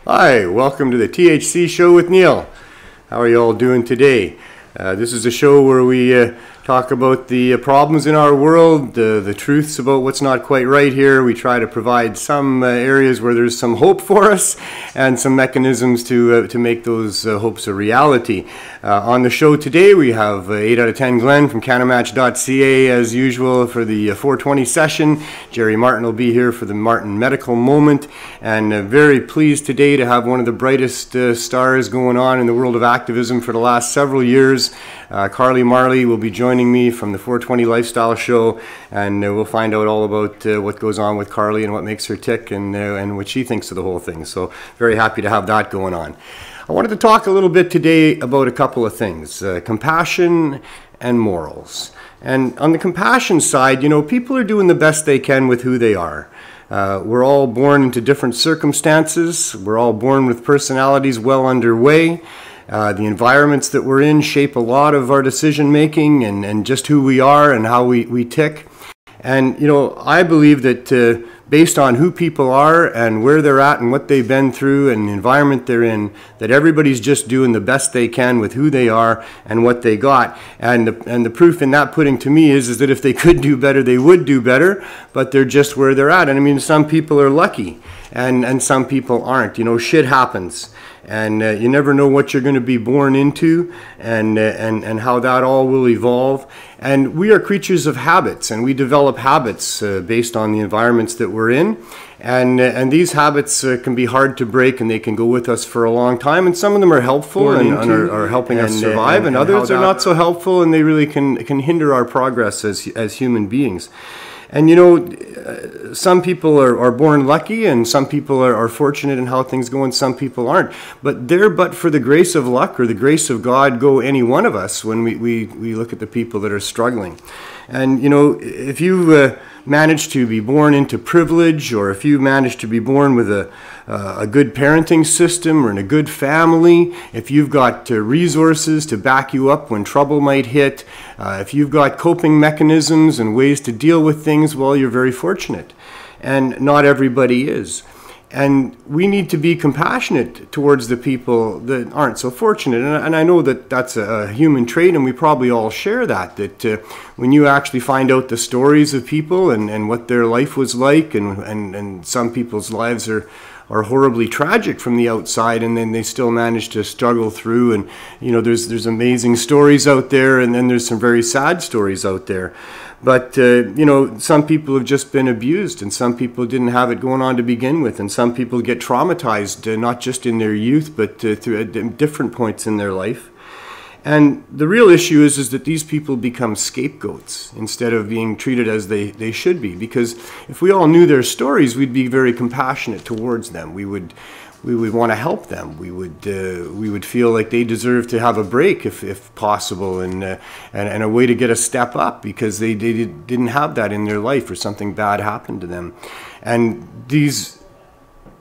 Hi, welcome to the THC show with Neil. How are you all doing today? This is a show where we talk about the problems in our world, the truths about what's not quite right here. We try to provide some areas where there's some hope for us and some mechanisms to make those hopes a reality. On the show today, we have 8 out of 10 Glenn from CannaMatch.ca as usual for the 420 session. Jerry Martin will be here for the Martin Medical Moment, and very pleased today to have one of the brightest stars going on in the world of activism for the last several years. Carly Marley will be joining me from the 420 Lifestyle Show, and we'll find out all about what goes on with Carly and what makes her tick and what she thinks of the whole thing. So very happy to have that going on. I wanted to talk a little bit today about a couple of things, compassion and morals. And on the compassion side, you know, people are doing the best they can with who they are. We're all born into different circumstances. We're all born with personalities well underway. The environments that we're in shape a lot of our decision making and just who we are and how we tick. And, you know, I believe that based on who people are and where they're at and what they've been through and the environment they're in, that everybody's just doing the best they can with who they are and what they got. And the proof in that pudding to me is that if they could do better, they would do better, but they're just where they're at. And I mean, some people are lucky and some people aren't. You know, shit happens. And you never know what you're going to be born into and how that all will evolve. And we are creatures of habits, and we develop habits based on the environments that we're in. And these habits can be hard to break, and they can go with us for a long time. And some of them are helpful and are helping us survive, and others are not so helpful, and they really can hinder our progress as human beings. And you know, some people are born lucky, and some people are fortunate in how things go, and some people aren't. But but for the grace of luck or the grace of God go any one of us when we look at the people that are struggling. And you know, if you manage to be born into privilege, or if you manage to be born with a good parenting system or in a good family, if you've got resources to back you up when trouble might hit, if you've got coping mechanisms and ways to deal with things, well, you're very fortunate. And not everybody is. And we need to be compassionate towards the people that aren't so fortunate. And I know that that's a human trait, and we probably all share that when you actually find out the stories of people and what their life was like, and some people's lives are horribly tragic from the outside, and then they still manage to struggle through. And you know, there's amazing stories out there, and then there's some very sad stories out there. But, you know, some people have just been abused, and some people didn't have it going on to begin with, and some people get traumatized, not just in their youth, but through different points in their life. And the real issue is that these people become scapegoats instead of being treated as they should be. Because if we all knew their stories, we'd be very compassionate towards them. We would want to help them. We would feel like they deserve to have a break if possible, and a way to get a step up because they didn't have that in their life, or something bad happened to them. And these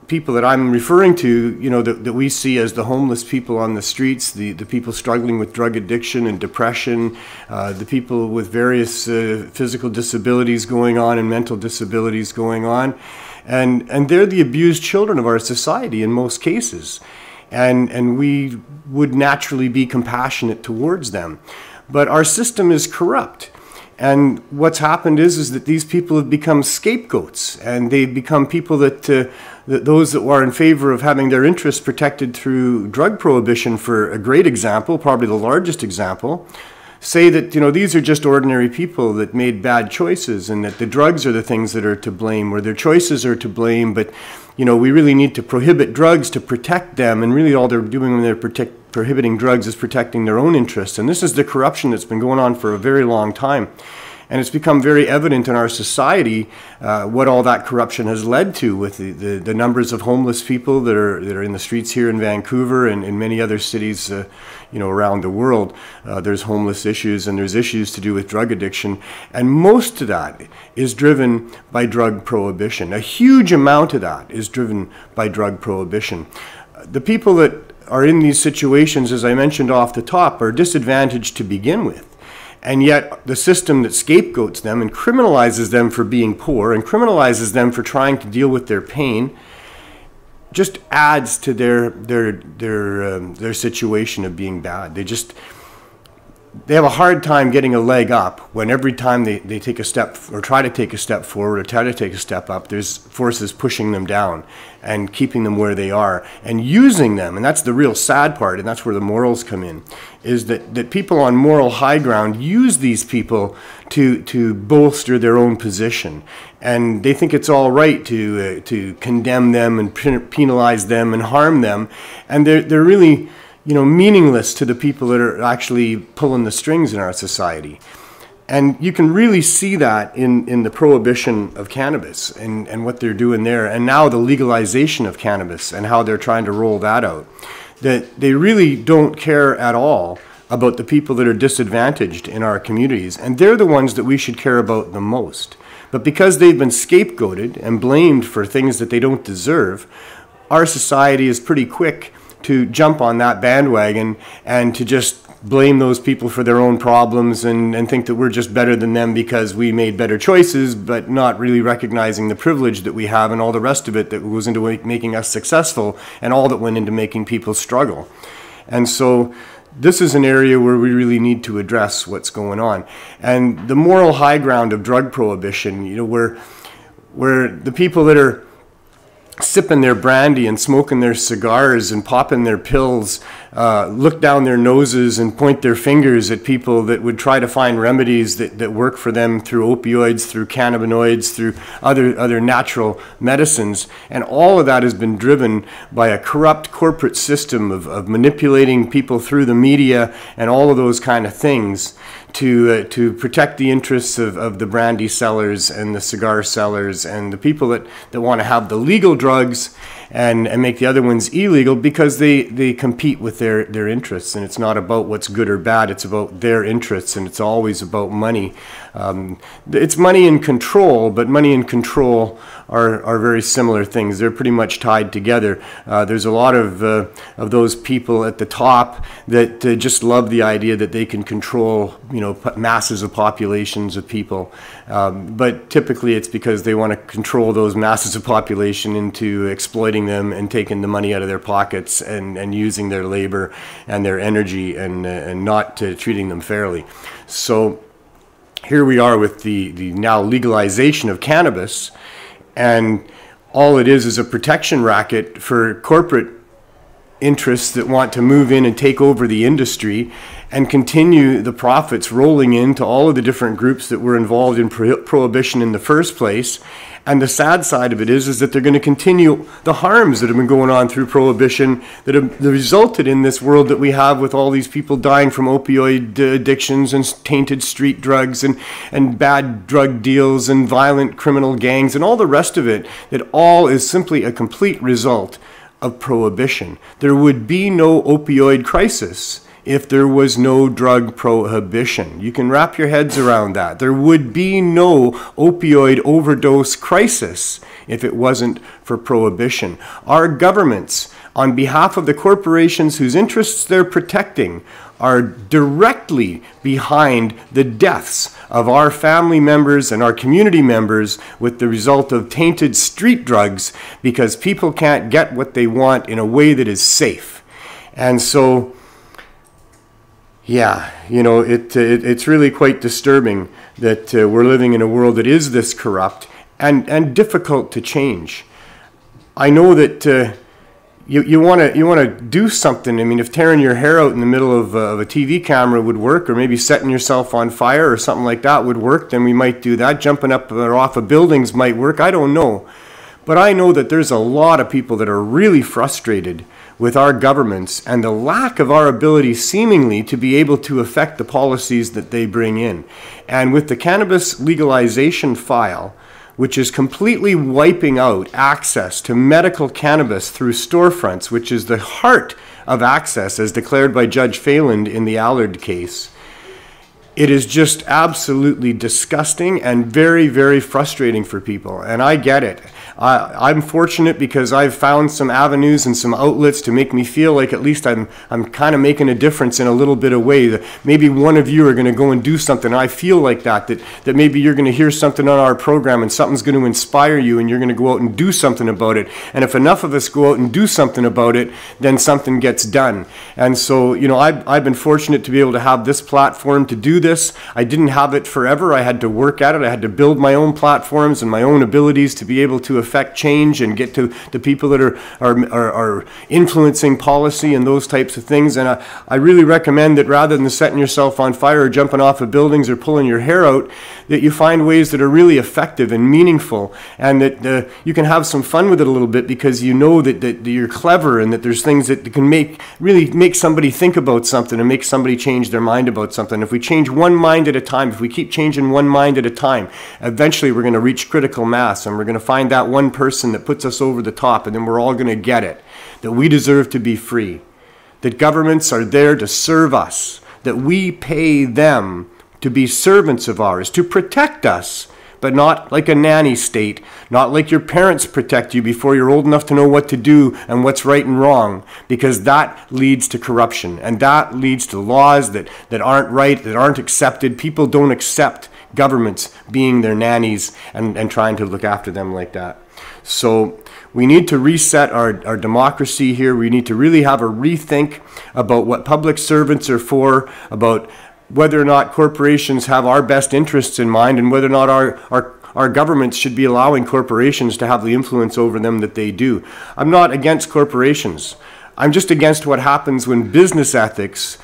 people that I'm referring to, you know, that we see as the homeless people on the streets, the people struggling with drug addiction and depression, the people with various physical disabilities going on and mental disabilities going on. And they're the abused children of our society in most cases. And we would naturally be compassionate towards them. But our system is corrupt. And what's happened is that these people have become scapegoats, and they've become people that those that were in favor of having their interests protected through drug prohibition, for a great example, probably the largest example, say that, you know, these are just ordinary people that made bad choices, and that the drugs are the things that are to blame, or their choices are to blame, but, you know, we really need to prohibit drugs to protect them, and really all they're doing when they're prohibiting drugs is protecting their own interests. And this is the corruption that's been going on for a very long time. And it's become very evident in our society what all that corruption has led to, with the numbers of homeless people that are in the streets here in Vancouver and in many other cities, you know, around the world. There's homeless issues, and there's issues to do with drug addiction, and most of that is driven by drug prohibition. A huge amount of that is driven by drug prohibition. The people that are in these situations, as I mentioned off the top, are disadvantaged to begin with. And yet the system that scapegoats them and criminalizes them for being poor and criminalizes them for trying to deal with their pain just adds to their situation of being bad. They have a hard time getting a leg up when every time they take a step or try to take a step forward or try to take a step up, there's forces pushing them down and keeping them where they are and using them. And that's the real sad part, and that's where the morals come in, is that people on moral high ground use these people to bolster their own position. And they think it's all right to condemn them and penalize them and harm them. And they're really, meaningless to the people that are actually pulling the strings in our society. And you can really see that in the prohibition of cannabis and what they're doing there, and now the legalization of cannabis and how they're trying to roll that out. That they really don't care at all about the people that are disadvantaged in our communities, and they're the ones that we should care about the most. But because they've been scapegoated and blamed for things that they don't deserve, our society is pretty quick to jump on that bandwagon and to just blame those people for their own problems and think that we're just better than them because we made better choices, but not really recognizing the privilege that we have and all the rest of it that goes into making us successful and all that went into making people struggle. And so this is an area where we really need to address what's going on. And the moral high ground of drug prohibition, where the people that are sipping their brandy and smoking their cigars and popping their pills look down their noses and point their fingers at people that would try to find remedies that work for them through opioids, through cannabinoids, through other natural medicines. And all of that has been driven by a corrupt corporate system of manipulating people through the media and all of those kind of things to protect the interests of the brandy sellers and the cigar sellers and the people that want to have the legal drugs and make the other ones illegal, because they compete with their interests. And it's not about what's good or bad, it's about their interests, and it's always about money. It's money and control, but money and control are very similar things. They're pretty much tied together. There's a lot of those people at the top that just love the idea that they can control, masses of populations of people. But typically it's because they want to control those masses of population into exploiting them and taking the money out of their pockets and using their labor and their energy and not treating them fairly. So here we are with the now legalization of cannabis, and all it is a protection racket for corporate interests that want to move in and take over the industry and continue the profits rolling into all of the different groups that were involved in prohibition in the first place. And the sad side of it is that they're going to continue the harms that have been going on through prohibition that have resulted in this world that we have, with all these people dying from opioid addictions and tainted street drugs and bad drug deals and violent criminal gangs and all the rest of it. That all is simply a complete result of prohibition. There would be no opioid crisis if there was no drug prohibition. You can wrap your heads around that. There would be no opioid overdose crisis if it wasn't for prohibition. Our governments, on behalf of the corporations whose interests they're protecting, are directly behind the deaths of our family members and our community members with the result of tainted street drugs, because people can't get what they want in a way that is safe. And so, yeah, it's really quite disturbing that we're living in a world that is this corrupt and difficult to change. I know that you want to do something. I mean, if tearing your hair out in the middle of a TV camera would work, or maybe setting yourself on fire or something like that would work, then we might do that. Jumping up or off of buildings might work. I don't know. But I know that there's a lot of people that are really frustrated with our governments and the lack of our ability seemingly to be able to affect the policies that they bring in. And with the cannabis legalization file, which is completely wiping out access to medical cannabis through storefronts, which is the heart of access as declared by Judge Phelan in the Allard case, it is just absolutely disgusting and very, very frustrating for people. And I get it. I'm fortunate because I've found some avenues and some outlets to make me feel like at least I'm kind of making a difference in a little bit of way. That maybe one of you are going to go and do something. I feel like that maybe you're going to hear something on our program and something's going to inspire you and you're going to go out and do something about it. And if enough of us go out and do something about it, then something gets done. And so, you know, I've been fortunate to be able to have this platform to do this. I didn't have it forever. I had to work at it. I had to build my own platforms and my own abilities to be able to affect change and get to the people that are influencing policy and those types of things. And I really recommend that rather than setting yourself on fire or jumping off of buildings or pulling your hair out, that you find ways that are really effective and meaningful, and that you can have some fun with it a little bit because you know that you're clever and that there's things that can really make somebody think about something and make somebody change their mind about something. If we change one mind at a time, if we keep changing one mind at a time, eventually we're going to reach critical mass and we're going to find that one person that puts us over the top, and then we're all going to get it, that we deserve to be free, that governments are there to serve us, that we pay them to be servants of ours, to protect us, but not like a nanny state, not like your parents protect you before you're old enough to know what to do and what's right and wrong, because that leads to corruption, and that leads to laws that aren't right, that aren't accepted. People don't accept governments being their nannies and trying to look after them like that. So we need to reset our democracy here. We need to really have a rethink about what public servants are for, about whether or not corporations have our best interests in mind, and whether or not our governments should be allowing corporations to have the influence over them that they do. I'm not against corporations. I'm just against what happens when business ethics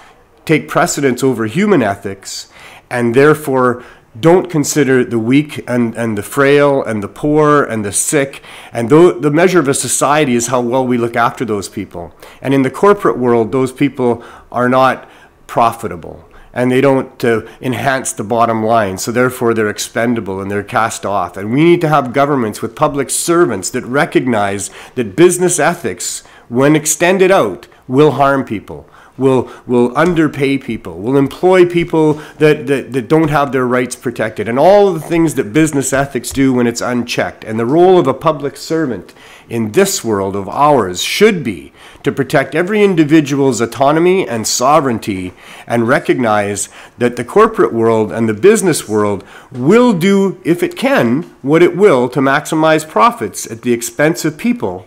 take precedence over human ethics, and therefore don't consider the weak and the frail and the poor and the sick. And the measure of a society is how well we look after those people. And in the corporate world, those people are not profitable, and they don't enhance the bottom line. So therefore, they're expendable and they're cast off. And we need to have governments with public servants that recognize that business ethics, when extended out, will harm people, will underpay people, will employ people that don't have their rights protected, and all of the things that business ethics do when it's unchecked. And the role of a public servant in this world of ours should be to protect every individual's autonomy and sovereignty, and recognize that the corporate world and the business world will do, if it can, what it will to maximize profits at the expense of people.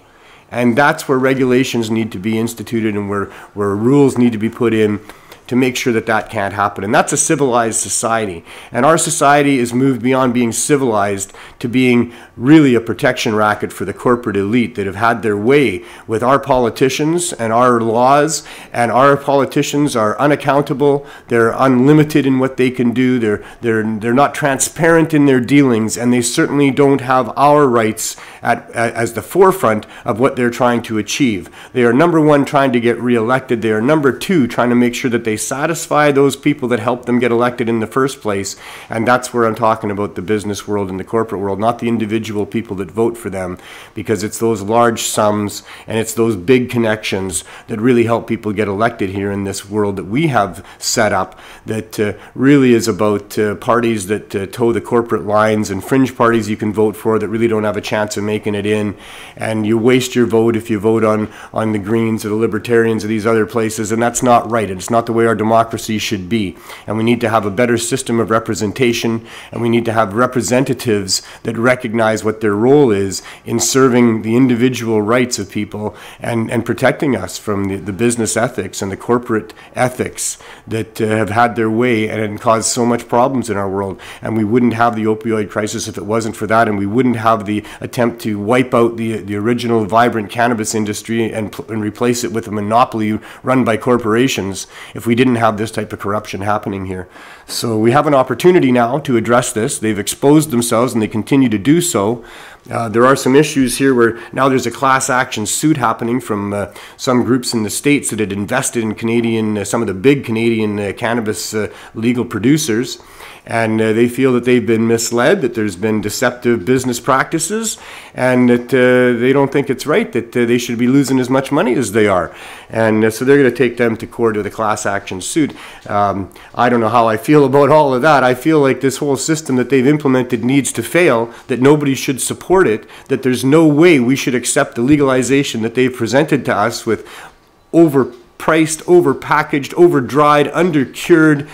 And that's where regulations need to be instituted, and where rules need to be put in to make sure that that can't happen. And that's a civilized society. And our society is moved beyond being civilized to being really a protection racket for the corporate elite that have had their way with our politicians and our laws. And our politicians are unaccountable. They're unlimited in what they can do. They're not transparent in their dealings, and they certainly don't have our rights as the forefront of what they're trying to achieve. They are number one trying to get reelected. They are number two trying to make sure that they satisfy those people that helped them get elected in the first place. And that's where I'm talking about the business world and the corporate world, not the individual people that vote for them, because it's those large sums and it's those big connections that really help people get elected here in this world that we have set up, that really is about parties that toe the corporate lines, and fringe parties you can vote for that really don't have a chance of making it in. And you waste your vote if you vote on the Greens or the Libertarians or these other places, and that's not right. It's not the way our democracy should be. And we need to have a better system of representation, and we need to have representatives that recognize what their role is in serving the individual rights of people and protecting us from the business ethics and the corporate ethics that have had their way and caused so much problems in our world. And we wouldn't have the opioid crisis if it wasn't for that, and we wouldn't have the attempt to wipe out the original vibrant cannabis industry and replace it with a monopoly run by corporations if we didn't have this type of corruption happening here. So we have an opportunity now to address this. They've exposed themselves, and they continue to do so. There are some issues here where now there's a class action suit happening from some groups in the States that had invested in Canadian, some of the big Canadian cannabis legal producers. And they feel that they've been misled, that there's been deceptive business practices, and that they don't think it's right, that they should be losing as much money as they are. And so they're going to take them to court with a class action suit. I don't know how I feel about all of that. I feel like this whole system that they've implemented needs to fail, that nobody should support it, that there's no way we should accept the legalization that they've presented to us with overpriced, overpackaged, over-dried, under-cured,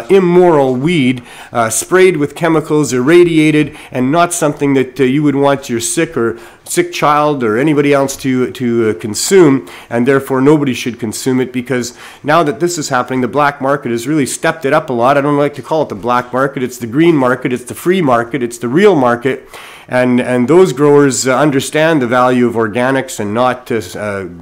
immoral weed, sprayed with chemicals, irradiated, and not something that you would want your sick child or anybody else to consume, and therefore nobody should consume it, because now that this is happening, the black market has really stepped it up a lot. I don't like to call it the black market. It's the green market. It's the free market. It's the real market. And those growers understand the value of organics and not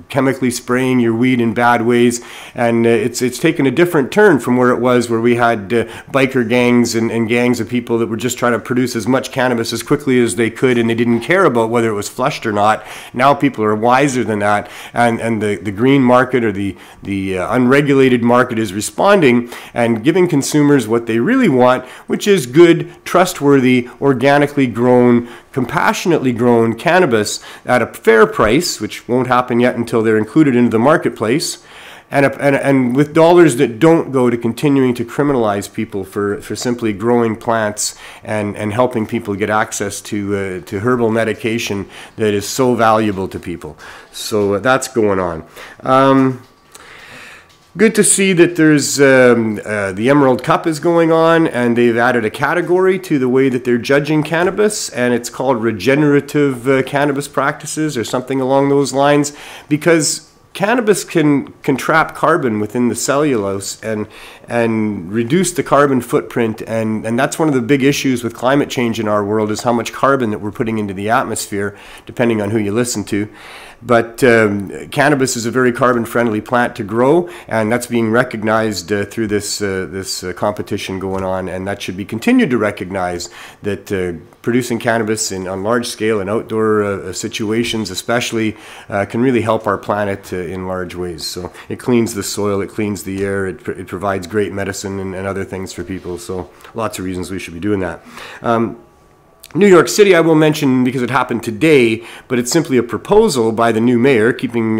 chemically spraying your weed in bad ways. And it's taken a different turn from where it was, where we had biker gangs and gangs of people that were just trying to produce as much cannabis as quickly as they could, and they didn't care about whether it was flushed or not. Now people are wiser than that, and the green market, or the unregulated market, is responding and giving consumers what they really want, which is good, trustworthy, organically grown, compassionately grown cannabis at a fair price, which won't happen yet until they're included into the marketplace, and with dollars that don't go to continuing to criminalize people for simply growing plants and helping people get access to herbal medication that is so valuable to people. So that's going on. Good to see that there's the Emerald Cup is going on, and they've added a category to the way that they're judging cannabis, and it's called regenerative cannabis practices or something along those lines, because cannabis can trap carbon within the cellulose and reduce the carbon footprint, and that's one of the big issues with climate change in our world, is how much carbon that we're putting into the atmosphere, depending on who you listen to. But cannabis is a very carbon-friendly plant to grow, and that's being recognized through this competition going on, and that should be continued to recognize that producing cannabis on large scale in outdoor situations especially can really help our planet in large ways. So it cleans the soil, it cleans the air, it provides great medicine and other things for people. So lots of reasons we should be doing that. New York City, I will mention because it happened today, but it's simply a proposal by the new mayor, keeping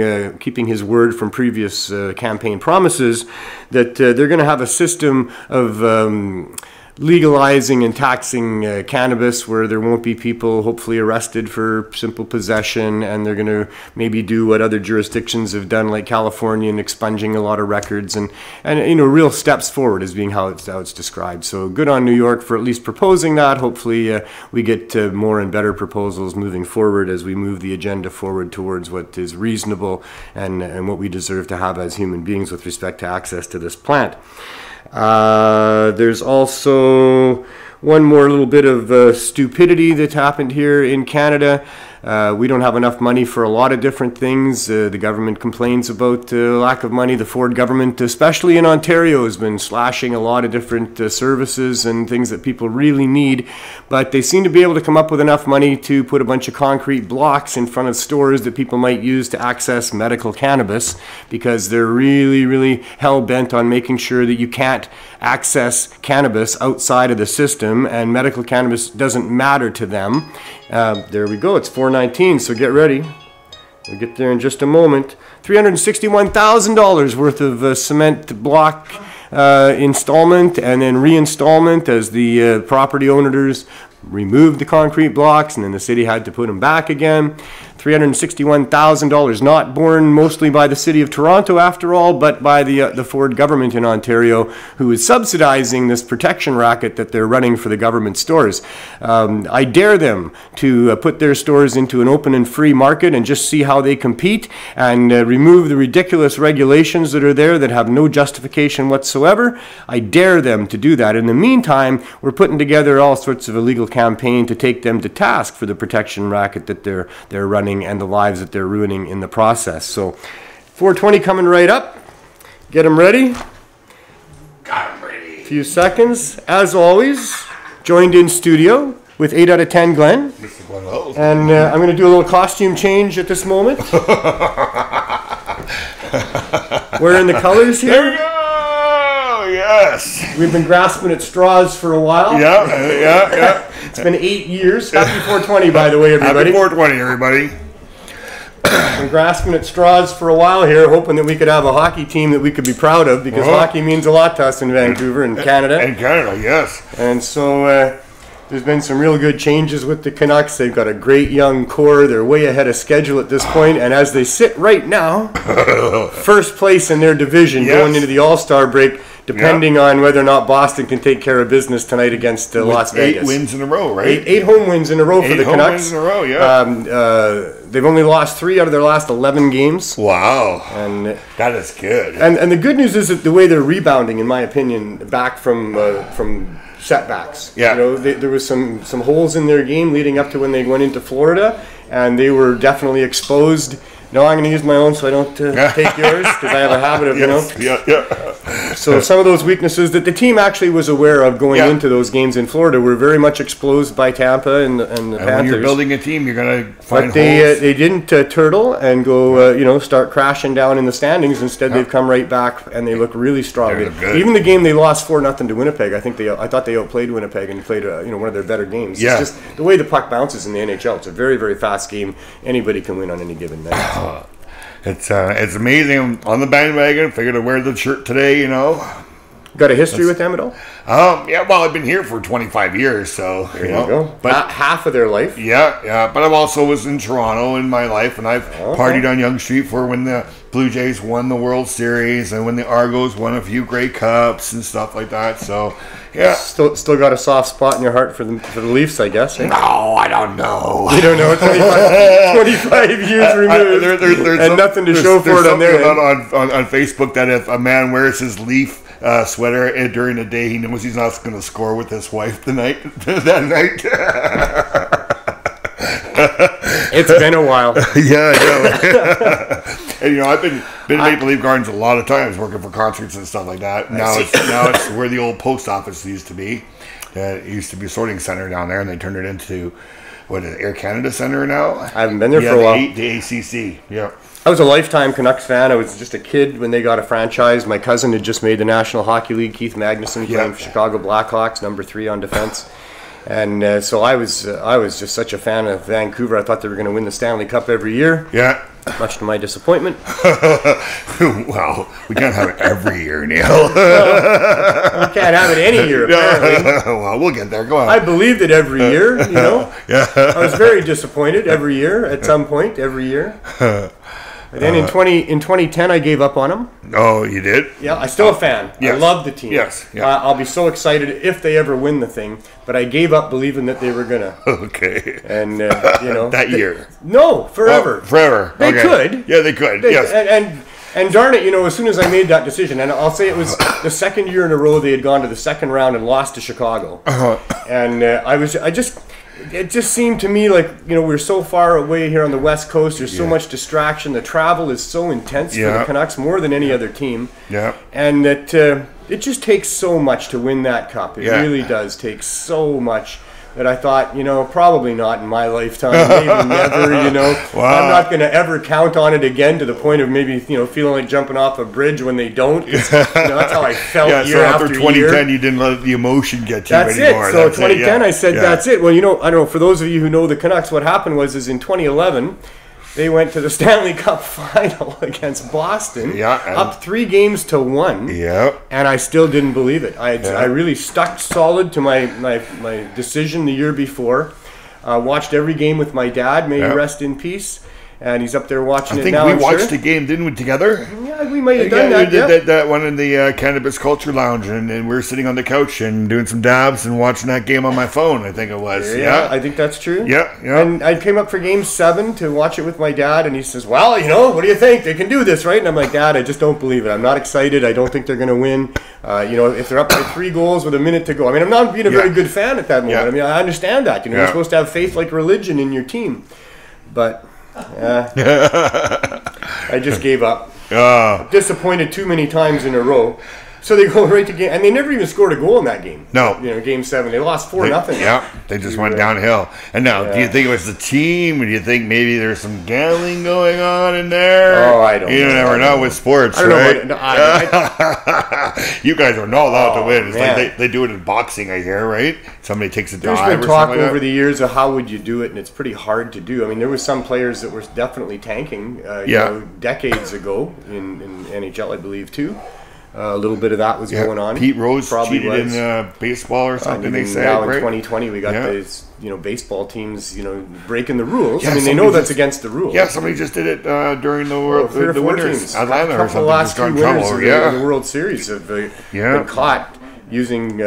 his word from previous campaign promises, that they're going to have a system of legalizing and taxing cannabis, where there won't be people hopefully arrested for simple possession, and they're going to maybe do what other jurisdictions have done, like California, and expunging a lot of records, and you know, real steps forward as being how it's described. So good on New York for at least proposing that. Hopefully we get more and better proposals moving forward as we move the agenda forward towards what is reasonable and what we deserve to have as human beings with respect to access to this plant. There's also one more little bit of stupidity that's happened here in Canada. We don't have enough money for a lot of different things. The government complains about lack of money. The Ford government, especially in Ontario, has been slashing a lot of different services and things that people really need. But they seem to be able to come up with enough money to put a bunch of concrete blocks in front of stores that people might use to access medical cannabis, because they're really, really hell-bent on making sure that you can't access cannabis outside of the system, and medical cannabis doesn't matter to them. There we go, it's 419, so get ready. We'll get there in just a moment. $361,000 worth of cement block installment, and then reinstallment as the property owners removed the concrete blocks, and then the city had to put them back again. $361,000, not borne mostly by the city of Toronto after all, but by the Ford government in Ontario, who is subsidizing this protection racket that they're running for the government stores. I dare them to put their stores into an open and free market and just see how they compete, and remove the ridiculous regulations that are there that have no justification whatsoever. I dare them to do that. In the meantime, we're putting together all sorts of illegal campaign to take them to task for the protection racket that they're running and the lives that they're ruining in the process. So 420 coming right up. Get them ready. Got them ready. A few seconds. As always, joined in studio with 8 out of 10 Glenn. Mr. Glenn Wells. And I'm going to do a little costume change at this moment. Wearing the colors here. There we go! Yes. We've been grasping at straws for a while. Yeah. It's been 8 years. Happy 420, by the way, everybody. Happy 420, everybody. Been grasping at straws for a while here, hoping that we could have a hockey team that we could be proud of, because hockey means a lot to us in Vancouver and Canada. And Canada, yes. And so there's been some real good changes with the Canucks. They've got a great young core. They're way ahead of schedule at this point. And as they sit right now, first place in their division going into the All-Star break, depending on whether or not Boston can take care of business tonight against Las Vegas. 8 wins in a row, right? Eight home wins in a row for the Canucks. 8 home wins in a row, yeah. They've only lost 3 out of their last 11 games. Wow. And that is good. And the good news is that the way they're rebounding, in my opinion, back from setbacks. Yeah. You know, there was some holes in their game leading up to when they went into Florida, and they were definitely exposed. No, I'm going to use my own so I don't take yours, because I have a habit of, So some of those weaknesses that the team actually was aware of going into those games in Florida were very much exposed by Tampa and the Panthers. When you're building a team, you're going to find holes. They didn't turtle and go, start crashing down in the standings. Instead, they've come right back, and they look really strong. Even the game they lost 4-0 to Winnipeg, I thought they outplayed Winnipeg and played one of their better games. Yeah. It's just the way the puck bounces in the NHL. It's a very, very fast game. Anybody can win on any given night. It's amazing. On the bandwagon, figured to wear the shirt today, Got a history with them at all? Yeah, well, I've been here for 25 years, so there you go. But half of their life. Yeah. But I've also was in Toronto in my life, and I've partied on Yonge Street for when the Blue Jays won the World Series and when the Argos won a few Grey Cups and stuff like that. So yeah, still got a soft spot in your heart for the Leafs, I guess. Eh? No, I don't know. You don't know. 25 years removed, and nothing to show for it on there. On Facebook that if a man wears his Leaf sweater during the day, he knows he's not going to score with his wife that night. It's been a while. Yeah, I know. And I've been Maple Leaf Gardens a lot of times working for concerts and stuff like that. Now it's where the old post office used to be. It used to be a sorting center down there, and they turned it into Air Canada Center now. I haven't been there for a while. The ACC. Yeah. I was a lifetime Canucks fan. I was just a kid when they got a franchise. My cousin had just made the National Hockey League. Keith Magnuson playing for Chicago Blackhawks, number 3 on defense. And so I was just such a fan of Vancouver. I thought they were going to win the Stanley Cup every year. Yeah. Much to my disappointment. Well, we can't have it every year, Neil. We can't have it any year, apparently. Well, we'll get there. Go on. I believed it every year, Yeah. I was very disappointed every year, at some point, every year. And then in 2010, I gave up on them. Oh, you did? Yeah, I'm still a fan. Yes. I love the team. Yes. Yeah. I'll be so excited if they ever win the thing. But I gave up believing that they were gonna. Okay. And that year. No, forever. Oh, forever. They could. Yeah, they could. Yes. And darn it, as soon as I made that decision, and I'll say it was the second year in a row they had gone to the second round and lost to Chicago. And it just seemed to me like, we're so far away here on the West Coast. There's so much distraction. The travel is so intense for the Canucks, more than any other team. Yeah. And that it just takes so much to win that cup. It really does take so much that I thought, probably not in my lifetime. Maybe never, Wow. I'm not going to ever count on it again to the point of maybe, feeling like jumping off a bridge when they don't. That's how I felt year after 2010, year. You didn't let the emotion get you anymore. That's it. So 2010, I said, that's it. Well, I don't know, for those of you who know the Canucks, what happened was in 2011, they went to the Stanley Cup final against Boston, up 3-1. Yeah. And I still didn't believe it. I really stuck solid to my decision the year before. Watched every game with my dad. May he rest in peace. And he's up there watching it now. I think we watched the game, didn't we, together? Yeah, we might have done that. We did that one in the Cannabis Culture Lounge, and we were sitting on the couch and doing some dabs and watching that game on my phone, I think it was. Yeah, I think that's true. Yeah. And I came up for Game 7 to watch it with my dad, and he says, well, what do you think? They can do this, right? And I'm like, Dad, I just don't believe it. I'm not excited. I don't think they're going to win. If they're up by 3 goals with a minute to go. I mean, I'm not being a very good fan at that moment. I mean, I understand that. You're supposed to have faith like religion in your team. But... I just gave up. Disappointed too many times in a row. So they go right to game, and they never even scored a goal in that game. No. Game 7, they lost 4-0. Yeah, they just went downhill. And now, do you think it was the team, or do you think maybe there's some gambling going on in there? Oh, I don't know. You never know with sports, right? You guys are not allowed to win. It's like they do it in boxing, I hear, right? Somebody takes a dive or something. There's been talk over the years of how would you do it, and it's pretty hard to do. I mean, there were some players that were definitely tanking, decades ago in NHL, I believe, too. A little bit of that was going on. Pete Rose cheated in baseball or something. They say now in 2020 we got these baseball teams breaking the rules. I mean, they know that's against the rules. Yeah, somebody just did it during the Winners Atlanta or something. The last two winners of the World Series have been caught using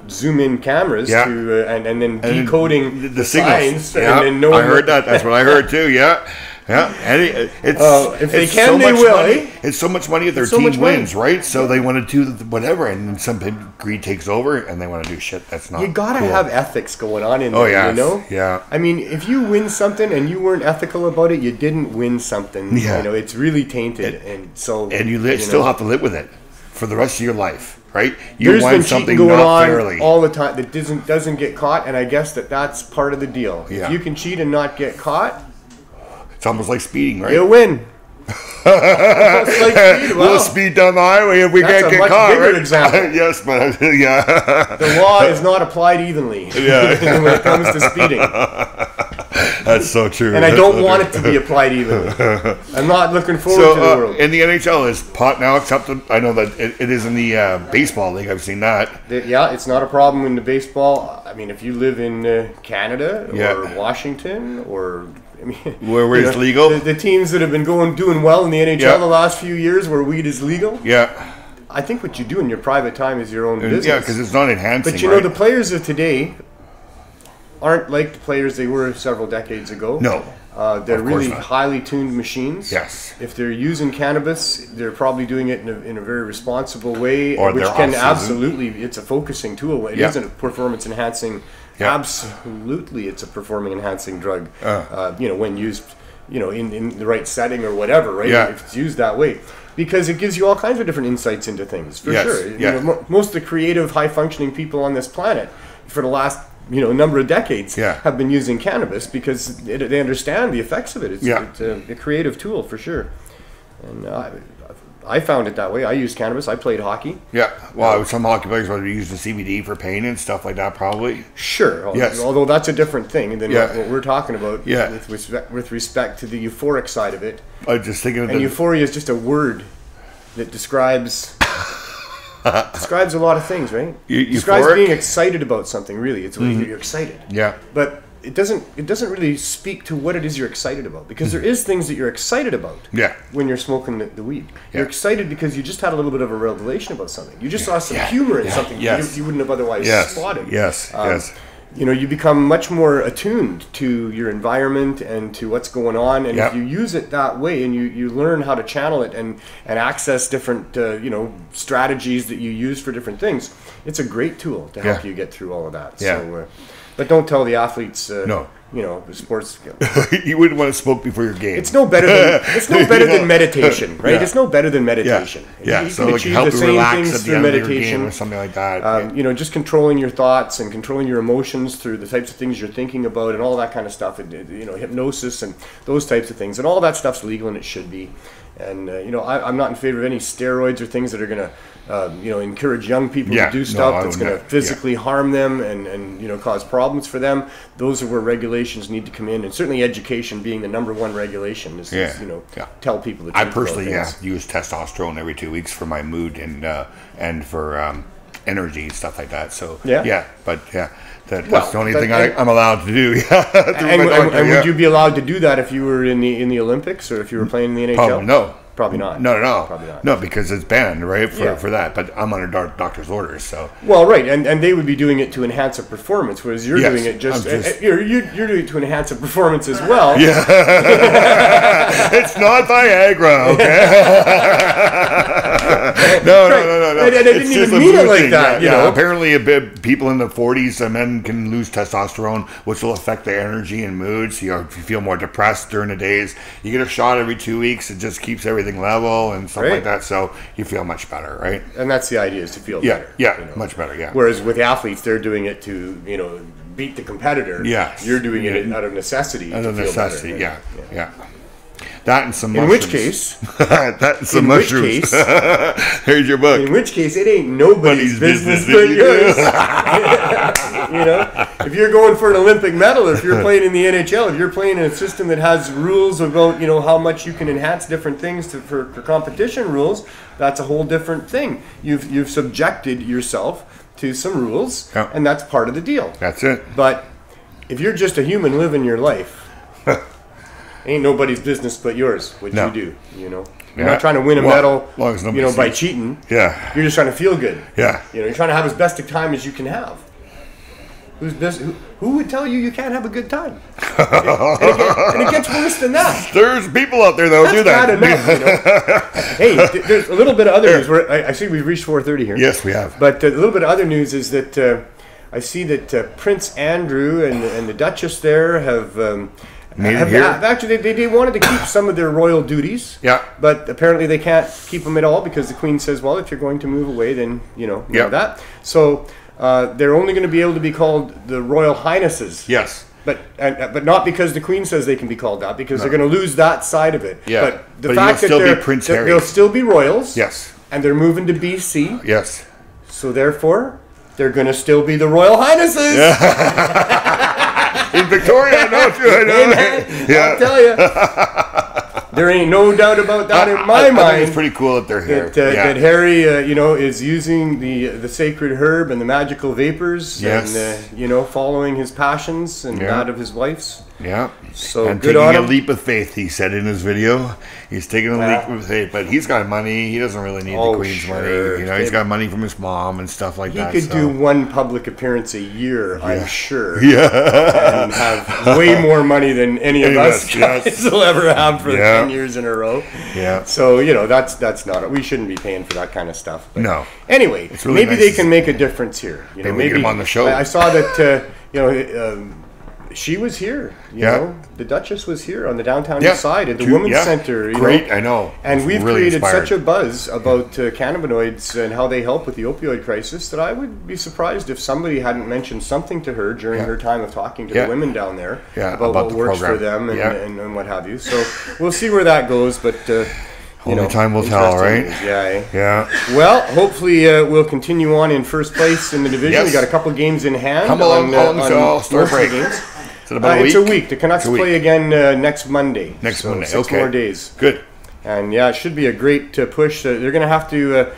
zoom in cameras to and then decoding the signs. Yeah, and then I heard that. That's what I heard too. Yeah. Yeah, and if they can, they will. It's so much money if their team wins, right? So they want to do whatever, and then some greed takes over, and they want to do shit that's not. You gotta cool. have ethics going on in there, Yeah. I mean, if you win something and you weren't ethical about it, you didn't win something. Yeah. It's really tainted, and you still have to live with it for the rest of your life, right? There's been something going on all the time that doesn't get caught, and I guess that's part of the deal. Yeah. If you can cheat and not get caught. It's almost like speeding, right? You'll win. We'll speed down the highway if we can't get caught. That's a much bigger example. Yes, but the law is not applied evenly when it comes to speeding. That's so true. And I don't want it to be applied evenly. I'm not looking forward to the world. In the NHL, is pot now accepted? I know that it is in the baseball league. I've seen that. Yeah, it's not a problem in the baseball. I mean, if you live in Canada or Washington or... where it's legal, the teams that have been doing well in the NHL the last few years, where weed is legal. Yeah, I think what you do in your private time is your own business. Yeah, because it's not enhancing. But the players of today aren't like the players they were several decades ago. No, they're really highly tuned machines. Yes, if they're using cannabis, they're probably doing it in a very responsible way, or which can absolutely. It's a focusing tool. It isn't a performance enhancing. Yeah. Absolutely, it's a performing enhancing drug. When used, in the right setting or whatever, right? Yeah. If it's used that way, because it gives you all kinds of different insights into things. For sure, most of the creative, high functioning people on this planet for the last number of decades have been using cannabis because they understand the effects of it. It's a creative tool for sure, and I found it that way. I used cannabis. I played hockey. Yeah. Well, some hockey players would use the CBD for pain and stuff like that, probably. Sure. Yes. Although that's a different thing than what we're talking about. Yeah. With respect to the euphoric side of it. I was just thinking of euphoria is just a word that describes a lot of things, right? Describes being excited about something. Really, it's you're excited. Yeah. But it doesn't really speak to what it is you're excited about, because there is things that you're excited about when you're smoking the weed. You're excited because you just had a little bit of a revelation about something. You just saw some humor in something you wouldn't have otherwise spotted. Yes. You become much more attuned to your environment and to what's going on, and if you use it that way and you learn how to channel it and access different strategies that you use for different things, it's a great tool to help you get through all of that. So but don't tell the athletes no. Sports. You wouldn't want to smoke before your game. It's no better than meditation, right? Yeah. It's no better than meditation. Yeah. You so can like achieve help the same relax things at the through end meditation of your game or something like that. Just controlling your thoughts and controlling your emotions through the types of things you're thinking about and all that kind of stuff. And hypnosis and those types of things, and all that stuff's legal and it should be. And I'm not in favor of any steroids or things that are going to encourage young people to do stuff that's going to physically harm them and cause problems for them. Those are where regulations need to come in, and certainly education being the number one regulation is tell people the truth. I personally use testosterone every 2 weeks for my mood and for energy and stuff like that. So that's the only thing I'm allowed to do. And would you be allowed to do that if you were in the Olympics or if you were playing in the NHL? No. Probably not. No. Probably not. No, because it's banned, right, for that. But I'm under doctor's orders, so. Well, right, and they would be doing it to enhance a performance, whereas you're doing it you're doing it to enhance a performance as well. Yeah. It's not Viagra, okay? No. I didn't even mean it like that. Apparently, people in the 40s, men can lose testosterone, which will affect their energy and moods. You feel more depressed during the days. You get a shot every 2 weeks. It just keeps everything everything level and stuff like that. So you feel much better, right? And that's the idea, is to feel better. Yeah, much better, yeah. Whereas with athletes, they're doing it to, beat the competitor. Yes. You're doing it out of necessity. Out of necessity, better, right? yeah. That and some mushrooms. In which case... that and some mushrooms. Here's your book. In which case, it ain't nobody's business but yours. If you're going for an Olympic medal, if you're playing in the NHL, if you're playing in a system that has rules about, how much you can enhance different things for competition rules, that's a whole different thing. You've subjected yourself to some rules, and that's part of the deal. That's it. But if you're just a human living your life... ain't nobody's business but yours what you do, You're not trying to win a medal, by cheating. Yeah. You're just trying to feel good. Yeah. You're trying to have as best a time as you can have. Who would tell you can't have a good time? and it gets worse than that. There's people out there that will do that. Bad enough, Hey, there's a little bit of other news. I see we've reached 4:30 here. Yes, we have. But a little bit of other news is that I see that Prince Andrew and the Duchess there have... Actually, they wanted to keep some of their royal duties. Yeah. But apparently they can't keep them at all because the Queen says, well, if you're going to move away, then, know that. So they're only going to be able to be called the Royal Highnesses. Yes. But not because the Queen says they can be called that, because they're going to lose that side of it. Yeah. But the fact that they'll still be royals. Yes. And they're moving to BC. Yes. So therefore, they're going to still be the Royal Highnesses. Yeah. In Victoria, I know. I'll tell you. There ain't no doubt about that in my mind. I think it's pretty cool that they're here. That Harry, is using the sacred herb and the magical vapors, and following his passions and that of his wife's. Yeah. So and good taking on him. a leap of faith, he said in his video. He's taking a leap of faith, but he's got money. He doesn't really need the Queen's money. He's got money from his mom and stuff like that. He could do one public appearance a year, I'm sure. Yeah. And have way more money than any of us guys will ever have for 10 years in a row. Yeah. So, that's not it. We shouldn't be paying for that kind of stuff. But no. Anyway, really maybe they can make a difference here. Maybe get him on the show. I saw that, she was here, the Duchess was here on the downtown east side at the Women's Center. Great, I know. And we've created such a buzz about cannabinoids and how they help with the opioid crisis that I would be surprised if somebody hadn't mentioned something to her during her time of talking to the women down there about what works for them and what have you. So we'll see where that goes, but... only time will tell, right? Yeah. Well, hopefully we'll continue on in first place in the division. Yes. We got a couple games in hand. Come along, start break. Games. Is it about a week? It's a week. The Canucks play again next Monday. Next Monday. 6 more days. Good. And it should be a great push. They're going to have to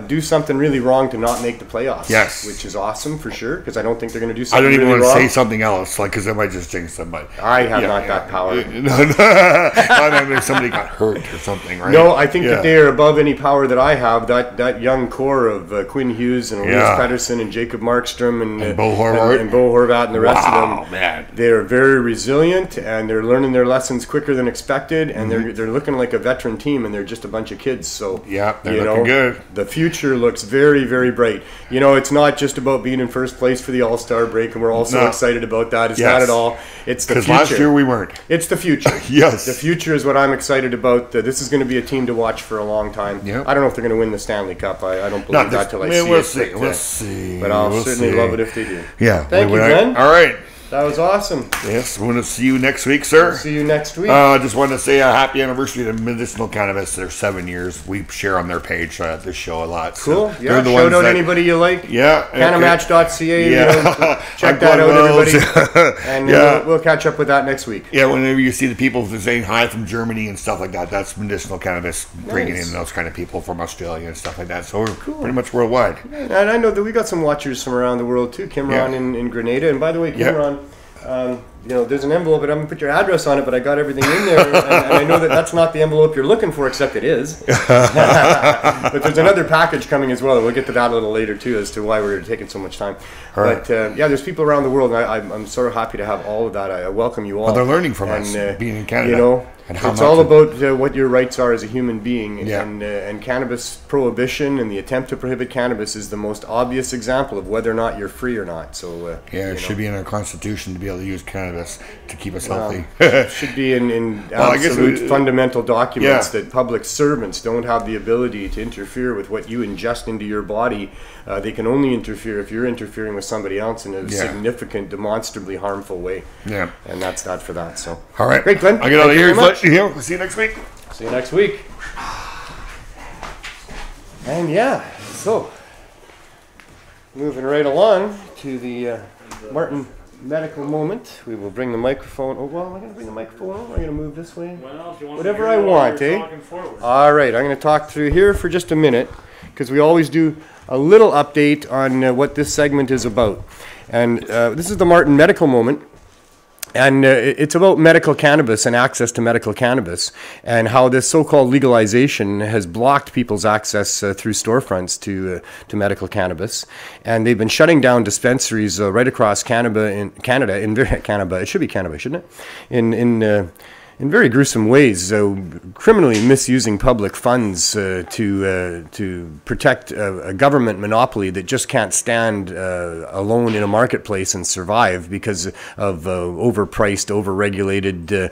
do something really wrong to not make the playoffs. Yes. Which is awesome for sure, because I don't think they're going to do something really wrong. I don't even want want to say something else, because I might just jinx somebody. I have not that power. I mean, somebody got hurt or something, right? No, I think that they are above any power that I have. That young core of Quinn Hughes and Elias Pettersson and Jacob Markstrom and Bo Horvat and the rest of them. Man. They are very resilient, and they're learning their lessons quicker than expected, and they're looking like a veteran team, and they're just a bunch of kids. So they're looking good. The future looks very, very bright. It's not just about being in first place for the All-Star break, and we're all so excited about that. It's not at all. It's the future. Because last year we weren't. It's the future. Yes. The future is what I'm excited about. This is going to be a team to watch for a long time. Yep. I don't know if they're going to win the Stanley Cup. I don't believe that till I see it. We'll see. But I'll certainly love it if they do. Yeah. Thank you, Ben. All right. That was awesome. Yes, we want to see you next week, sir. We'll see you next week. Just want to say a happy anniversary to Medicinal Cannabis. They're 7 years. We share on their page this show a lot. Cool. So yeah. Shout out anybody you like. Yeah. CannaMatch.ca. Yeah. Check that out, everybody. And we'll catch up with that next week. Yeah. Whenever you see the people saying hi from Germany and stuff like that, that's Medicinal Cannabis bringing in those kind of people from Australia and stuff like that. So we're pretty much worldwide. And I know that we got some watchers from around the world too. Kimron in Grenada. And by the way, Kimron. There's an envelope, and I'm going to put your address on it, but I got everything in there, and I know that that's not the envelope you're looking for, except it is. But there's another package coming as well, and we'll get to that a little later, too, as to why we're taking so much time. But, there's people around the world, and I'm so happy to have all of that. I welcome you all. Well, they're learning from us, being in Canada. It's all about what your rights are as a human being, and cannabis prohibition and the attempt to prohibit cannabis is the most obvious example of whether or not you're free or not. So it should be in our Constitution to be able to use cannabis cannabis to keep us healthy. Should be in absolute fundamental documents that public servants don't have the ability to interfere with what you ingest into your body. They can only interfere if you're interfering with somebody else in a significant, demonstrably harmful way. Yeah. And that's that for that. So, all right. Great, Glenn. I get out of here. We'll see you next week. See you next week. And yeah, so moving right along to the Martin medical moment. We will bring the microphone. Oh, well, am I going to bring the microphone over? Am I going to move this way? Well, if you want whatever I want, eh? All right, I'm going to talk through here for just a minute because we always do a little update on what this segment is about. And this is the Martin medical moment. And it's about medical cannabis and access to medical cannabis and how this so-called legalization has blocked people's access through storefronts to medical cannabis. And they've been shutting down dispensaries right across Canada, it should be Canada, shouldn't it? In very gruesome ways, criminally misusing public funds to protect a government monopoly that just can't stand alone in a marketplace and survive because of overpriced, overregulated,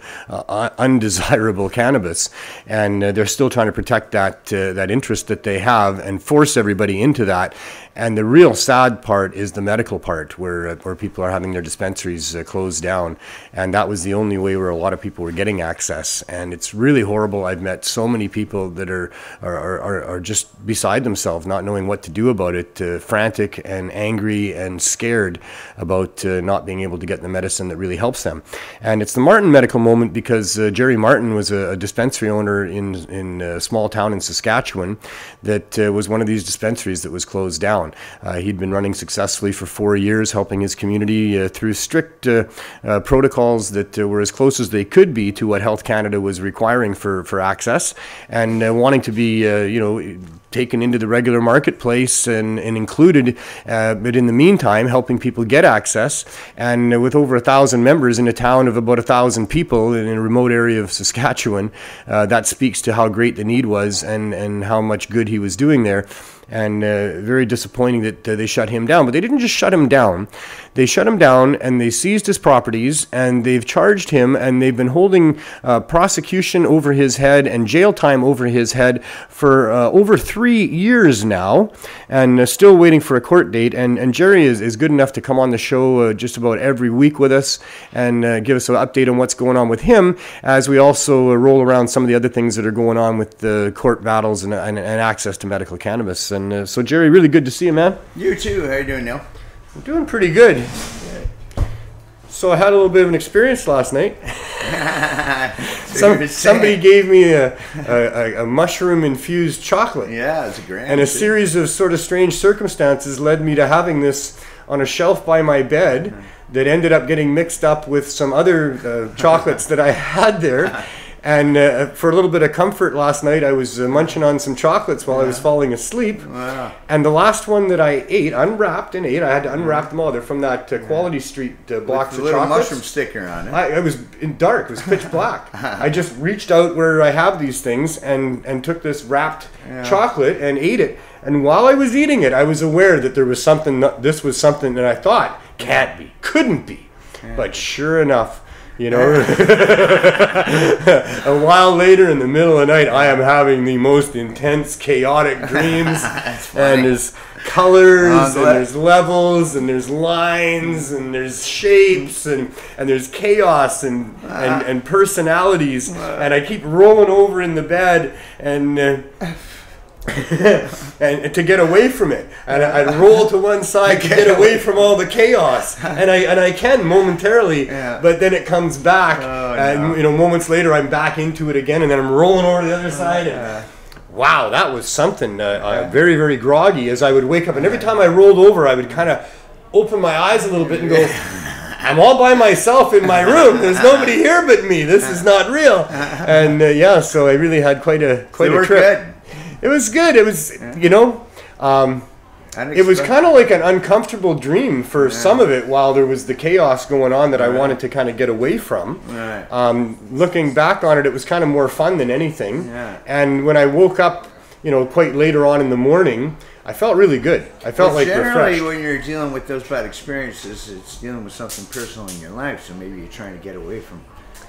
undesirable cannabis. And they're still trying to protect that interest that they have and force everybody into that. And the real sad part is the medical part, where people are having their dispensaries closed down, and that was the only way where a lot of people were getting access. And it's really horrible. I've met so many people that are just beside themselves, not knowing what to do about it, frantic and angry and scared about not being able to get the medicine that really helps them. And it's the Martin medical moment because Jerry Martin was a dispensary owner in a small town in Saskatchewan that was one of these dispensaries that was closed down. He'd been running successfully for 4 years, helping his community through strict protocols that were as close as they could be to what Health Canada was requiring for access, and wanting to be, taken into the regular marketplace and included, but in the meantime, helping people get access. And with over 1,000 members in a town of about 1,000 people in a remote area of Saskatchewan, that speaks to how great the need was and how much good he was doing there. And very disappointing that they shut him down. But they didn't just shut him down. They shut him down and they seized his properties and they've charged him and they've been holding prosecution over his head and jail time over his head for over 3 years now, and still waiting for a court date. And Jerry is good enough to come on the show just about every week with us and give us an update on what's going on with him, as we also roll around some of the other things that are going on with the court battles and access to medical cannabis. And so, Jerry, really good to see you, man. You too. How you doing, Neil? I'm doing pretty good. So I had a little bit of an experience last night. Somebody gave me a mushroom-infused chocolate. Yeah, it's a grand. And a series of sort of strange circumstances led me to having this on a shelf by my bed that ended up getting mixed up with some other chocolates that I had there. And for a little bit of comfort last night, I was munching on some chocolates while I was falling asleep. Wow. And the last one that I ate, unwrapped and ate, I had to unwrap them all. They're from that Quality Street box of chocolates. With a little mushroom sticker on it. It was in dark. It was pitch black. I just reached out where I have these things and took this wrapped chocolate and ate it. And while I was eating it, I was aware that there was something, this was something that I thought, can't be, couldn't be. But sure enough, a while later in the middle of the night, I am having the most intense, chaotic dreams. And there's colors, and there's levels, and there's lines, and there's shapes, and there's chaos, and personalities. And I keep rolling over in the bed, and to get away from it, and I'd roll to one side to get away from all the chaos, and I can momentarily, but then it comes back, and moments later I'm back into it again, and then I'm rolling over to the other side, and wow, that was something. Very, very groggy as I would wake up, and every time I rolled over, I would kind of open my eyes a little bit and go, I'm all by myself in my room. There's nobody here but me. This is not real. And so I really had quite a trip. Good. It was good. It was, it was kind of like an uncomfortable dream for some of it while there was the chaos going on that I wanted to kind of get away from. Right. Looking back on it, it was kind of more fun than anything. Yeah. And when I woke up, quite later on in the morning, I felt really good. I felt like generally refreshed. when you're dealing with those bad experiences, it's dealing with something personal in your life. So maybe you're trying to get away from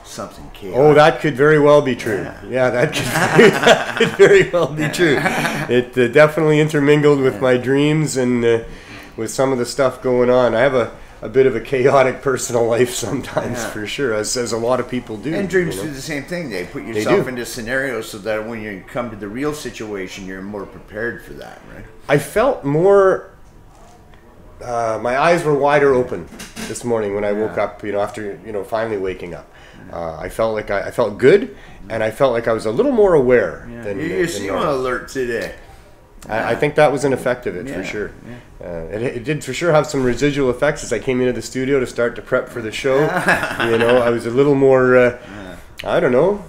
something chaotic. Oh, that could very well be true. Yeah, that could very well be true. It definitely intermingled with my dreams and with some of the stuff going on. I have a bit of a chaotic personal life sometimes, for sure, as a lot of people do. And dreams do the same thing. They put yourself into scenarios so that when you come to the real situation, you're more prepared for that, right? I felt more... my eyes were wider open this morning when I woke up, after, finally waking up. I felt like I felt good, and I felt like I was a little more aware than You seem normal. alert today. I think that was an effect of it, for sure. It did for sure have some residual effects as I came into the studio to start to prep for the show. I was a little more, I don't know,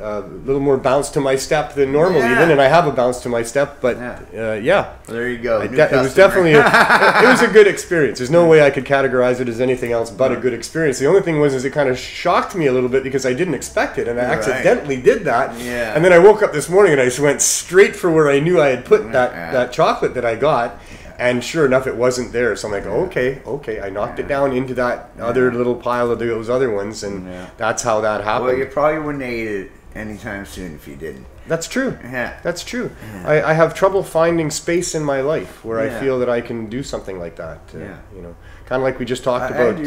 a little more bounce to my step than normal even, and I have a bounce to my step, but Well, there you go. it was definitely it was a good experience. There's no way I could categorize it as anything else but a good experience. The only thing was it kind of shocked me a little bit because I didn't expect it, and I accidentally did that. And then I woke up this morning and I just went straight for where I knew I had put that chocolate that I got. And sure enough, it wasn't there. So I'm like, okay. I knocked it down into that other little pile of those other ones, and that's how that happened. Well, you probably wouldn't have ate it anytime soon if you didn't. That's true. Yeah. That's true. I have trouble finding space in my life where I feel that I can do something like that. Kind of like we just talked about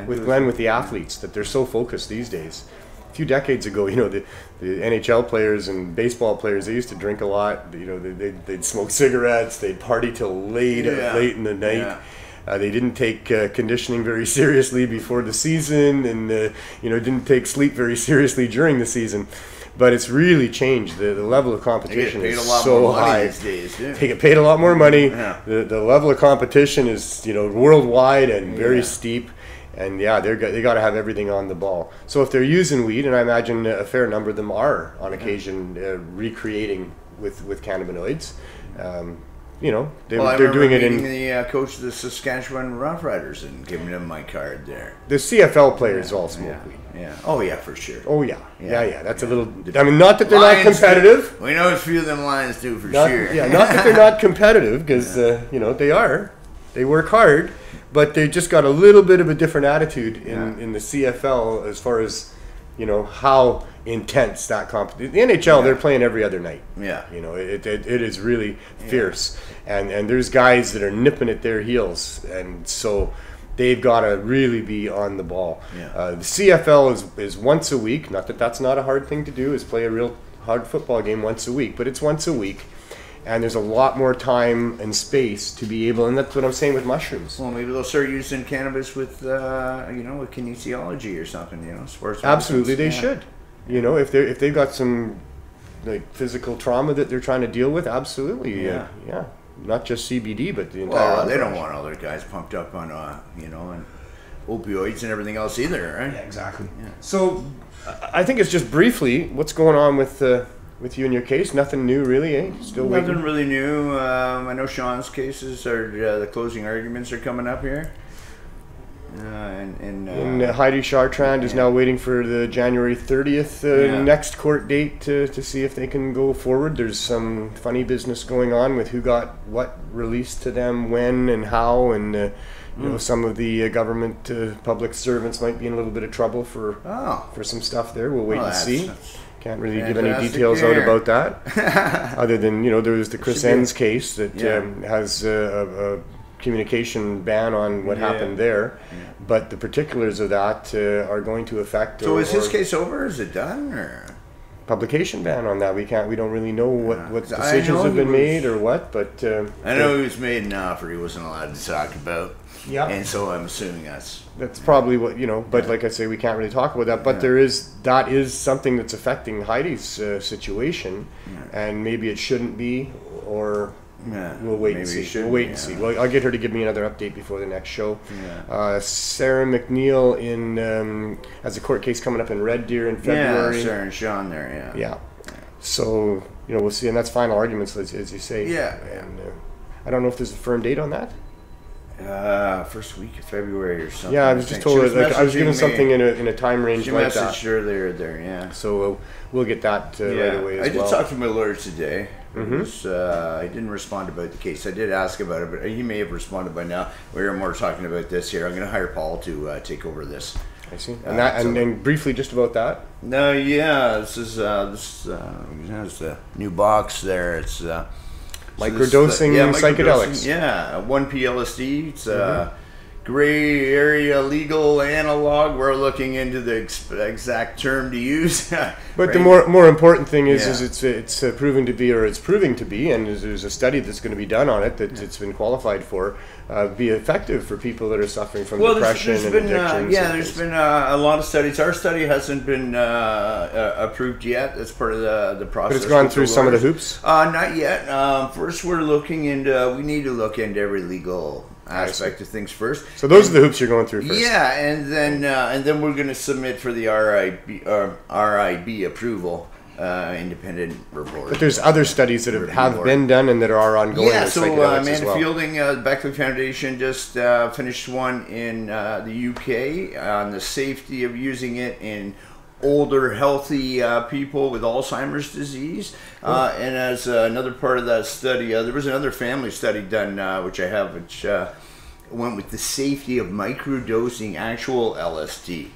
with Glenn with the athletes, that they're so focused these days. A few decades ago, the NHL players and baseball players, they used to drink a lot. They'd smoke cigarettes, they'd party till late in the night. They didn't take conditioning very seriously before the season, and didn't take sleep very seriously during the season. But it's really changed. The level of competition is so high these days. They get paid a lot more money. The level of competition is worldwide and very steep. And they got to have everything on the ball. So if they're using weed, and I imagine a fair number of them are on occasion recreating with cannabinoids, they're doing it in the coach of the Saskatchewan Roughriders and giving them my card there. The CFL players all smoke weed. Yeah. Oh yeah, for sure. Oh yeah. That's a little. I mean, not that they're not competitive. We know a few of them Lions do for sure. Yeah, not that they're not competitive, because they are. They work hard. But they just got a little bit of a different attitude in the CFL as far as, how intense that competition. The NHL, they're playing every other night. Yeah. It is really fierce. And there's guys that are nipping at their heels. And so they've got to really be on the ball. The CFL is once a week. Not that that's not a hard thing to do, is play a real hard football game once a week. But it's once a week. And there's a lot more time and space to be able, and that's what I'm saying with mushrooms. Well, maybe they'll start using cannabis with, with kinesiology or something, sports. Absolutely, they should. If they've got some physical trauma that they're trying to deal with, absolutely, not just CBD, but the entire. Well, they don't want all their guys pumped up on, on opioids and everything else either, right? Yeah, exactly. Yeah. So, I think it's just briefly what's going on with you and your case. Nothing new, really, eh? Still waiting. Nothing really new. I know Sean's cases are the closing arguments are coming up here. And Heidi Chartrand is now waiting for the January 30th next court date to see if they can go forward. There's some funny business going on with who got what released to them, when and how, and some of the government public servants might be in a little bit of trouble for some stuff there. We'll wait and see. Can't really give any details out about that, other than there was the Chris Enns case that has a communication ban on what happened there, but the particulars of that are going to affect. So is his case over? Is it done, or publication ban on that? We don't really know what decisions have been made or what, but I know he was made an offer he wasn't allowed to talk about. Yeah, and so I'm assuming that's probably what But like I say, we can't really talk about that. But that is something that's affecting Heidi's situation, and maybe it shouldn't be, or we'll wait and see. We'll wait and see. Well, I'll get her to give me another update before the next show. Sarah McNeil has a court case coming up in Red Deer in February. Yeah, Sarah and Sean there. Yeah. So we'll see, and that's final arguments, as you say. Yeah. And I don't know if there's a firm date on that. First week of February or something. Yeah, I was just told I was given something in a time range like that. She messaged earlier there, So we'll get that right away as well. I did talk to my lawyer today. I didn't respond about the case. I did ask about it, but he may have responded by now. We're more talking about this here. I'm going to hire Paul to take over this. I see. And and briefly just about that. No, this is the new box there. It's microdosing psychedelics. Yeah, 1P LSD. It's gray area legal analog. We're looking into the exact term to use. But right? The more important thing is it's proven to be, or it's proving to be, and there's a study that's going to be done on it that it's been qualified for, be effective for people that are suffering from depression and addictions. There's been a lot of studies. Our study hasn't been approved yet. That's part of the process. But it's gone through some of the hoops? Not yet. First, we're looking into. We need to look into every legal aspect of things first. So those are the hoops you're going through first. Yeah, and then we're going to submit for the RIB approval, independent report. But there's other studies that have been done and that are ongoing. Yeah, with so psychedelics as well. Fielding, Beckley Foundation just finished one in the UK on the safety of using it in older, healthy people with Alzheimer's disease. And as another part of that study, there was another family study done, which went with the safety of microdosing actual LSD,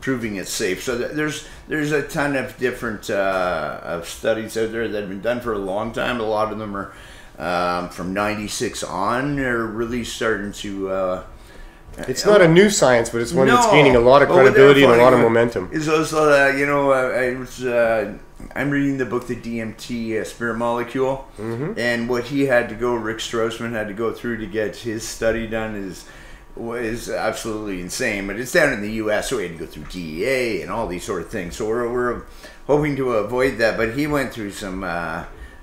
proving it's safe. So there's a ton of different of studies out there that have been done for a long time. A lot of them are from 96 on. They're really starting to... It's not a new science, but it's one that's gaining a lot of credibility and a lot of momentum. It's also, I'm reading the book, The DMT Spirit Molecule, and what he had to go, Rick Strassman had to go through to get his study done is absolutely insane. But it's down in the U.S., so he had to go through DEA and all these sort of things. So we're hoping to avoid that. But he went through some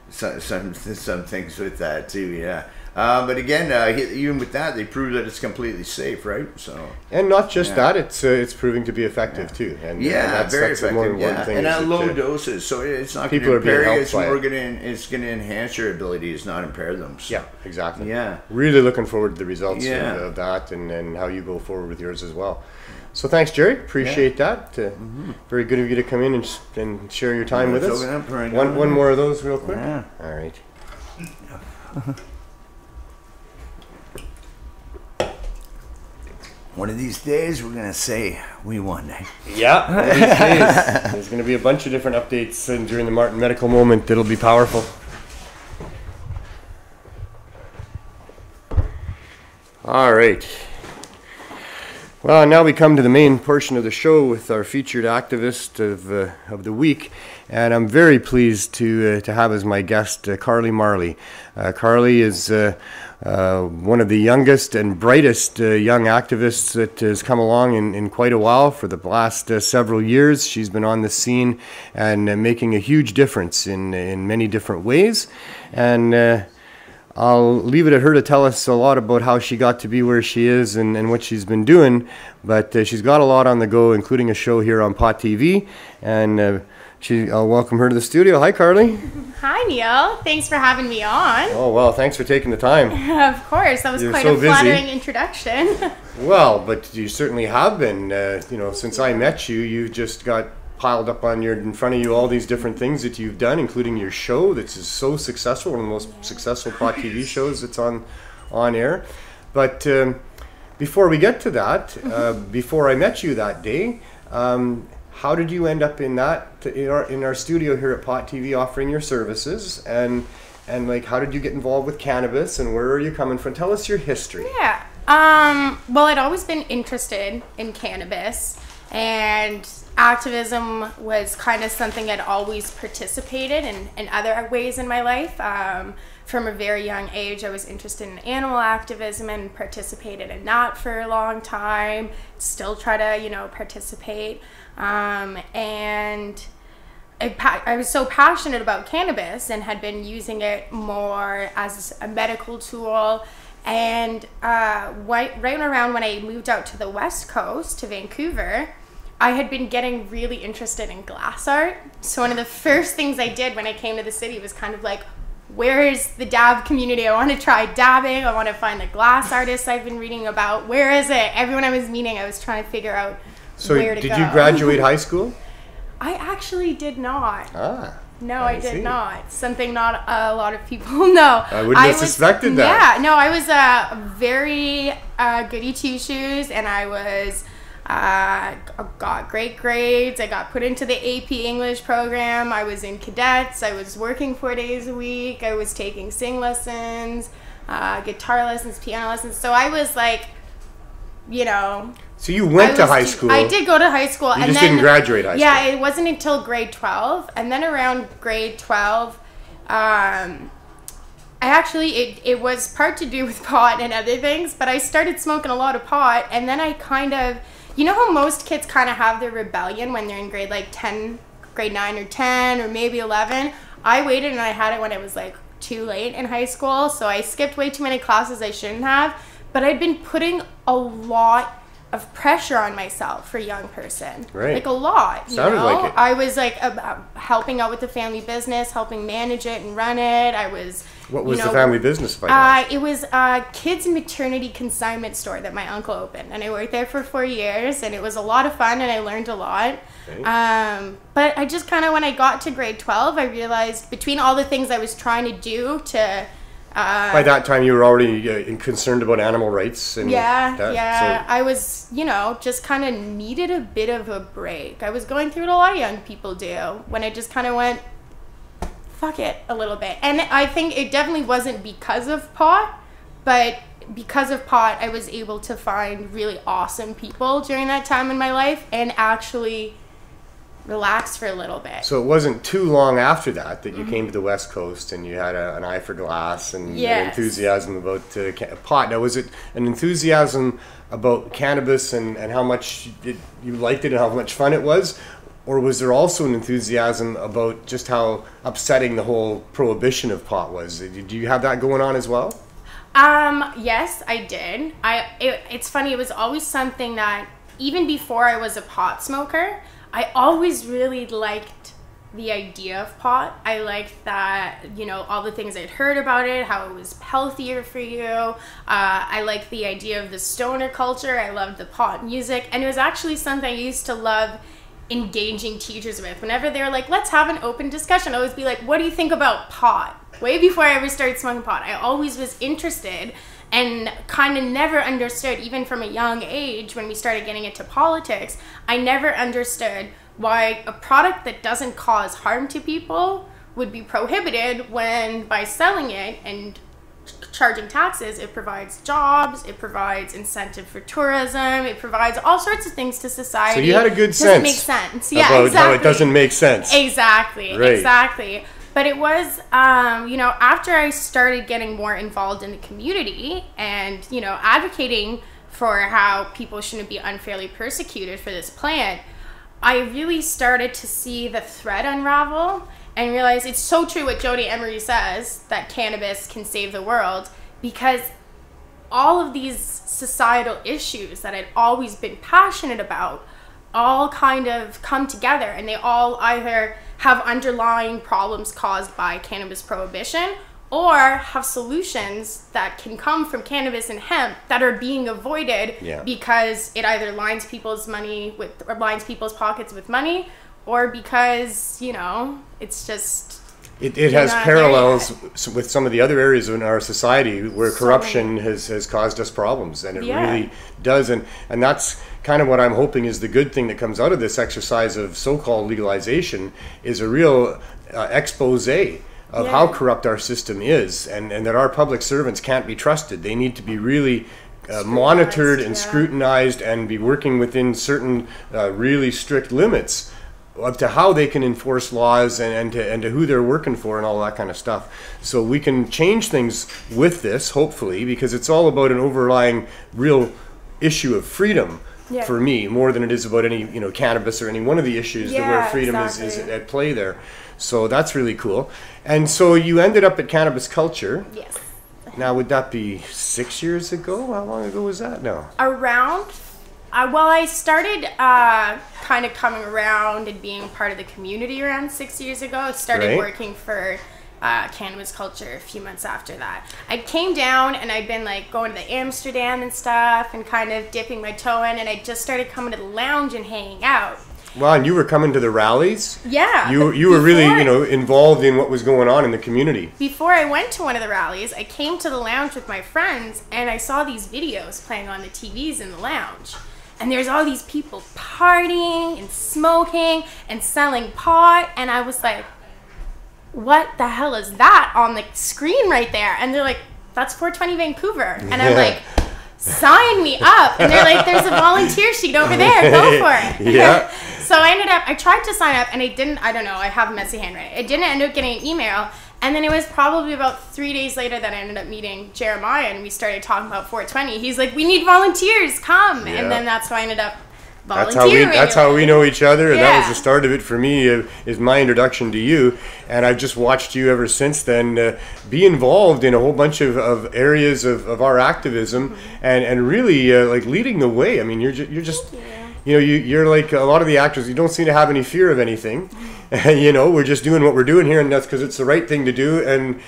things with that too. Yeah. But again, even with that, they prove that it's completely safe, right? So, and not just that, it's proving to be effective too. And that's, very that's effective. More important thing and at low that, doses, so it's not going to impair you. It's going to enhance your abilities, not impair them. So. Yeah, exactly. Yeah, really looking forward to the results of that, and how you go forward with yours as well. So thanks, Jerry. Appreciate that. Very good of you to come in and share your time with us. One more of those real quick. Yeah. All right. One of these days, we're going to say we won. Yeah, one of these days. There's going to be a bunch of different updates during the Martin Medical Moment that'll be powerful. All right. Well, now we come to the main portion of the show with our featured activist of the week, and I'm very pleased to have as my guest Carly Marley. Carly is one of the youngest and brightest young activists that has come along in quite a while. For the last several years, she's been on the scene and making a huge difference in many different ways. And I'll leave it at her to tell us a lot about how she got to be where she is and what she's been doing. But she's got a lot on the go, including a show here on Pot TV. And I'll welcome her to the studio. Hi, Carly. Hi, Neil. Thanks for having me on. Oh, well, thanks for taking the time. Of course. That was quite a flattering introduction. Well, but you certainly have been. Since I met you, you've just got piled up in front of you all these different things that you've done, including your show that's so successful, one of the most successful Pot TV shows that's on air. But before we get to that, before I met you that day, how did you end up in our studio here at Pot TV offering your services, and how did you get involved with cannabis, and where are you coming from? Tell us your history. Yeah. Well, I'd always been interested in cannabis, and activism was kind of something I'd always participated in other ways in my life. From a very young age, I was interested in animal activism and participated in that for a long time. Still try to, participate. And I was so passionate about cannabis and had been using it more as a medical tool. And right around when I moved out to the West Coast, to Vancouver, I had been getting really interested in glass art. So one of the first things I did when I came to the city was kind of like, where is the dab community? I want to try dabbing. I want to find the glass artists I've been reading about. Where is it? Everyone I was meeting, I was trying to figure out where to go. So did you graduate high school? I actually did not. No, I I did see. not. Something not a lot of people know. I wouldn't have suspected that. Yeah, no, I was very goody two-shoes, and I was got great grades. I got put into the AP English program. I was in cadets. I was working 4 days a week. I was taking sing lessons, guitar lessons, piano lessons. So I was like, you know. So you went to high school. I did go to high school. You just didn't graduate high school. Yeah, it wasn't until grade 12. And then around grade 12, it was part to do with pot and other things, but I started smoking a lot of pot, and then I kind of, you know how most kids kind of have their rebellion when they're in grade 9 or 10 or maybe 11? I waited and I had it when it was like too late in high school, so I skipped way too many classes I shouldn't have, but I'd been putting a lot of pressure on myself for a young person. Right. Like a lot. Sounded like it. I was like helping out with the family business, helping manage it and run it. I was. What was the family business, if I know? It was a kids maternity consignment store that my uncle opened, and I worked there for 4 years, and it was a lot of fun, and I learned a lot. Okay. But I just kind of, when I got to grade 12, I realized between all the things I was trying to do to. By that time, you were already concerned about animal rights. And yeah. So. I was, just kind of needed a bit of a break. I was going through what a lot of young people do, when I just kind of went, fuck it, a little bit. And I think it definitely wasn't because of pot, but because of pot, I was able to find really awesome people during that time in my life and actually relax for a little bit. So it wasn't too long after that you came to the West Coast and you had an eye for glass and an enthusiasm about pot. Now, was it an enthusiasm about cannabis and how much you liked it and how much fun it was? Or was there also an enthusiasm about just how upsetting the whole prohibition of pot was? Do you have that going on as well? Yes, I did. It's funny, it was always something that, even before I was a pot smoker, I always really liked the idea of pot. I liked that, all the things I'd heard about it, how it was healthier for you. I liked the idea of the stoner culture. I loved the pot music. And it was actually something I used to love engaging teachers with. Whenever they were like, let's have an open discussion, I always be like, what do you think about pot? Way before I ever started smoking pot, I always was interested and kind of never understood, even from a young age when we started getting into politics, I never understood why a product that doesn't cause harm to people would be prohibited when by selling it and charging taxes, it provides jobs, it provides incentive for tourism, it provides all sorts of things to society. So you had a good sense. Doesn't make sense. Yeah, about exactly. How it doesn't make sense. Exactly. Right. Exactly. But it was, after I started getting more involved in the community and, advocating for how people shouldn't be unfairly persecuted for this plant, I really started to see the thread unravel and realize it's so true what Jody Emery says, that cannabis can save the world, because all of these societal issues that I'd always been passionate about all kind of come together, and they all either have underlying problems caused by cannabis prohibition or have solutions that can come from cannabis and hemp that are being avoided because it either lines people's people's pockets with money, or because, it's just... It has parallels with some of the other areas in our society where corruption has caused us problems, and it really does. And that's kind of what I'm hoping is the good thing that comes out of this exercise of so-called legalization, is a real expose of how corrupt our system is, and that our public servants can't be trusted. They need to be really monitored and scrutinized and be working within certain really strict limits up to how they can enforce laws and to who they're working for and all that kind of stuff. So we can change things with this, hopefully, because it's all about an overlying real issue of freedom for me, more than it is about any cannabis or any one of the issues where freedom is at play there. So that's really cool. And so you ended up at Cannabis Culture. Yes. Now, would that be 6 years ago? How long ago was that now? Around... I started kind of coming around and being part of the community around 6 years ago. I started working for Cannabis Culture a few months after that. I came down and I'd been like going to the Amsterdam and stuff and kind of dipping my toe in, and I just started coming to the lounge and hanging out. Wow, and you were coming to the rallies? Yeah. You were really, involved in what was going on in the community. Before I went to one of the rallies, I came to the lounge with my friends, and I saw these videos playing on the TVs in the lounge. And there's all these people partying and smoking and selling pot, and I was like, what the hell is that on the screen right there? And they're like, that's 420 Vancouver. And I'm like, sign me up. And they're like, there's a volunteer sheet over there, go for it. Yeah. So I tried to sign up, and I don't know, I have a messy handwriting. I didn't end up getting an email. And then it was probably about 3 days later that I ended up meeting Jeremiah, and we started talking about 420. He's like, we need volunteers, come. Yeah. And then that's how I ended up volunteering. That's how we know each other, and that was the start of it for me, is my introduction to you. And I've just watched you ever since then be involved in a whole bunch of areas of our activism, and really like leading the way. I mean, you're just... you're like a lot of the actors. You don't seem to have any fear of anything. We're just doing what we're doing here, and that's because it's the right thing to do. And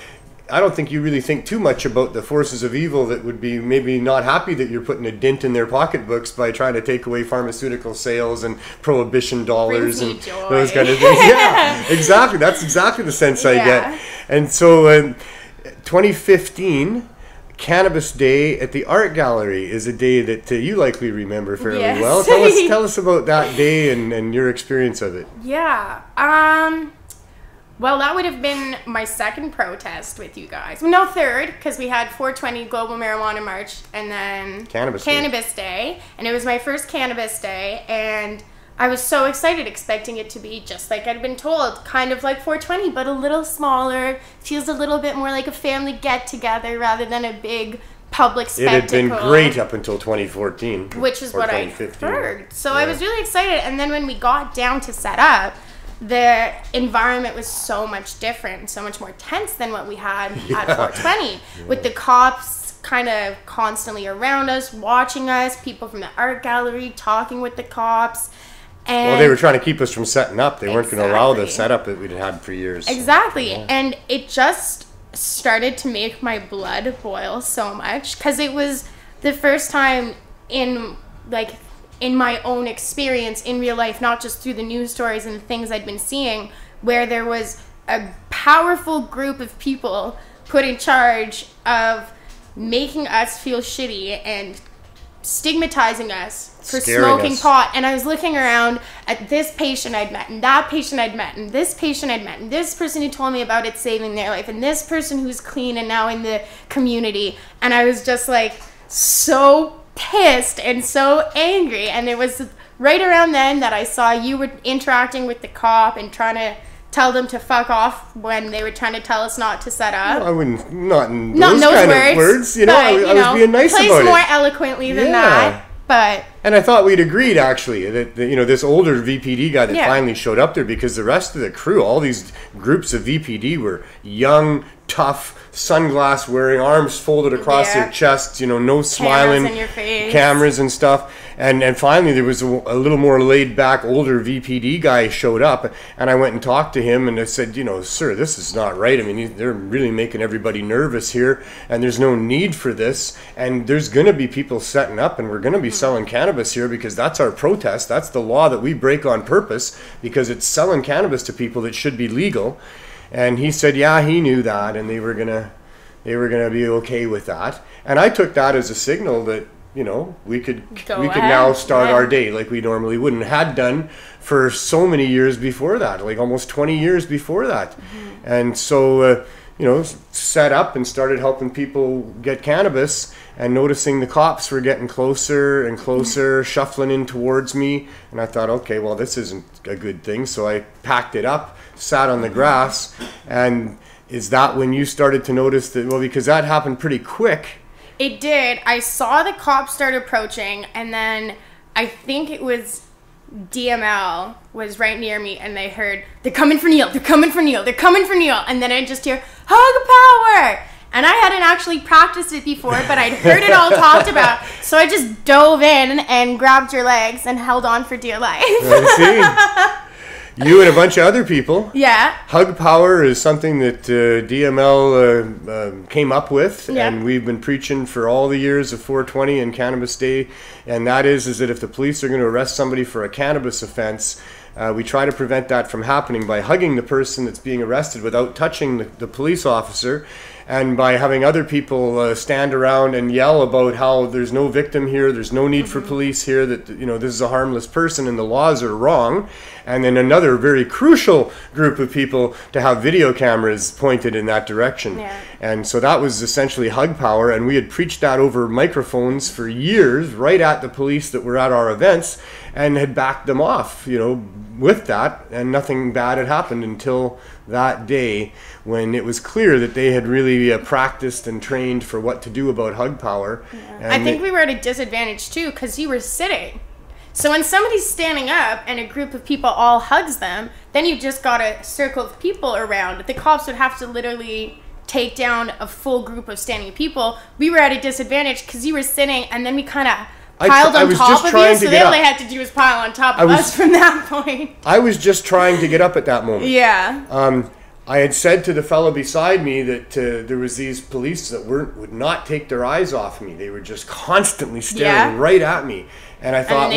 I don't think you really think too much about the forces of evil that would be maybe not happy that you're putting a dent in their pocketbooks by trying to take away pharmaceutical sales and prohibition dollars and those kind of things. Yeah, exactly. That's exactly the sense I get. And so 2015... Cannabis Day at the Art Gallery is a day that you likely remember fairly well. Tell us about that day and your experience of it. Yeah. Well, that would have been my second protest with you guys. No, third, because we had 420 Global Marijuana March and then Cannabis Day. And it was my first Cannabis Day, and I was so excited, expecting it to be just like I'd been told, kind of like 420, but a little smaller, feels a little bit more like a family get-together rather than a big public spectacle. It had been great up until 2014. Which is what I heard. So I was really excited, and then when we got down to set up, the environment was so much different, so much more tense than what we had at 420, with the cops kind of constantly around us, watching us, people from the art gallery talking with the cops. And they were trying to keep us from setting up. They weren't going to allow the setup that we'd had for years. Exactly. Yeah. And it just started to make my blood boil so much, because it was the first time in my own experience in real life, not just through the news stories and the things I'd been seeing, where there was a powerful group of people put in charge of making us feel shitty and stigmatizing us for smoking pot. And I was looking around at this patient I'd met, and that patient I'd met, and this patient I'd met, and this person who told me about it saving their life, and this person who's clean and now in the community. And I was just like so pissed and so angry. And it was right around then that I saw you were interacting with the cop and trying to tell them to fuck off when they were trying to tell us not to set up. Well, I wouldn't, not in those kind of words. I was being nice about it. Plays more eloquently than that. But and I thought we'd agreed actually that this older VPD guy that finally showed up there, because the rest of the crew, all these groups of VPD were young, tough, sunglass wearing, arms folded across their chests, no smiling, cameras in your face, cameras and stuff. And finally there was a little more laid back older VPD guy showed up, and I went and talked to him, and I said, sir, this is not right. I mean, they're really making everybody nervous here, and there's no need for this, and there's going to be people setting up, and we're going to be selling cannabis here, because that's our protest. That's the law that we break on purpose, because it's selling cannabis to people that should be legal. And he said, yeah, he knew that, and they were gonna be okay with that. And I took that as a signal that we could now start our day like we normally would, and had done for so many years before that, like almost 20 years before that. Mm-hmm. And so set up and started helping people get cannabis, and noticing the cops were getting closer and closer, shuffling in towards me. And I thought, okay, well, this isn't a good thing. So I packed it up, sat on the grass. And is that when you started to notice that, well, because that happened pretty quick. It did. I saw the cops start approaching, and then I think it was DML was right near me, and they heard, they're coming for Neil, they're coming for Neil, they're coming for Neil. And then I just hear, hug power. And I hadn't actually practiced it before, but I'd heard it all talked about. So I just dove in and grabbed your legs and held on for dear life. I see. You and a bunch of other people. Yeah. Hug power is something that DML came up with, and we've been preaching for all the years of 420 and Cannabis Day, and that is that if the police are going to arrest somebody for a cannabis offense, we try to prevent that from happening by hugging the person that's being arrested without touching the police officer, and by having other people stand around and yell about how there's no victim here, there's no need for police here, that this is a harmless person and the laws are wrong. And then another very crucial group of people to have video cameras pointed in that direction. Yeah. And so that was essentially hug power, and we had preached that over microphones for years right at the police that were at our events, and had backed them off, with that, and nothing bad had happened until that day when it was clear that they had really practiced and trained for what to do about hug power. Yeah. I think we were at a disadvantage too, because you were sitting. So when somebody's standing up and a group of people all hugs them, then you've just got a circle of people around. The cops would have to literally take down a full group of standing people. We were at a disadvantage because you were sitting, and then we kind of piled on top of you, so they all they had to do was pile on top of us from that point. I was just trying to get up at that moment. Yeah. I had said to the fellow beside me that there was these police that would not take their eyes off me. They were just constantly staring right at me. And I thought,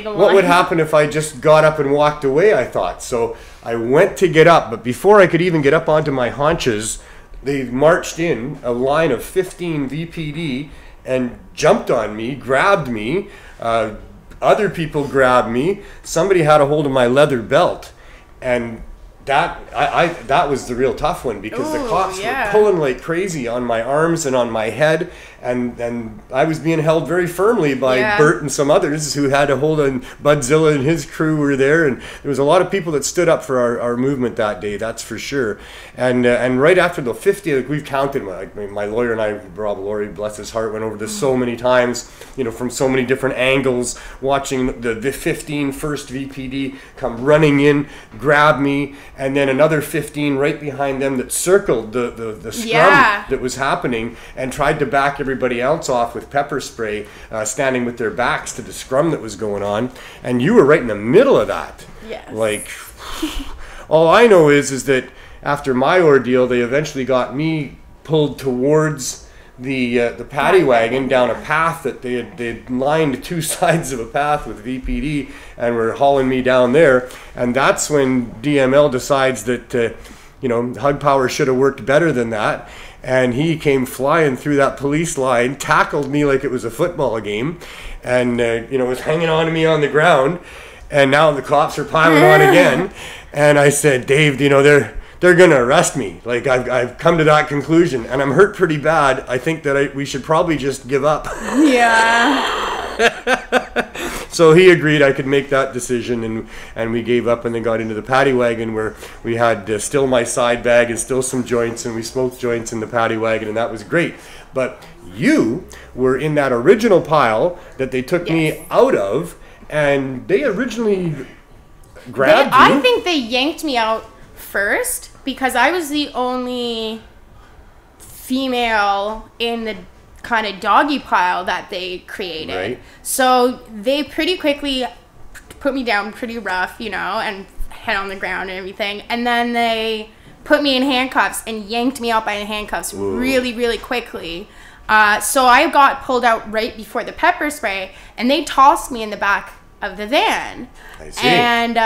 what would happen if I just got up and walked away, I thought. So I went to get up, but before I could even get up onto my haunches, they marched in a line of 15 VPD and jumped on me, grabbed me. Other people grabbed me. Somebody had a hold of my leather belt, and that was the real tough one, because the cops were pulling like crazy on my arms and on my head, and I was being held very firmly by Bert and some others who had a hold on. Budzilla and his crew were there, and there was a lot of people that stood up for our movement that day, that's for sure. And right after the 50, we've counted, my lawyer and I, Rob Laurie, bless his heart, went over this so many times, from so many different angles, watching the 15 first VPD come running in, grab me, and then another 15 right behind them that circled the scrum that was happening and tried to back everybody else off with pepper spray, standing with their backs to the scrum that was going on. And you were right in the middle of that. Yes. Like, all I know is that after my ordeal, they eventually got me pulled towards the paddy wagon down a path that they had lined two sides of a path with VPD, and were hauling me down there. And that's when DML decides that hug power should have worked better than that, and he came flying through that police line, tackled me like it was a football game, and was hanging on to me on the ground. And now the cops are piling on again, and I said, Dave, they're going to arrest me. Like, I've come to that conclusion, and I'm hurt pretty bad. I think that we should probably just give up. Yeah. So he agreed I could make that decision, and we gave up, and then got into the paddy wagon, where we had still my side bag and still some joints, and we smoked joints in the paddy wagon, and that was great. But you were in that original pile that they took me out of, and they originally grabbed you. I think they yanked me out first, because I was the only female in the kind of doggy pile that they created. Right. So they pretty quickly put me down pretty rough, and head on the ground and everything. And then they put me in handcuffs and yanked me out by the handcuffs really, really quickly. So I got pulled out right before the pepper spray, and they tossed me in the back of the van. I see. And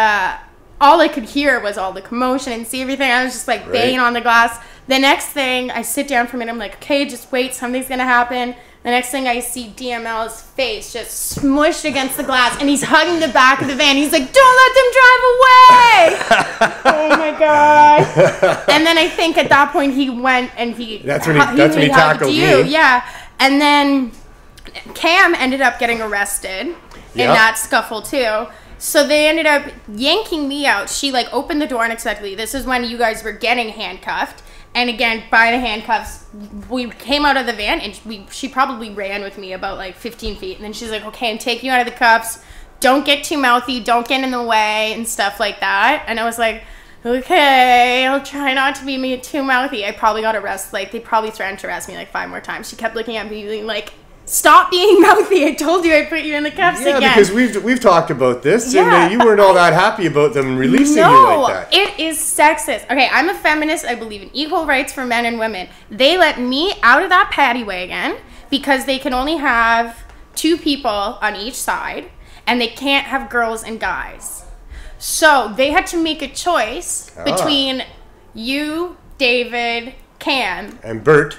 all I could hear was all the commotion and see everything. I was just like banging on the glass. The next thing, I sit down for a minute. I'm like, okay, just wait. Something's going to happen. The next thing, I see DML's face just smushed against the glass, and he's hugging the back of the van. He's like, don't let them drive away. Oh, my God. And then I think at that point, he went and That's when he tackled you. me. Yeah. And then Cam ended up getting arrested in that scuffle, too. So they ended up yanking me out. She opened the door unexpectedly. This is when you guys were getting handcuffed. And again, by the handcuffs, we came out of the van, and she probably ran with me about 15 feet. And then she's like, okay, I'm taking you out of the cuffs. Don't get too mouthy. Don't get in the way and stuff like that. And I was like, okay, I'll try not to be too mouthy. I probably got arrested. They probably threatened to arrest me 5 more times. She kept looking at me being like, Stop being mouthy. I told you I'd put you in the cuffs again. Yeah, because we've talked about this, Yeah. and you weren't all that happy about them releasing you like that. It is sexist. Okay, I'm a feminist. I believe in equal rights for men and women. They let me out of that paddy wagon because they can only have 2 people on each side, and they can't have girls and guys. So they had to make a choice between you, David, Cam, And Bert.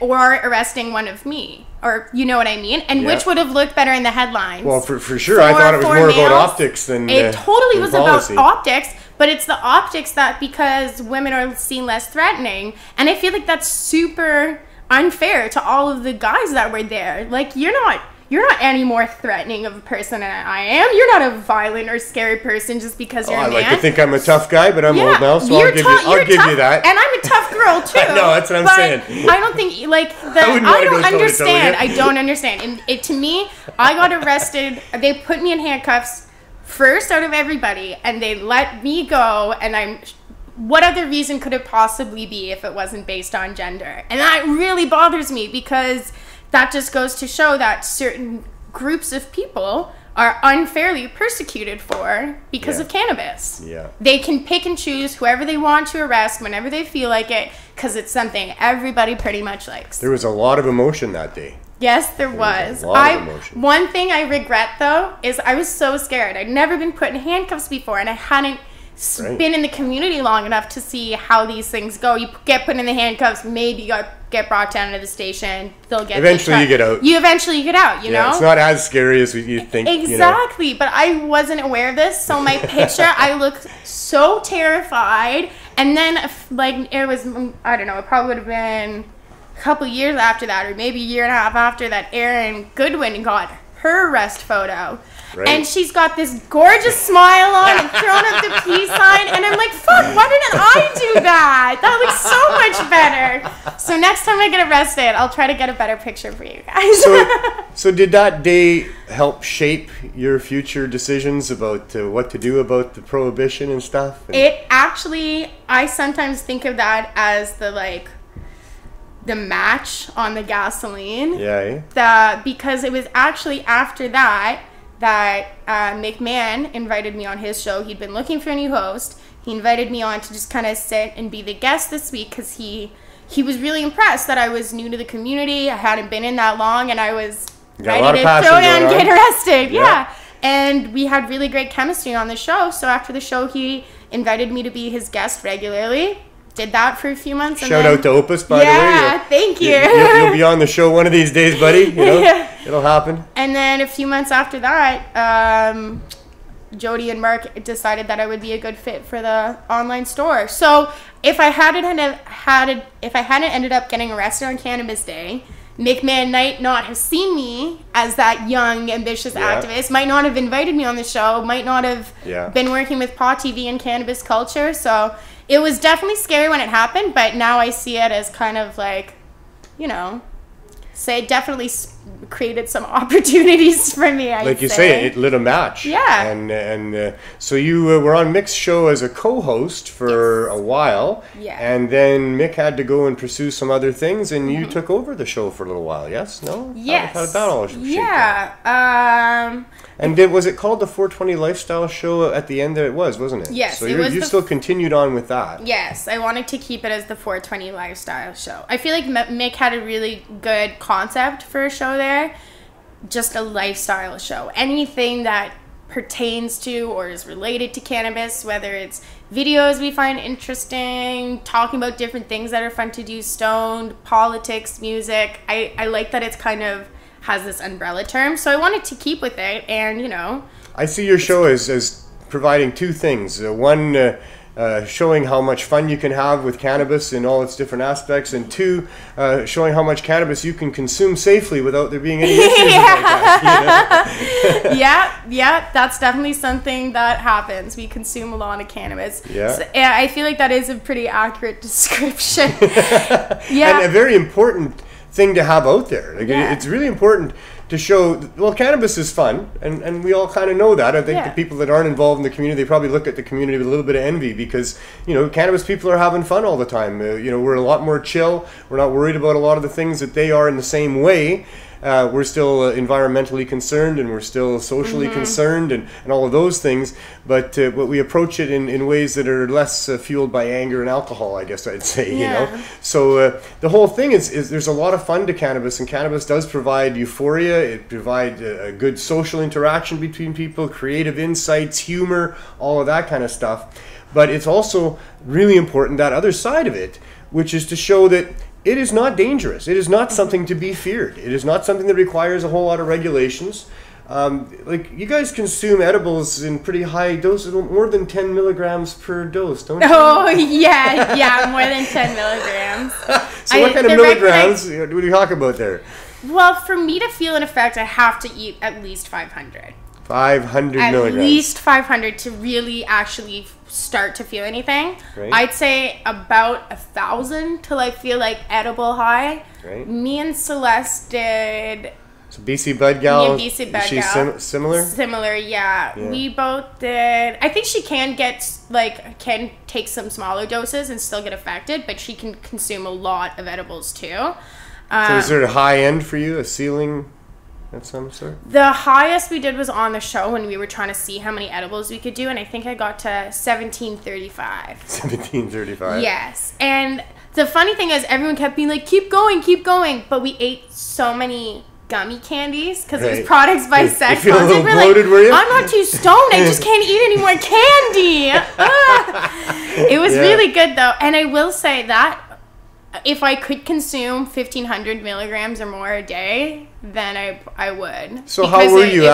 or arresting one of me, or you know what I mean, and which would have looked better in the headlines. Well, for sure, I thought it was more about optics than it totally was policy. about optics, but it's the optics that because women are seen less threatening, and I feel like that's super unfair to all of the guys that were there. Like you're not any more threatening of a person than I am. You're not a violent or scary person just because you're a man. I like to think I'm a tough guy, but I'm old now, so I'll give you that. And I'm a tough girl too. No, that's what I'm saying. I don't think I don't understand. I don't understand. And to me, I got arrested. They put me in handcuffs first out of everybody, and they let me go. And what other reason could it possibly be if it wasn't based on gender? And that really bothers me because that just goes to show that certain groups of people are unfairly persecuted for because of cannabis. Yeah. They can pick and choose whoever they want to arrest whenever they feel like it because it's something everybody pretty much likes. There was a lot of emotion that day. Yes, there was. A lot of emotion. One thing I regret, though, is I was so scared. I'd never been put in handcuffs before, and I hadn't been in the community long enough to see how these things go. You get put in the handcuffs, maybe you get brought down to the station. They'll get eventually you get out. You eventually get out. You know, it's not as scary as you think. Exactly, but I wasn't aware of this. So my picture, I looked so terrified. And then, like, it was, I don't know, it probably would have been a couple years after that, or maybe a year and a half after that, Erin Goodwin got her arrest photo. Right. And she's got this gorgeous smile on and throwing up the peace sign. And I'm like, fuck, why didn't I do that? That looks so much better. So next time I get arrested, I'll try to get a better picture for you guys. So did that day help shape your future decisions about what to do about the prohibition and stuff? It actually, I sometimes think of that as the match on the gasoline. Yeah. Because it was actually after that McMahon invited me on his show. He'd been looking for a new host. He invited me on to just kind of sit and be the guest this week because he was really impressed that I was new to the community. I hadn't been in that long, and I was ready to throw down and get arrested. Yeah. And we had really great chemistry on the show. So after the show, he invited me to be his guest regularly. Did that for a few months. Shout out to Opus, by the way. Yeah, thank you. You'll be on the show one of these days, buddy. You know, it'll happen. And then a few months after that, Jody and Mark decided that I would be a good fit for the online store. So if I hadn't ended up getting arrested on Cannabis Day, McMahon might not have seen me as that young, ambitious activist, might not have invited me on the show, might not have been working with Paw TV and cannabis culture. So it was definitely scary when it happened, but now I see it as kind of like, it definitely created some opportunities for me. Like you say, it lit a match. Yeah. And so you were on Mick's show as a co-host for a while. Yeah. And then Mick had to go and pursue some other things, and you took over the show for a little while. Yes? No? Yes. How did that all shape Yeah. And was it called the 420 Lifestyle Show at the end? There it was, wasn't it? Yes. So you still continued on with that. Yes. I wanted to keep it as the 420 Lifestyle Show. I feel like Mick had a really good concept for a show there. Just a lifestyle show. Anything that pertains to or is related to cannabis, whether it's videos we find interesting, talking about different things that are fun to do, stoned, politics, music. I like that it's kind of has this umbrella term, so I wanted to keep with it. And I see your show as providing two things. One, showing how much fun you can have with cannabis in all its different aspects, and two, showing how much cannabis you can consume safely without there being any issues like that. Yeah, that's definitely something that happens. We consume a lot of cannabis. Yeah. So, I feel like that is a pretty accurate description. And a very important thing to have out there. It's really important to show, well, cannabis is fun, and we all kind of know that. I think the people that aren't involved in the community, they probably look at the community with a little bit of envy because, you know, cannabis people are having fun all the time. You know, we're a lot more chill. We're not worried about a lot of the things that they are in the same way. We're still environmentally concerned, and we're still socially concerned, and all of those things. But we approach it in ways that are less fueled by anger and alcohol, I guess I'd say. You know, so the whole thing is there's a lot of fun to cannabis, and cannabis does provide euphoria. It provides a good social interaction between people, creative insights, humor, all of that kind of stuff. But it's also really important, that other side of it, which is to show that it is not dangerous. It is not something to be feared. It is not something that requires a whole lot of regulations. Like, you guys consume edibles in pretty high doses, more than 10 milligrams per dose, don't you? Oh, yeah, more than 10 milligrams. So what kind of milligrams do we talk about there? Well, for me to feel an effect, I have to eat at least 500. 500 milligrams. At least 500 to really actually start to feel anything. Right. I'd say about 1,000 till I feel like edible high. Right. Me and Celeste did. So BC Bud Gal, Me and BC Bud she's Gal. Similar? Similar, yeah. We both did. I think she can take some smaller doses and still get affected, but she can consume a lot of edibles too. So is there a high end for you, a ceiling? Of some sort? The highest we did was on the show when we were trying to see how many edibles we could do, and I think I got to 1735. 1735. Yes. And the funny thing is, everyone kept being like, keep going, but we ate so many gummy candies because it was products by sex. You feel a little bloated, were you? I'm not too stoned, I just can't eat any more candy. It was really good though, and I will say that if I could consume 1,500 milligrams or more a day, then I would. So how were you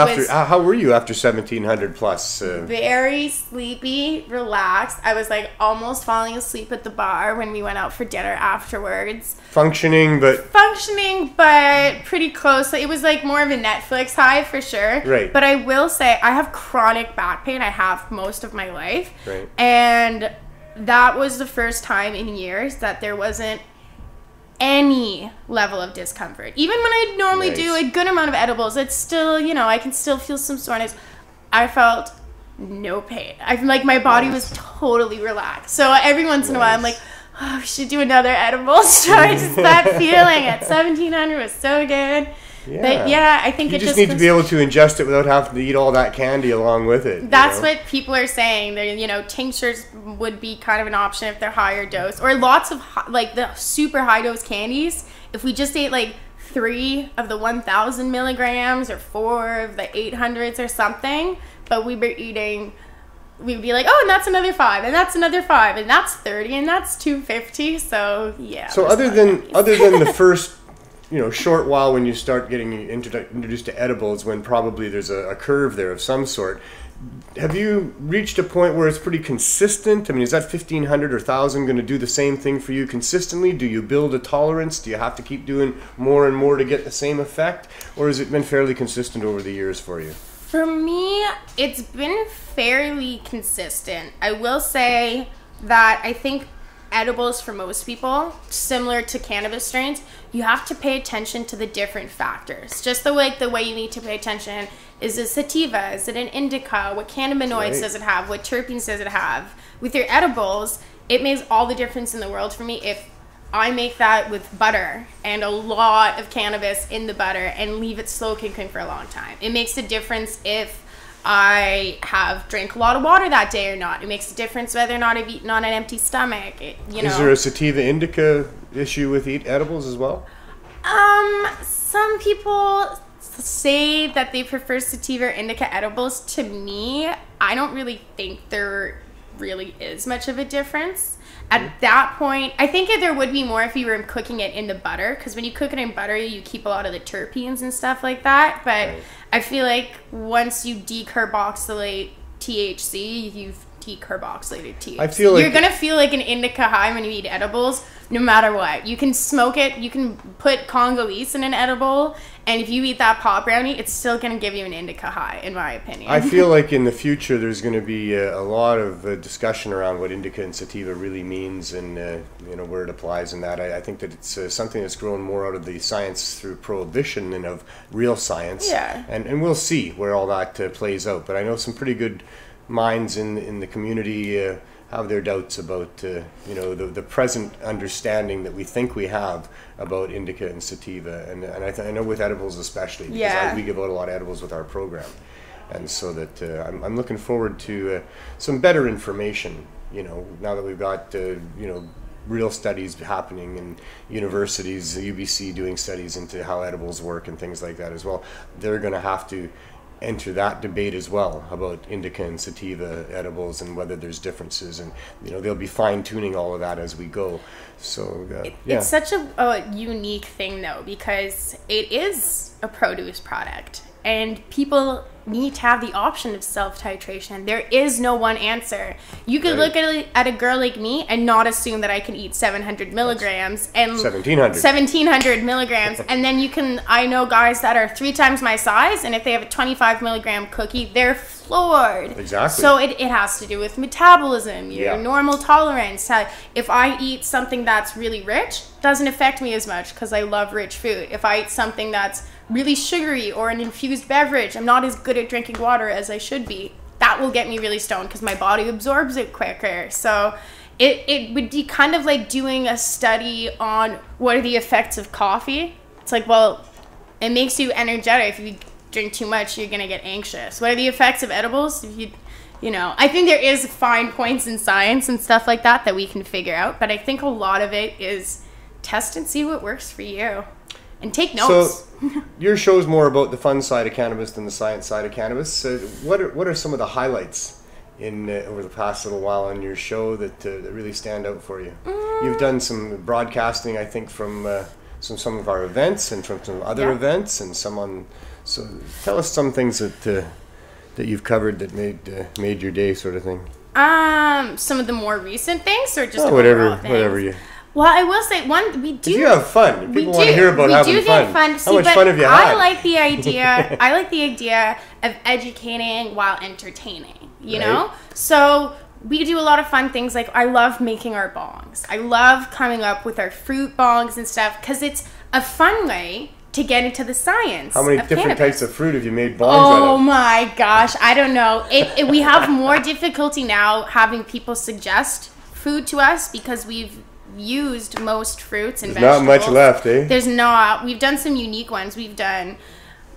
after 1,700 plus? Very sleepy, relaxed. I was like almost falling asleep at the bar when we went out for dinner afterwards. Functioning, but pretty close. It was like more of a Netflix high for sure. Right. But I will say I have chronic back pain. I have most of my life. Right. And that was the first time in years that there wasn't any level of discomfort. Even when I normally do a good amount of edibles, it's still, you know, I can still feel some soreness. I felt no pain. I feel like my body was totally relaxed. So every once in a while I'm like, oh, we should do another edible. So I just that feeling at 1,700 was so good. Yeah. But yeah, I think you just need to be able to ingest it without having to eat all that candy along with it. That's what people are saying. They're, you know, tinctures would be kind of an option if they're higher dose, or lots of like the super high dose candies. If we just ate like 3 of the 1,000 milligrams or 4 of the 800s or something, but we were eating, we'd be like, oh, and that's another 5, and that's another 5, and that's 30, and that's 250. So yeah. So other than the first, you know, short while when you start getting introduced to edibles, when probably there's a curve there of some sort, have you reached a point where it's pretty consistent? I mean, is that 1,500 or 1,000 going to do the same thing for you consistently? Do you build a tolerance? Do you have to keep doing more and more to get the same effect? Or has it been fairly consistent over the years for you? For me, it's been fairly consistent. I will say that I think edibles for most people, similar to cannabis strains, you have to pay attention to the different factors. Just the way you need to pay attention, is it sativa? Is it an indica? What cannabinoids does it have? What terpenes does it have? With your edibles, it makes all the difference in the world for me if I make that with butter and a lot of cannabis in the butter and leave it slow cooking for a long time. It makes a difference if I have drank a lot of water that day or not. It makes a difference whether or not I've eaten on an empty stomach. Is there a sativa indica issue with edibles as well? Some people say that they prefer sativa or indica edibles. To me, I don't really think there really is much of a difference. At that point, I think there would be more if you were cooking it in the butter, because when you cook it in butter, you keep a lot of the terpenes and stuff like that. But I feel like once you decarboxylate THC, you've decarboxylated THC. I feel like you're going to feel like an indica high when you eat edibles, no matter what. You can smoke it, you can put Congolese in an edible, and if you eat that pot brownie, it's still going to give you an indica high, in my opinion. I feel like in the future there's going to be a lot of discussion around what indica and sativa really means, and where it applies and that. I think that it's something that's grown more out of the science through prohibition than of real science. Yeah. And we'll see where all that plays out. But I know some pretty good minds in the community have their doubts about the present understanding that we think we have about indica and sativa, and I know with edibles especially, because we give out a lot of edibles with our program, and so that I'm looking forward to some better information. Now that we've got real studies happening in universities, the UBC doing studies into how edibles work and things like that as well. They're going to have to enter that debate as well about indica and sativa edibles and whether there's differences, and they'll be fine-tuning all of that as we go. So it's such a unique thing though, because it is a produce product and people need to have the option of self-titration. There is no one answer. You could look at a girl like me and not assume that I can eat 700 milligrams and 1700 milligrams, and then I know guys that are 3 times my size, and if they have a 25 milligram cookie, they're floored. Exactly. So it has to do with metabolism, your normal tolerance. If I eat something that's really rich, doesn't affect me as much because I love rich food. If I eat something that's really sugary or an infused beverage, I'm not as good at drinking water as I should be. That will get me really stoned because my body absorbs it quicker. So it would be kind of like doing a study on what are the effects of coffee. It's like, well, it makes you energetic. If you drink too much, you're going to get anxious. What are the effects of edibles? If I think there is fine points in science and stuff like that we can figure out, but I think a lot of it is test and see what works for you. And take notes. So your show's more about the fun side of cannabis than the science side of cannabis. What are some of the highlights in over the past little while on your show that really stand out for you? You've done some broadcasting, I think, from some of our events and from some other events, and so tell us some things that you've covered that made your day, sort of thing. Some of the more recent things, or just whatever you. Well, I will say we do. You have fun. People want to hear about having fun. See, how much fun have you had? I like the idea. I like the idea of educating while entertaining. You know, so we do a lot of fun things. Like I love making our bongs. I love coming up with our fruit bongs and stuff because it's a fun way to get into the science. How many different types of fruit have you made bongs out of? Oh my gosh, I don't know. We have more difficulty now having people suggest food to us because we've used most fruits and vegetables. Not much left, eh? There's not. We've done some unique ones. We've done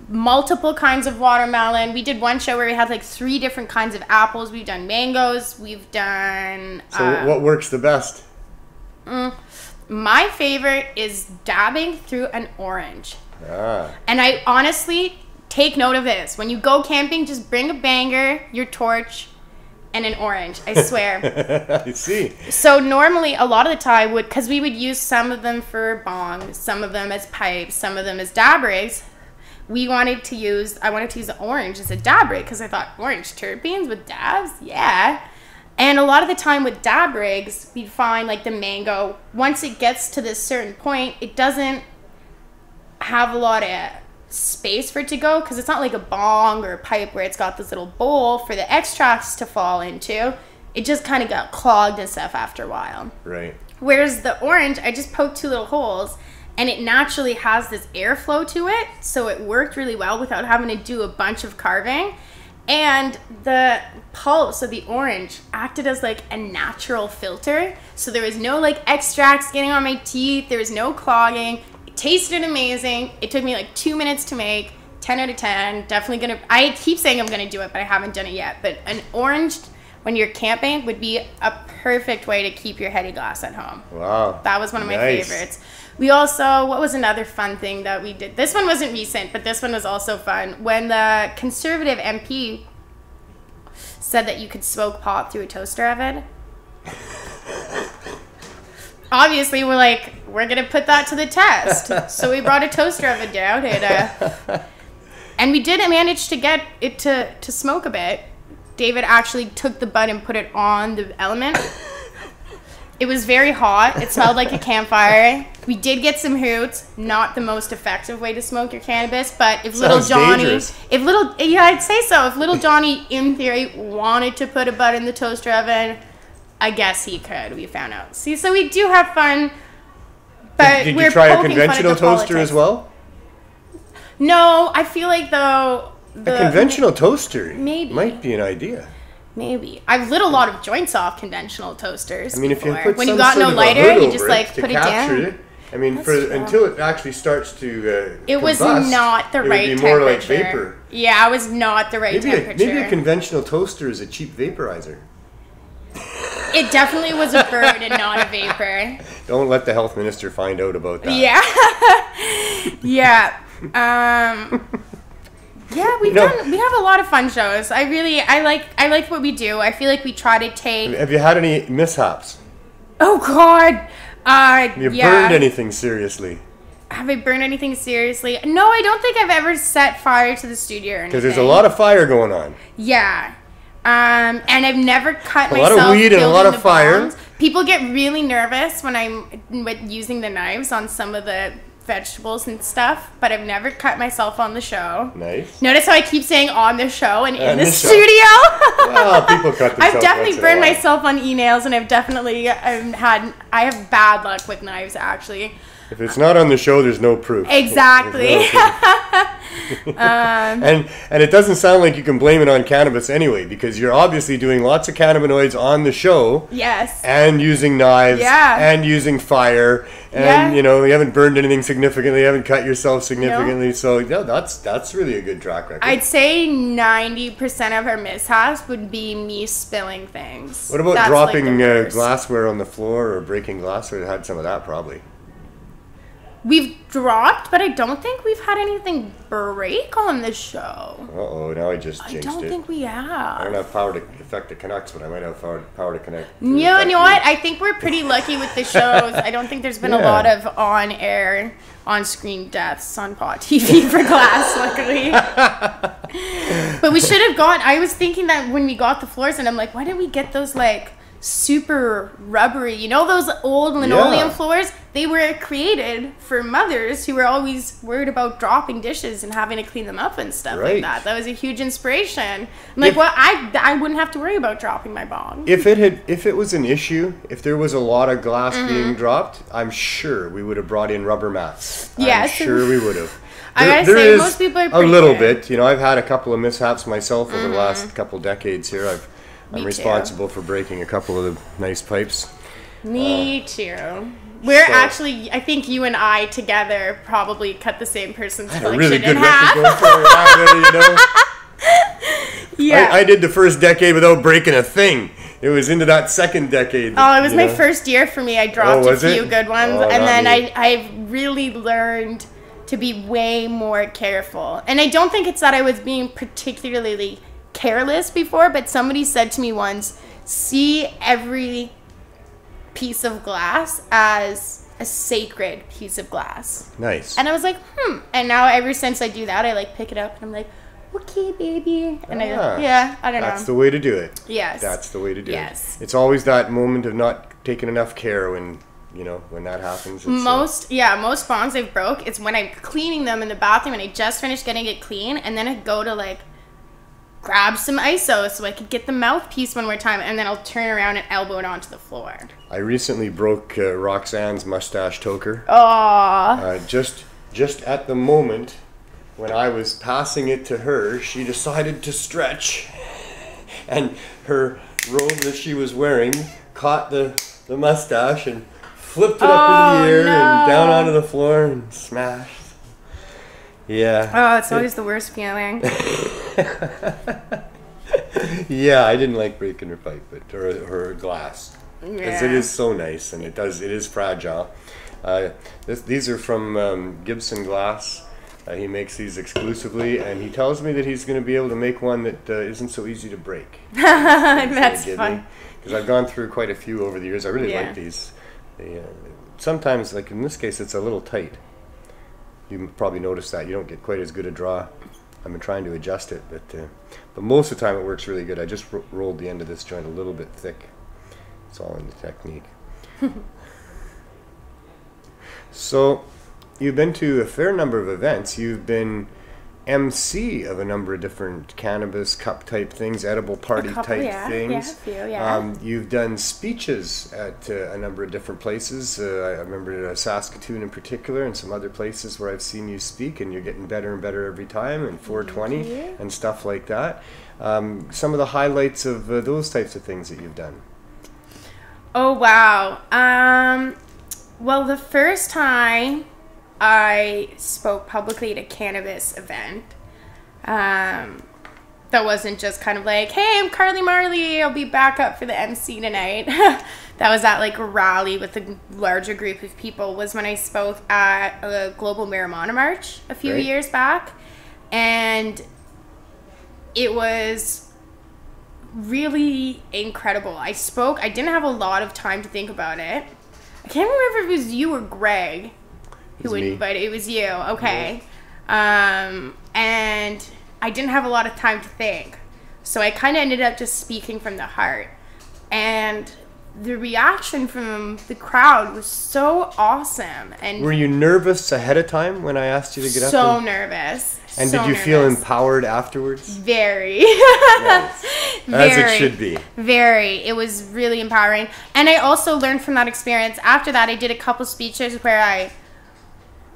multiple kinds of watermelon. We did one show where we had like 3 different kinds of apples. We've done mangoes. We've done... So what works the best? My favorite is dabbing through an orange. And I honestly take note of this. When you go camping, just bring a banger, your torch, and an orange, I swear. I see. So normally, a lot of the time, because we would use some of them for bongs, some of them as pipes, some of them as dab rigs, I wanted to use the orange as a dab rig because I thought, orange terpenes with dabs? Yeah. And a lot of the time with dab rigs, we'd find like the mango, once it gets to this certain point, it doesn't have a lot of space for it to go because it's not like a bong or a pipe where it's got this little bowl for the extracts to fall into. It just kind of got clogged and stuff after a while. Right. Whereas the orange, I just poked 2 little holes and it naturally has this airflow to it, so it worked really well without having to do a bunch of carving. And the pulp, so the orange, acted as like a natural filter, so there was no like extracts getting on my teeth, there was no clogging. Tasted amazing. It took me like 2 minutes to make. 10 out of 10. Definitely gonna. I keep saying I'm gonna do it, but I haven't done it yet. But an orange when you're camping would be a perfect way to keep your heady glass at home. Wow. That was one of my favorites. We also, what was another fun thing that we did? This one wasn't recent, but this one was also fun. When the conservative MP said that you could smoke pot through a toaster oven. Obviously, we're going to put that to the test. So we brought a toaster oven down, and we did manage to get it to smoke a bit. David actually took the bud and put it on the element. It was very hot. It smelled like a campfire. We did get some hoots. Not the most effective way to smoke your cannabis, but if little Sounds Johnny, dangerous. I'd say so. If little Johnny, in theory, wanted to put a bud in the toaster oven, I guess he could. We found out. See, so we do have fun. But Did we're you try a poking fun at conventional the toaster as politics. well? No, I feel like though A conventional toaster Maybe. might be an idea. Maybe. I've lit a lot of joints off conventional toasters. I mean, if you before. put when some you got sort no of a lighter, hood you over just like to put it capture down. it. I mean, That's true. until it actually starts to It was combust, not the right it would be temperature. more like vapor. Yeah, it was not the right temperature. Maybe a conventional toaster is a cheap vaporizer. It definitely was a bird and not a vapor. Don't let the health minister find out about that. Yeah. Yeah. Yeah, we have a lot of fun shows. I like what we do. I feel like we try to take. Have you had any mishaps? Oh God. Have you Yeah. burned anything seriously? Have I burned anything seriously? No, I don't think I've ever set fire to the studio or anything. Because there's a lot of fire going on. Yeah. And I've never cut A lot myself. of weed and a lot building of the fire. bombs. People get really nervous when I'm using the knives on some of the vegetables and stuff, but I've never cut myself on the show. Nice. Notice how I keep saying on the show and in On the the show. studio? Well, people cut themselves I've definitely once in a burned while. myself on emails, and I have bad luck with knives actually. If it's not on the show, there's no proof. Exactly. There's no proof. And it doesn't sound like you can blame it on cannabis anyway, because you're obviously doing lots of cannabinoids on the show. Yes. And using knives. Yeah. And using fire. And, Yeah. you haven't burned anything significantly. You haven't cut yourself significantly. So, yeah, that's really a good track record. I'd say 90% of our mishaps would be me spilling things. What about That's, dropping like, the worst. glassware on the floor or breaking glassware? I had some of that probably. We've dropped, but I don't think we've had anything break on the show. Uh-oh, now I just I jinxed don't it. think we have. I don't have power to affect the Canucks, but I might have power to connect. You know what? I think we're pretty lucky with the shows. I don't think there's been a Yeah. lot of on-air, on-screen deaths on Pod TV for glass, luckily. But we should have I was thinking that when we got the floors, and I'm like, why didn't we get those, like, super rubbery, those old linoleum Yeah. floors? They were created for mothers who were always worried about dropping dishes and having to clean them up and stuff Right. like that. That was a huge inspiration. I'm like, well, I wouldn't have to worry about dropping my bong. If it was an issue, if there was a lot of glass Mm-hmm. being dropped, I'm sure we would have brought in rubber mats. Yes. I'm sure we would have. I gotta There say, is most people are a pretty little good. bit. I've had a couple of mishaps myself over the last couple decades here. I'm Me responsible for breaking a couple of the nice pipes. Me too. We're so- actually, I think you and I together probably cut the same person's A collection really in good half. record going for it, Yeah. I did the first decade without breaking a thing. It was into that second decade. Oh, it was my know. first year for me. I dropped a was few it? good ones, Oh, and not then me. I've really learned to be way more careful. And I don't think it's that I was being particularly careless before, but somebody said to me once, see every piece of glass as a sacred piece of glass. Nice. And I was like, And now ever since I do that, I like pick it up and I'm like, okay, baby. And I don't That's know. the way to do it. Yes. That's the way to do Yes. it. It's always that moment of not taking enough care when that happens. It's, Most bongs I've broke, it's when I'm cleaning them in the bathroom and I just finished getting it clean, and then I go to like grab some ISO so I could get the mouthpiece one more time, and then I'll turn around and elbow it onto the floor. I recently broke Roxanne's mustache toker. Oh, Just at the moment when I was passing it to her, she decided to stretch, and her robe that she was wearing caught the mustache and flipped it up in the air and down onto the floor and smashed. Yeah. Oh, it's always the worst feeling. Yeah, I didn't like breaking her pipe, but her glass, because it Yeah. is so nice and it is fragile. These are from Gibson Glass. He makes these exclusively, and he tells me that he's going to be able to make one that isn't so easy to break. That's fun. Because I've gone through quite a few over the years. I really Yeah. like these. They, sometimes, like in this case, it's a little tight. You probably noticed that. You don't get quite as good a draw. I've been trying to adjust it, but most of the time it works really good. I just rolled the end of this joint a little bit thick. It's all in the technique. So, you've been to a fair number of events. You've been MC of a number of different cannabis cup type things, edible party type things. You've done speeches at a number of different places. I remember Saskatoon in particular, and some other places where I've seen you speak, and you're getting better and better every time, and 420 and stuff like that. Some of the highlights of those types of things that you've done. Oh, wow. Well, the first time I spoke publicly at a cannabis event, that wasn't just kind of like, hey, I'm Carly Marley, I'll be back up for the MC tonight. That was at like a rally with a larger group of people, was when I spoke at a global marijuana march a few years back. And it was really incredible. I didn't have a lot of time to think about it. I can't remember if it was you or Greg who would invite it. It was you, okay. And I didn't have a lot of time to think. So I kind of ended up just speaking from the heart. And the reaction from the crowd was so awesome. And were you nervous ahead of time when I asked you to get up? So nervous. And did you feel empowered afterwards? Very. Nice. As it should be. Very. It was really empowering. And I also learned from that experience. After that, I did a couple speeches where I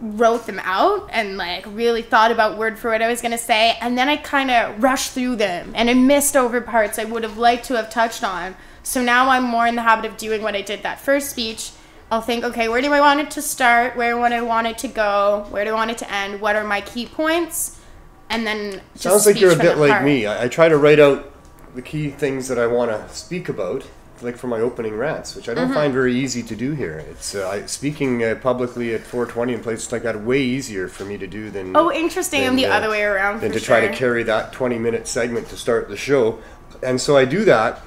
wrote them out and like really thought about word for word I was going to say. And then I kind of rushed through them and I missed over parts I would have liked to have touched on. So now I'm more in the habit of doing what I did that first speech. I'll think, okay, where do I want it to start? Where do I want it to go? Where do I want it to end? What are my key points? And then just sounds like you're a bit like me. I try to write out the key things that I want to speak about, like for my opening rants, which I don't find very easy to do here. It's speaking publicly at 420 in places like that way easier for me to do than... Oh, interesting. I'm the other way around, than to try to carry that 20-minute segment to start the show. And so I do that,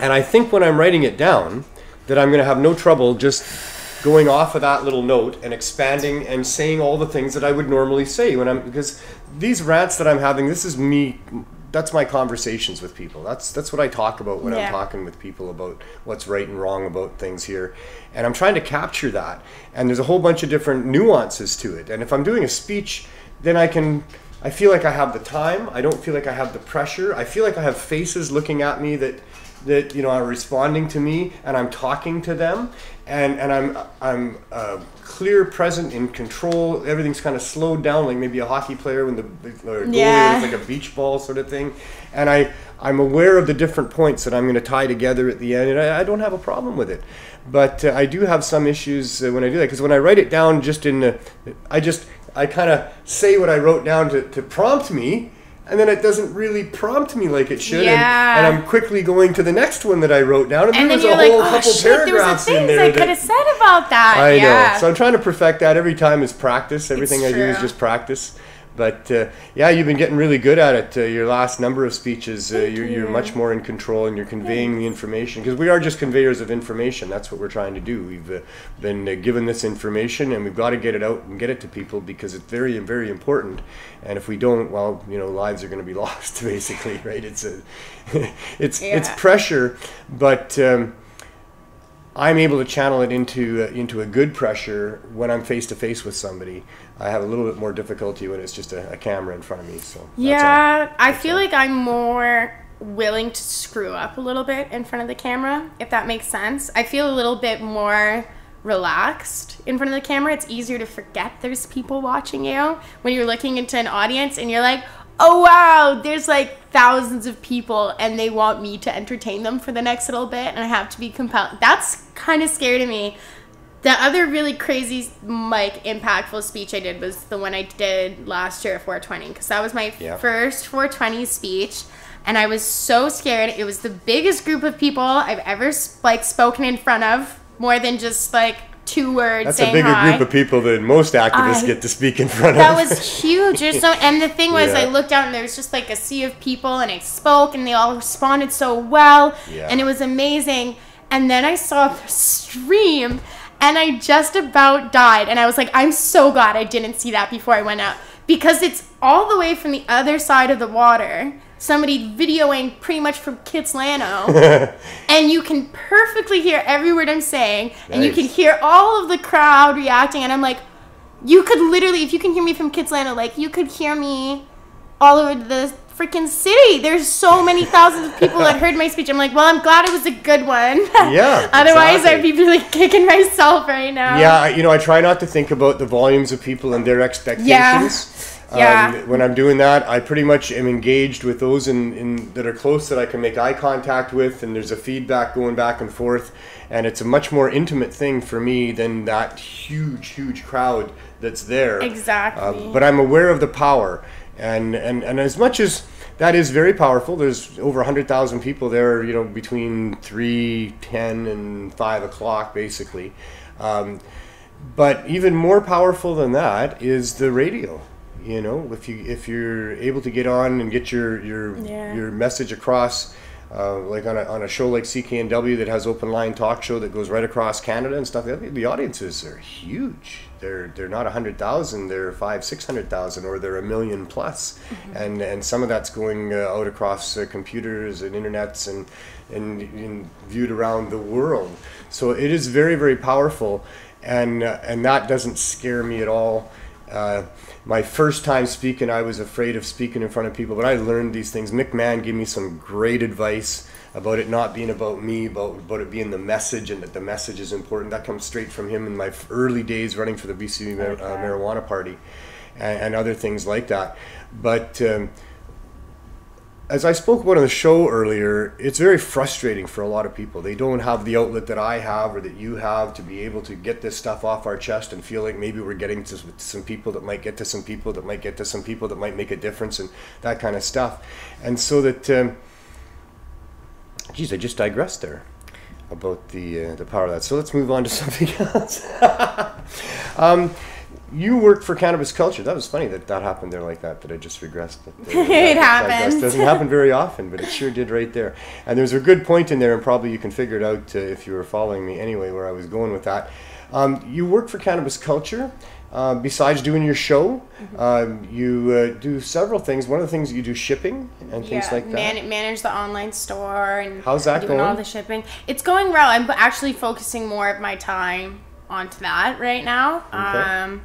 and I think when I'm writing it down that I'm going to have no trouble just going off of that little note and expanding and saying all the things that I would normally say because these rants that I'm having, this is me, that's my conversations with people. That's what I talk about when I'm talking with people about what's right and wrong about things here. And I'm trying to capture that. And there's a whole bunch of different nuances to it. And if I'm doing a speech, then I feel like I have the time. I don't feel like I have the pressure. I feel like I have faces looking at me that you know are responding to me, and I'm talking to them, and I'm clear, present, in control. Everything's kind of slowed down, like maybe a hockey player when the goalie is like a beach ball sort of thing. And I'm aware of the different points that I'm going to tie together at the end, and I don't have a problem with it. But I do have some issues when I do that, because when I write it down, I kind of say what I wrote down to prompt me. And then it doesn't really prompt me like it should, and I'm quickly going to the next one that I wrote down, and there's a whole couple paragraphs in there. I could have said about that. I know. So I'm trying to perfect that. Every time is practice. Everything I do is just practice. But you've been getting really good at it. Your last number of speeches, you're much more in control, and you're conveying the information, because we are just conveyors of information. That's what we're trying to do. We've been given this information, and we've got to get it out and get it to people, because it's very, very important. And if we don't, well, lives are going to be lost, basically, right? It's pressure, but I'm able to channel it into a good pressure when I'm face to face with somebody. I have a little bit more difficulty when it's just a camera in front of me. So I feel like I'm more willing to screw up a little bit in front of the camera, if that makes sense. I feel a little bit more relaxed in front of the camera. It's easier to forget there's people watching you when you're looking into an audience and you're like, oh wow, there's like thousands of people and they want me to entertain them for the next little bit, and I have to be compelled. That's kind of scary to me. The other really crazy, impactful speech I did was the one I did last year at 420, because that was my first 420 speech, and I was so scared. It was the biggest group of people I've ever spoken in front of, more than just 2 words. That's a bigger group of people than most activists get to speak in front of. That was huge. And the thing was, I looked out and there was just a sea of people, and I spoke, and they all responded so well, and it was amazing. And then I saw the stream, and I just about died. And I was like, I'm so glad I didn't see that before I went out, because it's all the way from the other side of the water. somebody videoing pretty much from Kitsilano, and you can perfectly hear every word I'm saying, and you can hear all of the crowd reacting, and I'm like, you could literally, if you can hear me from Kitsilano, like, you could hear me all over the freaking city. There's so many thousands of people that heard my speech. I'm like, well, I'm glad it was a good one. Yeah. Otherwise, I'd be really kicking myself right now. Yeah, you know, I try not to think about the volumes of people and their expectations. Yeah. When I'm doing that, I pretty much am engaged with those in that are close that I can make eye contact with, and there's a feedback going back and forth, and it's a much more intimate thing for me than that huge crowd that's there. Exactly. But I'm aware of the power, and as much as that is very powerful, there's over 100,000 people there, you know, between 3, 10, and 5 o'clock, basically. But even more powerful than that is the radio. You know, if you're able to get on and get your message across, like on a show like CKNW that has open line talk show that goes right across Canada and stuff, the audiences are huge. They're not 100,000, they're 500,000-600,000, or they're 1 million plus, and some of that's going out across computers and internets and viewed around the world. So it is very, very powerful, and that doesn't scare me at all. My first time speaking, I was afraid of speaking in front of people, but I learned these things. Mick Mann gave me some great advice about it not being about me, about it being the message, and that the message is important. That comes straight from him in my early days running for the BC Marijuana Party and other things like that. But as I spoke about on the show earlier, it's very frustrating for a lot of people. They don't have the outlet that I have or that you have to be able to get this stuff off our chest and feel like maybe we're getting to some people that might get to some people that might get to some people that might make a difference and that kind of stuff. And so that, geez, I just digressed there about the power of that. So let's move on to something else. You worked for Cannabis Culture. That was funny that happened there like that I just regressed. It happens. It doesn't happen very often, but it sure did right there. And there's a good point in there, and probably you can figure it out if you were following me anyway, where I was going with that. You work for Cannabis Culture. Besides doing your show, you do several things. One of the things you do shipping and things like that. Manage the online store and how's that doing going? All the shipping. It's going well. I'm actually focusing more of my time onto that right now. Okay.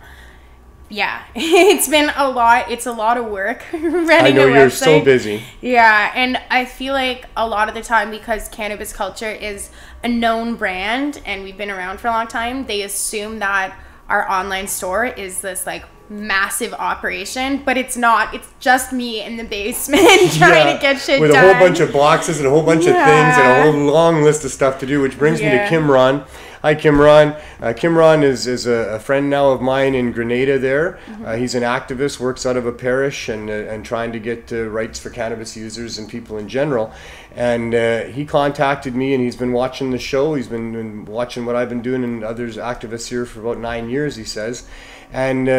Yeah, it's been a lot. It's a lot of work running I know a you're website. so busy. Yeah, and I feel like a lot of the time, because Cannabis Culture is a known brand and we've been around for a long time, they assume that our online store is this like massive operation, but it's not. It's just me in the basement trying to get shit with done. a whole bunch of boxes and a whole bunch of things and a whole long list of stuff to do, which brings me to Kim Ron. Hi, Kim Ron. Kim Ron is a friend now of mine in Grenada there. He's an activist, works out of a parish and trying to get rights for cannabis users and people in general. And he contacted me, and he's been watching the show. He's been watching what I've been doing and others activists here for about 9 years, he says. And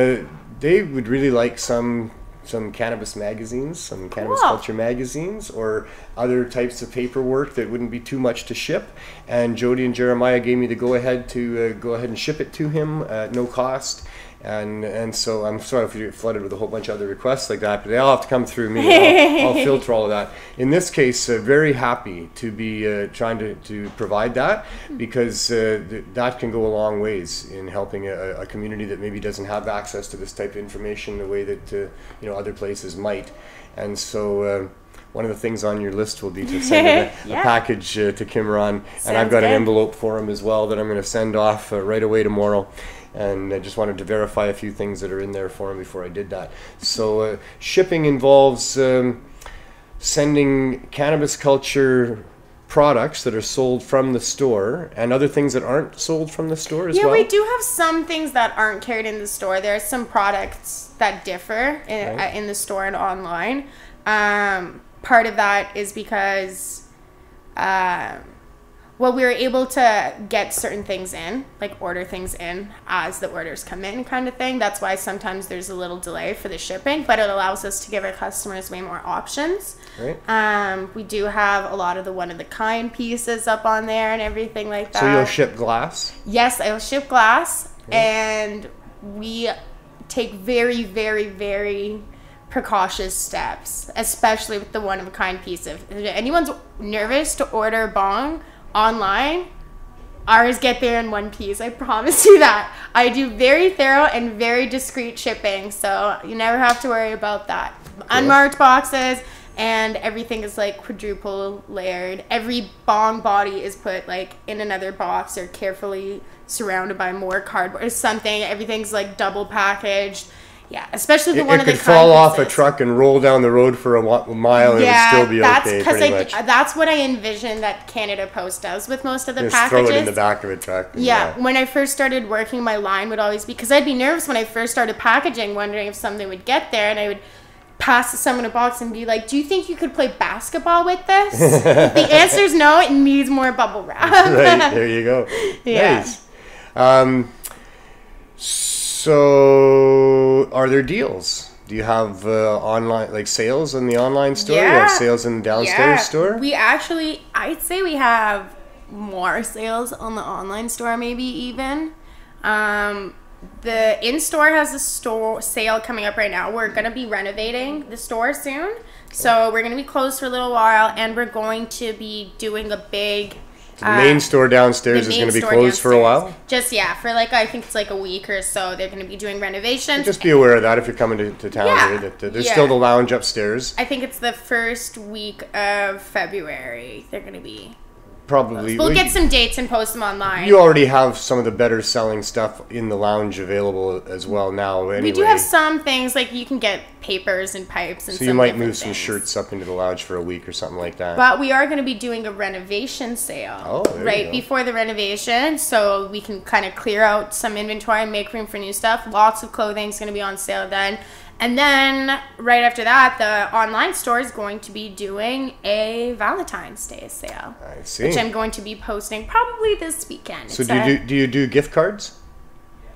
they would really like some cannabis magazines, some Cannabis Culture magazines, or other types of paperwork that wouldn't be too much to ship. And Jody and Jeremiah gave me the go-ahead to go ahead and ship it to him at no cost. And so I'm sorry if you get flooded with a whole bunch of other requests like that, but they all have to come through me. I'll filter all of that. In this case, very happy to be trying to provide that, because that can go a long ways in helping a community that maybe doesn't have access to this type of information the way that other places might. And so one of the things on your list will be to send a package to Kim Ron, and I've got an envelope for him as well that I'm going to send off right away tomorrow. And I just wanted to verify a few things that are in there for him before I did that. So shipping involves sending Cannabis Culture products that are sold from the store and other things that aren't sold from the store as well? Yeah, we do have some things that aren't carried in the store. There are some products that differ in the store and online. Part of that is because we were able to get certain things in, like order things in as the orders come in kind of thing. That's why sometimes there's a little delay for the shipping, but it allows us to give our customers way more options. Right. We do have a lot of the one-of-the-kind pieces up on there and everything like that. So you'll ship glass? Yes, I'll ship glass, and we take very, very, very precautious steps, especially with the one-of-a-kind piece. If anyone's nervous to order bong online, ours get there in one piece. I promise you that. I do very thorough and very discreet shipping, so you never have to worry about that. Cool. Unmarked boxes, and everything is like quadruple layered. Every bong body is put like in another box or carefully surrounded by more cardboard or something. Everything's like double packaged. Yeah, especially the one of the kind. It could fall off a truck and roll down the road for a mile and it would still be okay, pretty much. That's what I envision that Canada Post does with most of the Just packages. throw it in the back of a truck. Yeah, when I first started working, my line would always be, because I'd be nervous when I first started packaging, wondering if something would get there, and I would pass someone a box and be like, do you think you could play basketball with this? If the answer is no, it needs more bubble wrap. Right, there you go. Yeah. Nice. So, are there deals? Do you have online, like sales in the online store? Yeah. You have sales in the downstairs store? We actually, I'd say we have more sales on the online store, maybe even. The in-store has a store sale coming up right now. We're going to be renovating the store soon. So we're going to be closed for a little while, and we're going to be doing a big... So the main store downstairs is going to be closed for a while? Just, yeah, for like, I think it's like a week or so. They're going to be doing renovations. Just be aware of that if you're coming to town here. That there's still the lounge upstairs. I think it's the first week of February. They're going to be... Probably. We'll get some dates and post them online. You already have some of the better selling stuff in the lounge available as well now anyway. We do have some things, like you can get papers and pipes and so you might move some shirts up into the lounge for a week or something like that. But we are going to be doing a renovation sale right before the renovation, so we can kind of clear out some inventory and make room for new stuff. Lots of clothing is going to be on sale then. And then right after that, the online store is going to be doing a Valentine's Day sale. I see. Which I'm going to be posting probably this weekend. So do you do gift cards?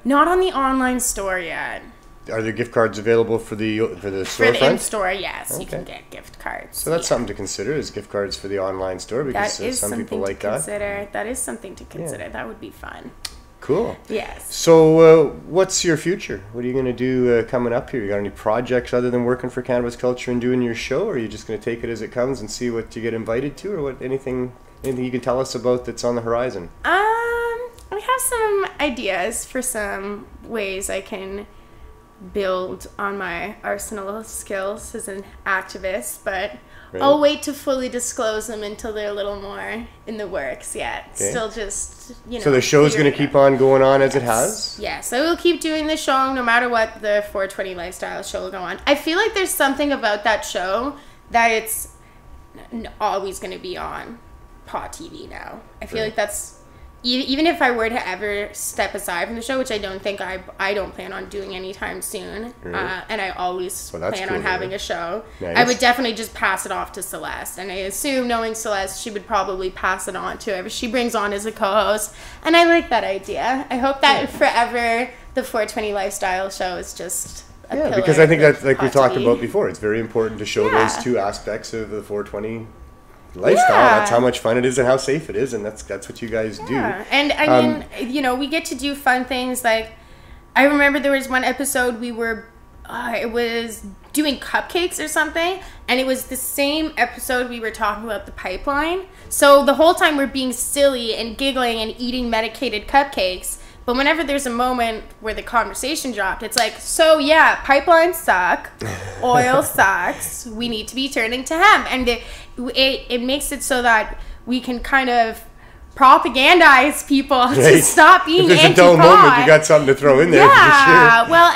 Not on the online store yet. Are there gift cards available for the storefront? For the in-store, yes. Okay. You can get gift cards. So that's something to consider, is gift cards for the online store, because some people like that. That is something to consider. Yeah. That would be fun. Cool. Yes. So what's your future? What are you going to do coming up here? You got any projects other than working for Cannabis Culture and doing your show, or are you just going to take it as it comes and see what you get invited to, or anything you can tell us about that's on the horizon? I have some ideas for some ways I can build on my arsenal of skills as an activist, but I'll wait to fully disclose them until they're a little more in the works yet. Okay. Still just, So the show's going to keep on going on as it has? Yes, I will keep doing the show no matter what. The 420 Lifestyle show will go on. I feel like there's something about that show that it's always going to be on Paw TV now. I feel like that's... Even if I were to ever step aside from the show, which I don't think I don't plan on doing anytime soon, and I always plan on having a show, I would definitely just pass it off to Celeste. And I assume, knowing Celeste, she would probably pass it on to whoever she brings on as a co-host. And I like that idea. I hope that forever the 420 Lifestyle show is just a pillar. Because I think that's, like we talked about before, it's very important to show those two aspects of the 420 lifestyle. That's how much fun it is and how safe it is, and that's what you guys do. And I mean, we get to do fun things. Like, I remember there was one episode we were it was doing cupcakes or something, and it was the same episode we were talking about the pipeline. So the whole time we're being silly and giggling and eating medicated cupcakes, but whenever there's a moment where the conversation dropped, it's like, so yeah, pipelines suck, oil sucks, we need to be turning to hemp. And it makes it so that we can kind of propagandize people to stop being anti-pot. If there's a dull moment, you got something to throw in there. Yeah, for sure. Well,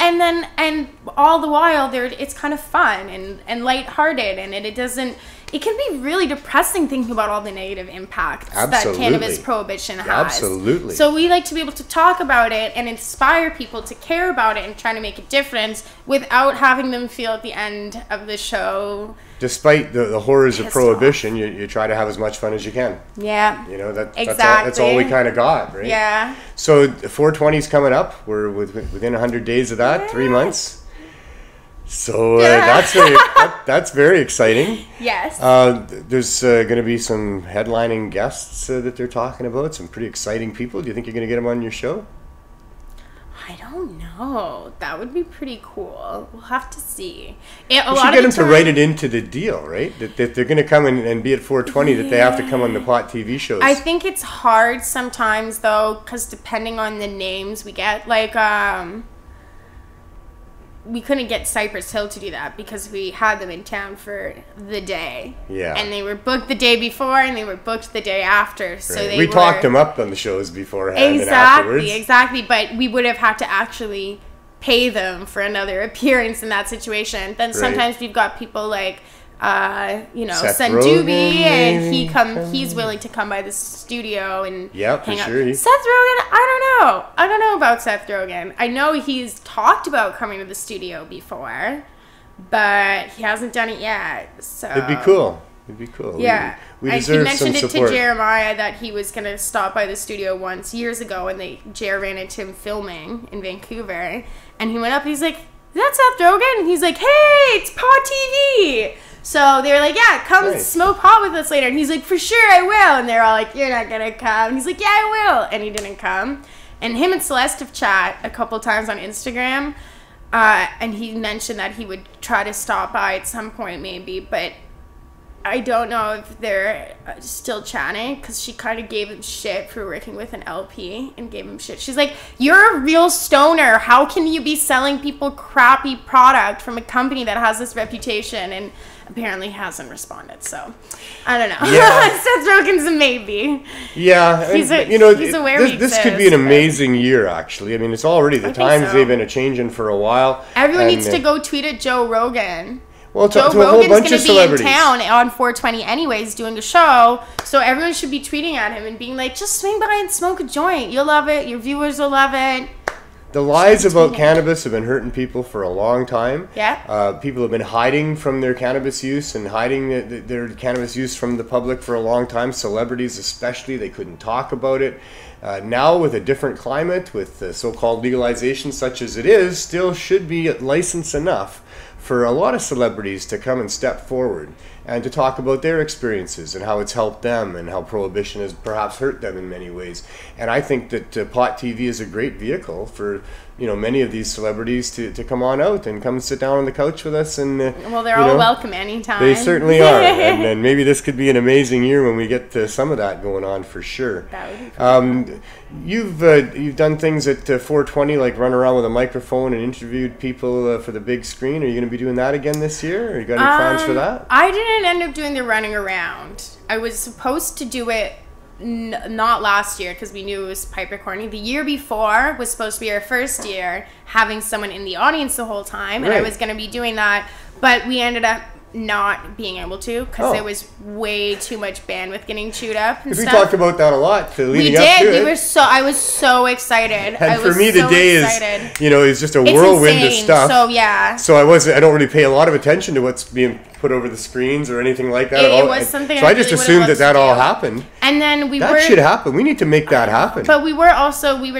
and all the while, it's kind of fun and lighthearted, and it doesn't... It can be really depressing thinking about all the negative impacts that cannabis prohibition has. Absolutely. So we like to be able to talk about it and inspire people to care about it and try to make a difference without having them feel at the end of the show. Despite the horrors of prohibition, you try to have as much fun as you can. Yeah. That's all we kind of got, right? Yeah. So 420 is coming up. We're within 100 days of that, 3 months. So that's very exciting. Yes. There's going to be some headlining guests that they're talking about, some pretty exciting people. Do you think you're going to get them on your show? I don't know. That would be pretty cool. We'll have to see. We should get them to write it into the deal, right? That they're going to come and be at 420, that they have to come on the pot TV shows. I think it's hard sometimes, though, because depending on the names we get, like, we couldn't get Cypress Hill to do that because we had them in town for the day. Yeah. And they were booked the day before and they were booked the day after. So we talked them up on the shows beforehand and afterwards. Exactly. But we would have had to actually pay them for another appearance in that situation. Then sometimes we've got people like, Seth Sandubi, Rogen, and he's willing to come by the studio and hang out. Sure. Seth Rogen, I don't know about Seth Rogen. I know he's talked about coming to the studio before, but he hasn't done it yet. So it'd be cool. Yeah, he mentioned it to Jeremiah that he was going to stop by the studio once years ago, and Jer ran into him filming in Vancouver, and he went up and he's like, "Is that Seth Rogen?" And he's like, "Hey, it's Pot TV." So they were like, "Yeah, come smoke pot with us later." And he's like, "For sure, I will." And they're all like, "You're not gonna come." And he's like, "Yeah, I will." And he didn't come. And him and Celeste have chat a couple times on Instagram, and he mentioned that he would try to stop by at some point, maybe, but I don't know if they're still chatting, because she kind of gave him shit for working with an LP and gave him shit. She's like, "You're a real stoner. How can you be selling people crappy product from a company that has this reputation?" And apparently hasn't responded. So I don't know. Yeah. Seth Rogen's a maybe. Yeah, he's aware this could be an amazing year, actually. I mean, it's already the times they've been a-changing for a while. Everyone needs to go tweet at Joe Rogan. Well, Joe Rogan's going to be in town on 420 anyways doing a show, so everyone should be tweeting at him and being like, "Just swing by and smoke a joint. You'll love it. Your viewers will love it." The lies about cannabis have been hurting people for a long time. Yeah. People have been hiding from their cannabis use and hiding their cannabis use from the public for a long time. Celebrities especially, they couldn't talk about it. Now with a different climate, with the so-called legalization such as it is, still should be licensed enough for a lot of celebrities to come and step forward and to talk about their experiences and how it's helped them and how prohibition has perhaps hurt them in many ways. And I think that Pot TV is a great vehicle for many of these celebrities to come on out and come sit down on the couch with us. And well, they're all welcome anytime. They certainly are. and maybe this could be an amazing year when we get some of that going on for sure. That would be cool. You've done things at 420, like run around with a microphone and interviewed people for the big screen. Are you going to be doing that again this year? Or you got any plans for that? I didn't end up doing the running around. I was supposed to do it not last year because we knew it was pipe recording. The year before was supposed to be our first year having someone in the audience the whole time, and I was going to be doing that, but we ended up not being able to because there was way too much bandwidth getting chewed up and stuff. We talked about that a lot leading up to it. I was so excited. And for me, the day is just a whirlwind of stuff. So yeah. So I don't really pay a lot of attention to what's being put over the screens or anything like that. It was something. So I just assumed that all happened. And then that should happen. We need to make that happen. But we were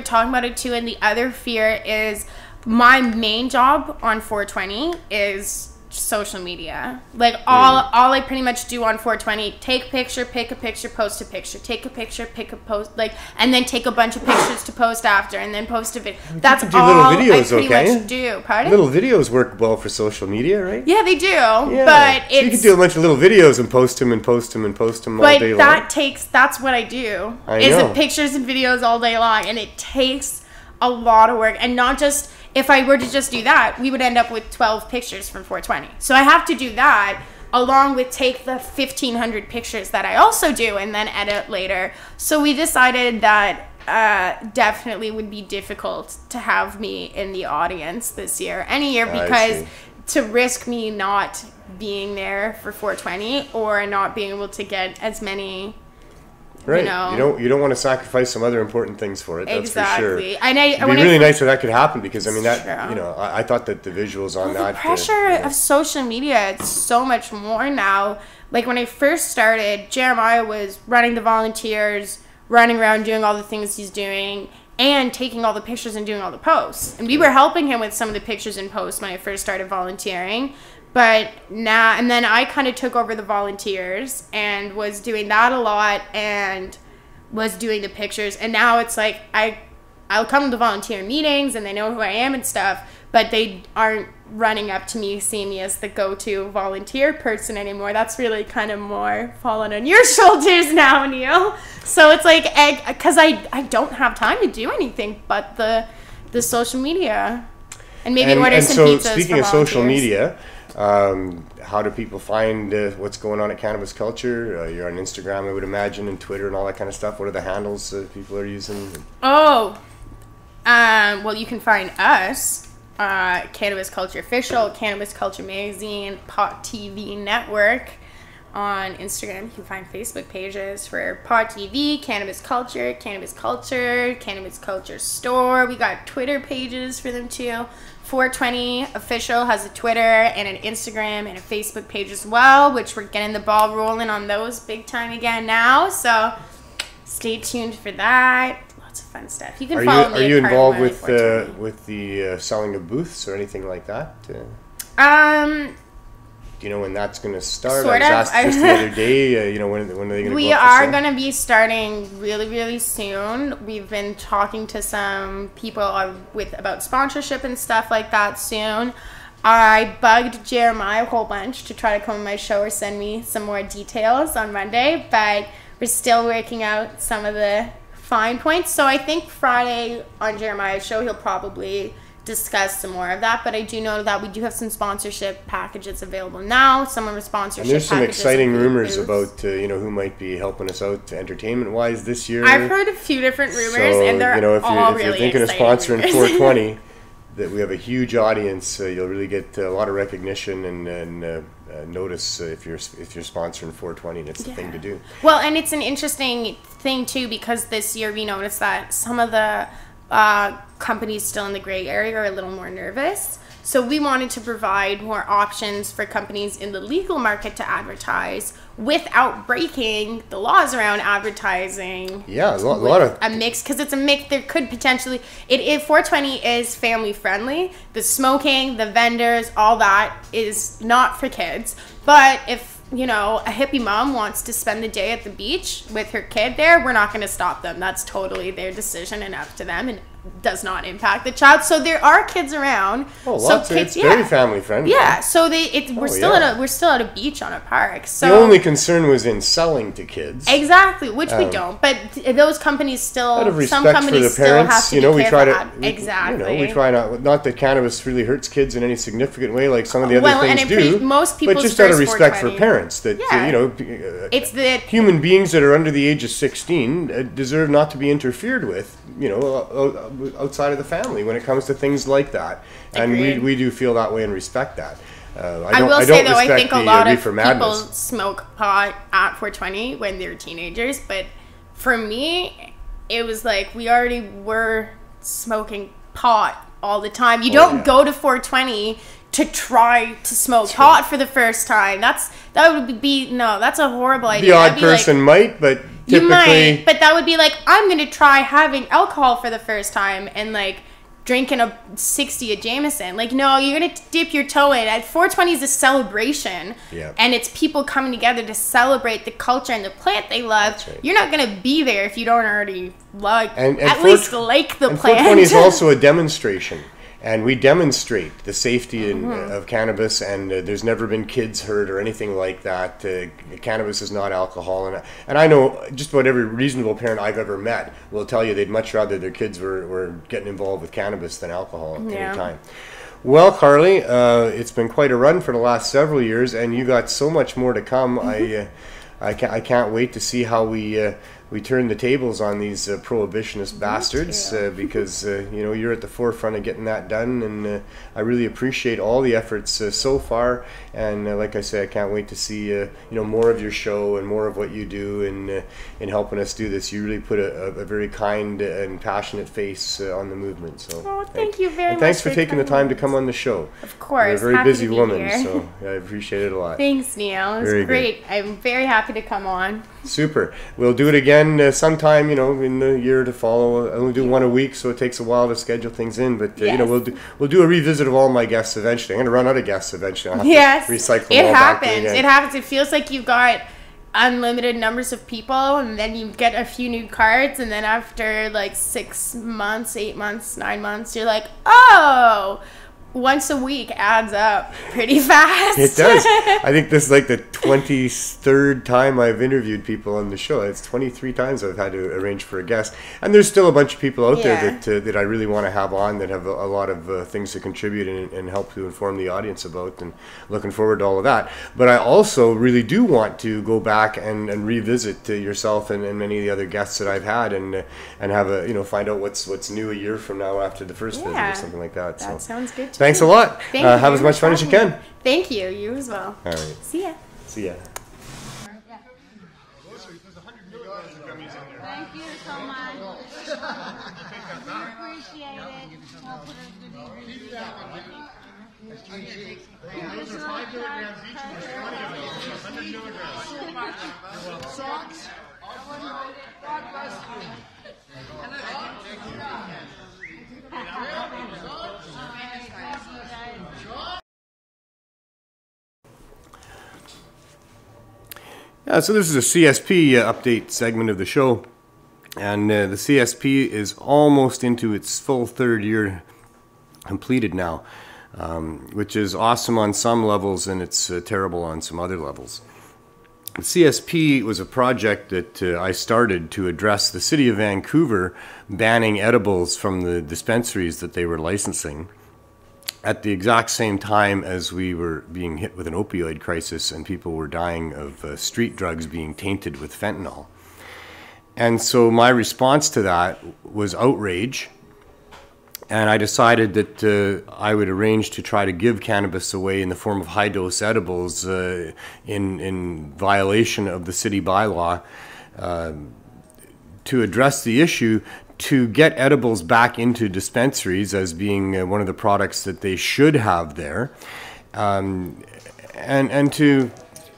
talking about it too. And the other fear is my main job on 420 is social media. Like all I pretty much do on 420, take a picture, pick a picture, post a picture, take a picture, pick a post, and then take a bunch of pictures to post after, and then post a video. That's all little videos, I pretty much do. Pardon? Little videos work well for social media, right? Yeah, they do. Yeah. But so you can do a bunch of little videos and post them all day long. But that's what I do. Is pictures and videos all day long, and it takes a lot of work, and not just. If I were to just do that, we would end up with 12 pictures from 420. So I have to do that along with take the 1,500 pictures that I also do and then edit later. So we decided that definitely would be difficult to have me in the audience this year, any year, because to risk me not being there for 420 or not being able to get as many. Right. You don't want to sacrifice some other important things for it. That's for sure. And it'd be really nice if that could happen because I thought that the visuals on that. The pressure of social media, it's so much more now. Like when I first started, Jeremiah was running the volunteers, running around doing all the things he's doing, and taking all the pictures and doing all the posts. And we were helping him with some of the pictures and posts when I first started volunteering. But now, and then I kind of took over the volunteers and was doing that a lot and was doing the pictures. And now it's like I I'll come to volunteer meetings and they know who I am and stuff, but they aren't running up to me, seeing me as the go-to volunteer person anymore. That's really kind of more falling on your shoulders now, Neil. So it's like, because I don't have time to do anything but the social media. And maybe order some pizzas. So speaking of social media, how do people find what's going on at Cannabis Culture? You're on Instagram, I would imagine, and Twitter and all that kind of stuff. What are the handles people are using? Oh, well, you can find us, Cannabis Culture Official, Cannabis Culture Magazine, Pot TV Network on Instagram. You can find Facebook pages for Pot TV, Cannabis Culture, Cannabis Store. We got Twitter pages for them too. 420 Official has a Twitter and an Instagram and a Facebook page as well, which we're getting the ball rolling on those big time again now. So stay tuned for that. Lots of fun stuff. You can follow me. Are you involved with the selling of booths or anything like that? Do you know when that's going to start? Sort I was asked just the other day, when are they going to go up We are going to be starting really, really soon. We've been talking to some people about sponsorship and stuff like that soon. I bugged Jeremiah a whole bunch to try to come on my show or send me some more details on Monday, but we're still working out some of the fine points. So I think Friday on Jeremiah's show, he'll probably discuss some more of that, but I do know that we do have some sponsorship packages available now. Some of our sponsorship and there's some packages exciting rumors about who might be helping us out entertainment wise this year. I've heard a few different rumors, and they're all really if you're thinking of sponsoring rumors. 420, that we have a huge audience, you'll really get a lot of recognition and notice if you're sponsoring 420, and it's the thing to do. Well, and it's an interesting thing too, because this year we noticed that some of the companies still in the gray area are a little more nervous. So we wanted to provide more options for companies in the legal market to advertise without breaking the laws around advertising. Yeah, a lot of a mix, because it's a mix. There could potentially, if 420 is family friendly, the smoking, the vendors, all that is not for kids. But if a hippie mom wants to spend the day at the beach with her kid there, we're not going to stop them. That's totally their decision and up to them, and does not impact the child. So there are kids around. Oh, so lots it's very family friendly. Yeah, so we're still at a beach on a park. So the only concern was in selling to kids. Exactly, which we don't. But those companies still, out of respect some companies for the parents, still have to be careful. Exactly. We try not that cannabis really hurts kids in any significant way, like some of the other things do. Most people's but just out of respect for parents, that it's the human beings that are under the age of 16 deserve not to be interfered with, outside of the family when it comes to things like that. Agreed. And we do feel that way and respect that. I will say though, I think a lot of people smoke pot at 420 when they're teenagers, but for me, it was like we already were smoking pot all the time. You don't go to 420 to try to smoke pot for the first time. That's a horrible idea. The odd person might, but typically you might, but that would be like, I'm gonna try having alcohol for the first time and like drinking a 60 of Jameson. Like, no, you're gonna dip your toe in. At 420 is a celebration, and it's people coming together to celebrate the culture and the plant they love. Right. You're not gonna be there if you don't already like at least like the plant. 420 is also a demonstration. And we demonstrate the safety of cannabis, and there's never been kids hurt or anything like that. Cannabis is not alcohol, and I know just about every reasonable parent I've ever met will tell you they'd much rather their kids were getting involved with cannabis than alcohol at any time. Well, Carly, it's been quite a run for the last several years, and you got so much more to come. I can't wait to see how we turn the tables on these prohibitionist bastards, because you're at the forefront of getting that done, and I really appreciate all the efforts so far. And like I say, I can't wait to see more of your show and more of what you do in helping us do this. You really put a very kind and passionate face on the the So thank you very much. Thanks for taking the time to come on the show. Of course, you're a very busy woman, so I appreciate it a lot. Thanks, Neil. It was great. I'm very happy to come on. Super. We'll do it again sometime, in the year to follow. I only do one a week, so it takes a while to schedule things in. But we'll do a revisit of all my guests eventually. I'm going to run out of guests eventually. I'll have to recycle them all back in. It happens. It feels like you've got unlimited numbers of people, and then you get a few new cards, and then after like 6 months, 8 months, 9 months, you're like, oh, once a week adds up pretty fast. It does. I think this is like the 23rd time I've interviewed people on the show. It's 23 times I've had to arrange for a guest. And there's still a bunch of people out there that I really want to have on, that have a lot of things to contribute and help to inform the audience about, and looking forward to all of that. But I also really do want to go back and revisit yourself and many of the other guests that I've had, and have a, find out what's new a year from now after the first visit or something like that. That sounds good to Thanks a lot. Thank you. Have as much fun as you can. Thank you. You as well. All right. See ya. See ya. Thank you so much. Appreciate it. We'll put a good review down. Those are 5 milligrams each, and there's 20 of those. 100 milligrams. Socks. God bless you. Yeah, so this is a CSP update segment of the show, and the CSP is almost into its full 3rd year completed now, which is awesome on some levels, and it's terrible on some other levels. The CSP was a project that I started to address the city of Vancouver banning edibles from the dispensaries that they were licensing, at the exact same time as we were being hit with an opioid crisis and people were dying of street drugs being tainted with fentanyl. And so my response to that was outrage, and I decided that I would arrange to try to give cannabis away in the form of high-dose edibles in violation of the city bylaw, to address the issue, to get edibles back into dispensaries as being one of the products that they should have there, and to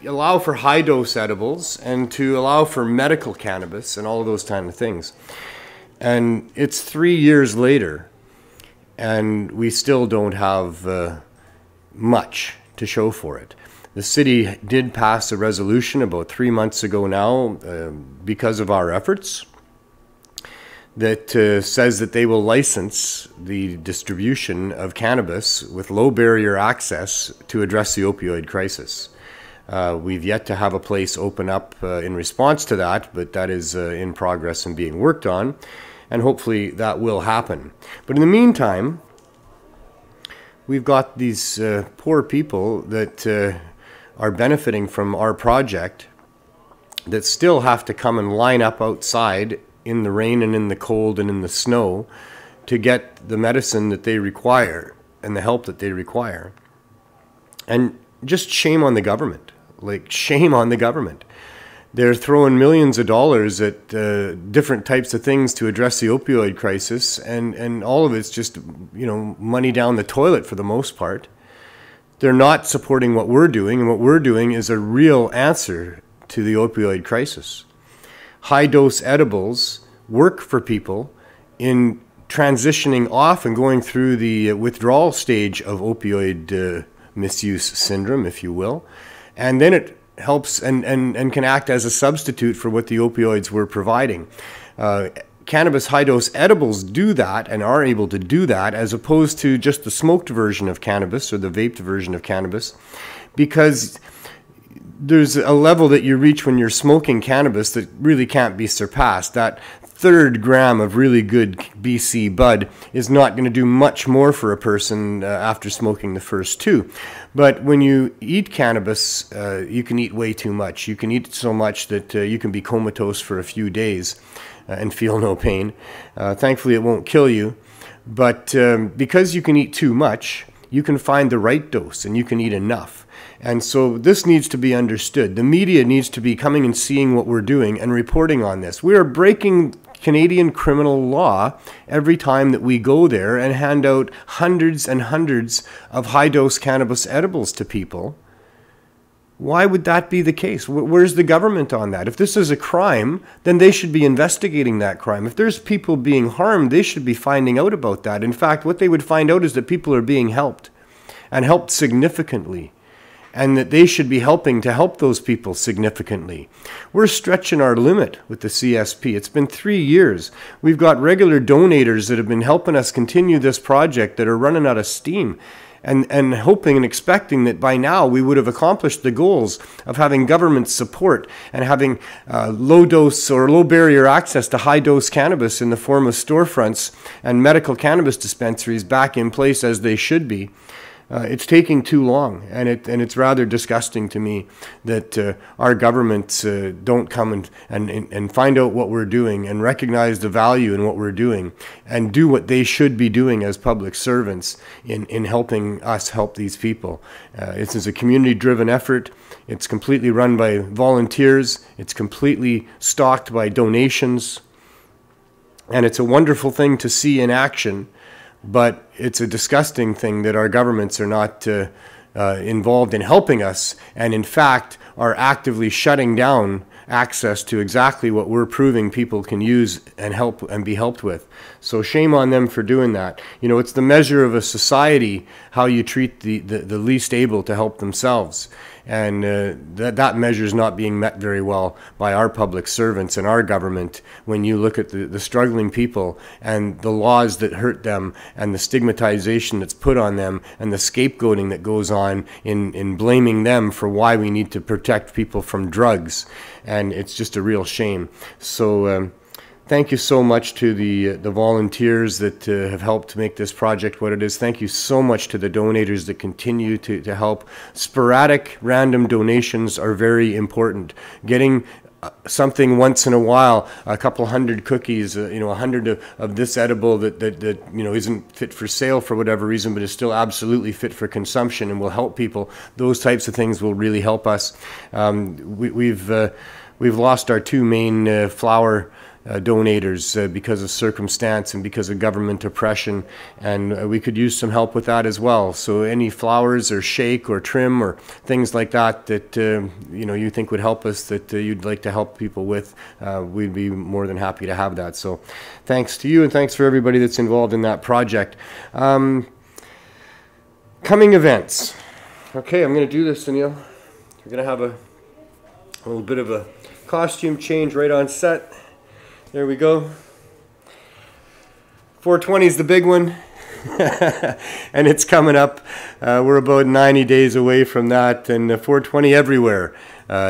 allow for high-dose edibles, and to allow for medical cannabis and all of those kind of things. And it's 3 years later, and we still don't have much to show for it. The city did pass a resolution about 3 months ago now, because of our efforts, that says that they will license the distribution of cannabis with low barrier access to address the opioid crisis. We've yet to have a place open up in response to that, but that is in progress and being worked on, and hopefully that will happen. But in the meantime, we've got these poor people that are benefiting from our project that still have to come and line up outside in the rain and in the cold and in the snow to get the medicine that they require and the help that they require. And just shame on the government. Like, shame on the government. They're throwing millions of dollars at different types of things to address the opioid crisis, and all of it's just, money down the toilet for the most part. They're not supporting what we're doing, and what we're doing is a real answer to the opioid crisis. High-dose edibles work for people in transitioning off and going through the withdrawal stage of opioid misuse syndrome, if you will. And then it helps and can act as a substitute for what the opioids were providing. Cannabis high-dose edibles do that and are able to do that, as opposed to just the smoked version of cannabis or the vaped version of cannabis, because there's a level that you reach when you're smoking cannabis that really can't be surpassed. That 3rd gram of really good BC bud is not going to do much more for a person after smoking the first 2. But when you eat cannabis, you can eat way too much. You can eat so much that you can be comatose for a few days and feel no pain. Thankfully, it won't kill you. But because you can eat too much, you can find the right dose and you can eat enough. And so this needs to be understood. The media needs to be coming and seeing what we're doing and reporting on this. We are breaking Canadian criminal law every time that we go there and hand out hundreds and hundreds of high-dose cannabis edibles to people. Why would that be the case? Where's the government on that? If this is a crime, then they should be investigating that crime. If there's people being harmed, they should be finding out about that. In fact, what they would find out is that people are being helped, and helped significantly. and that they should be helping to help those people significantly. We're stretching our limit with the CSP. It's been 3 years. We've got regular donators that have been helping us continue this project that are running out of steam. And hoping and expecting that by now we would have accomplished the goals of having government support and having low dose or low barrier access to high dose cannabis in the form of storefronts and medical cannabis dispensaries back in place as they should be. It's taking too long, and it's rather disgusting to me that our governments don't come and find out what we're doing and recognize the value in what we're doing and do what they should be doing as public servants in helping us help these people. This is a community-driven effort. It's completely run by volunteers. It's completely stocked by donations, and it's a wonderful thing to see in action. But it's a disgusting thing that our governments are not involved in helping us, and in fact are actively shutting down access to exactly what we're proving people can use and help and be helped with. So shame on them for doing that. You know, it's the measure of a society how you treat the least able to help themselves. And that measure is not being met very well by our public servants and our government when you look at the struggling people and the laws that hurt them and the stigmatization that's put on them and the scapegoating that goes on in blaming them for why we need to protect people from drugs. And it's just a real shame. So thank you so much to the volunteers that have helped make this project what it is. Thank you so much to the donators that continue to help. Sporadic, random donations are very important. Getting something once in a while, a couple hundred cookies, 100 of this edible that isn't fit for sale for whatever reason, but is still absolutely fit for consumption and will help people. Those types of things will really help us. We've lost our two main flower donators because of circumstance and because of government oppression, and we could use some help with that as well. So any flowers or shake or trim or things like that you think would help us, that you'd like to help people with, we'd be more than happy to have that. So thanks to you, and thanks for everybody that's involved in that project. Coming events. Okay, I'm going to do this, Neil. We're going to have a little bit of a costume change right on set. There we go. 420 is the big one, and it's coming up. We're about 90 days away from that, and 420 everywhere.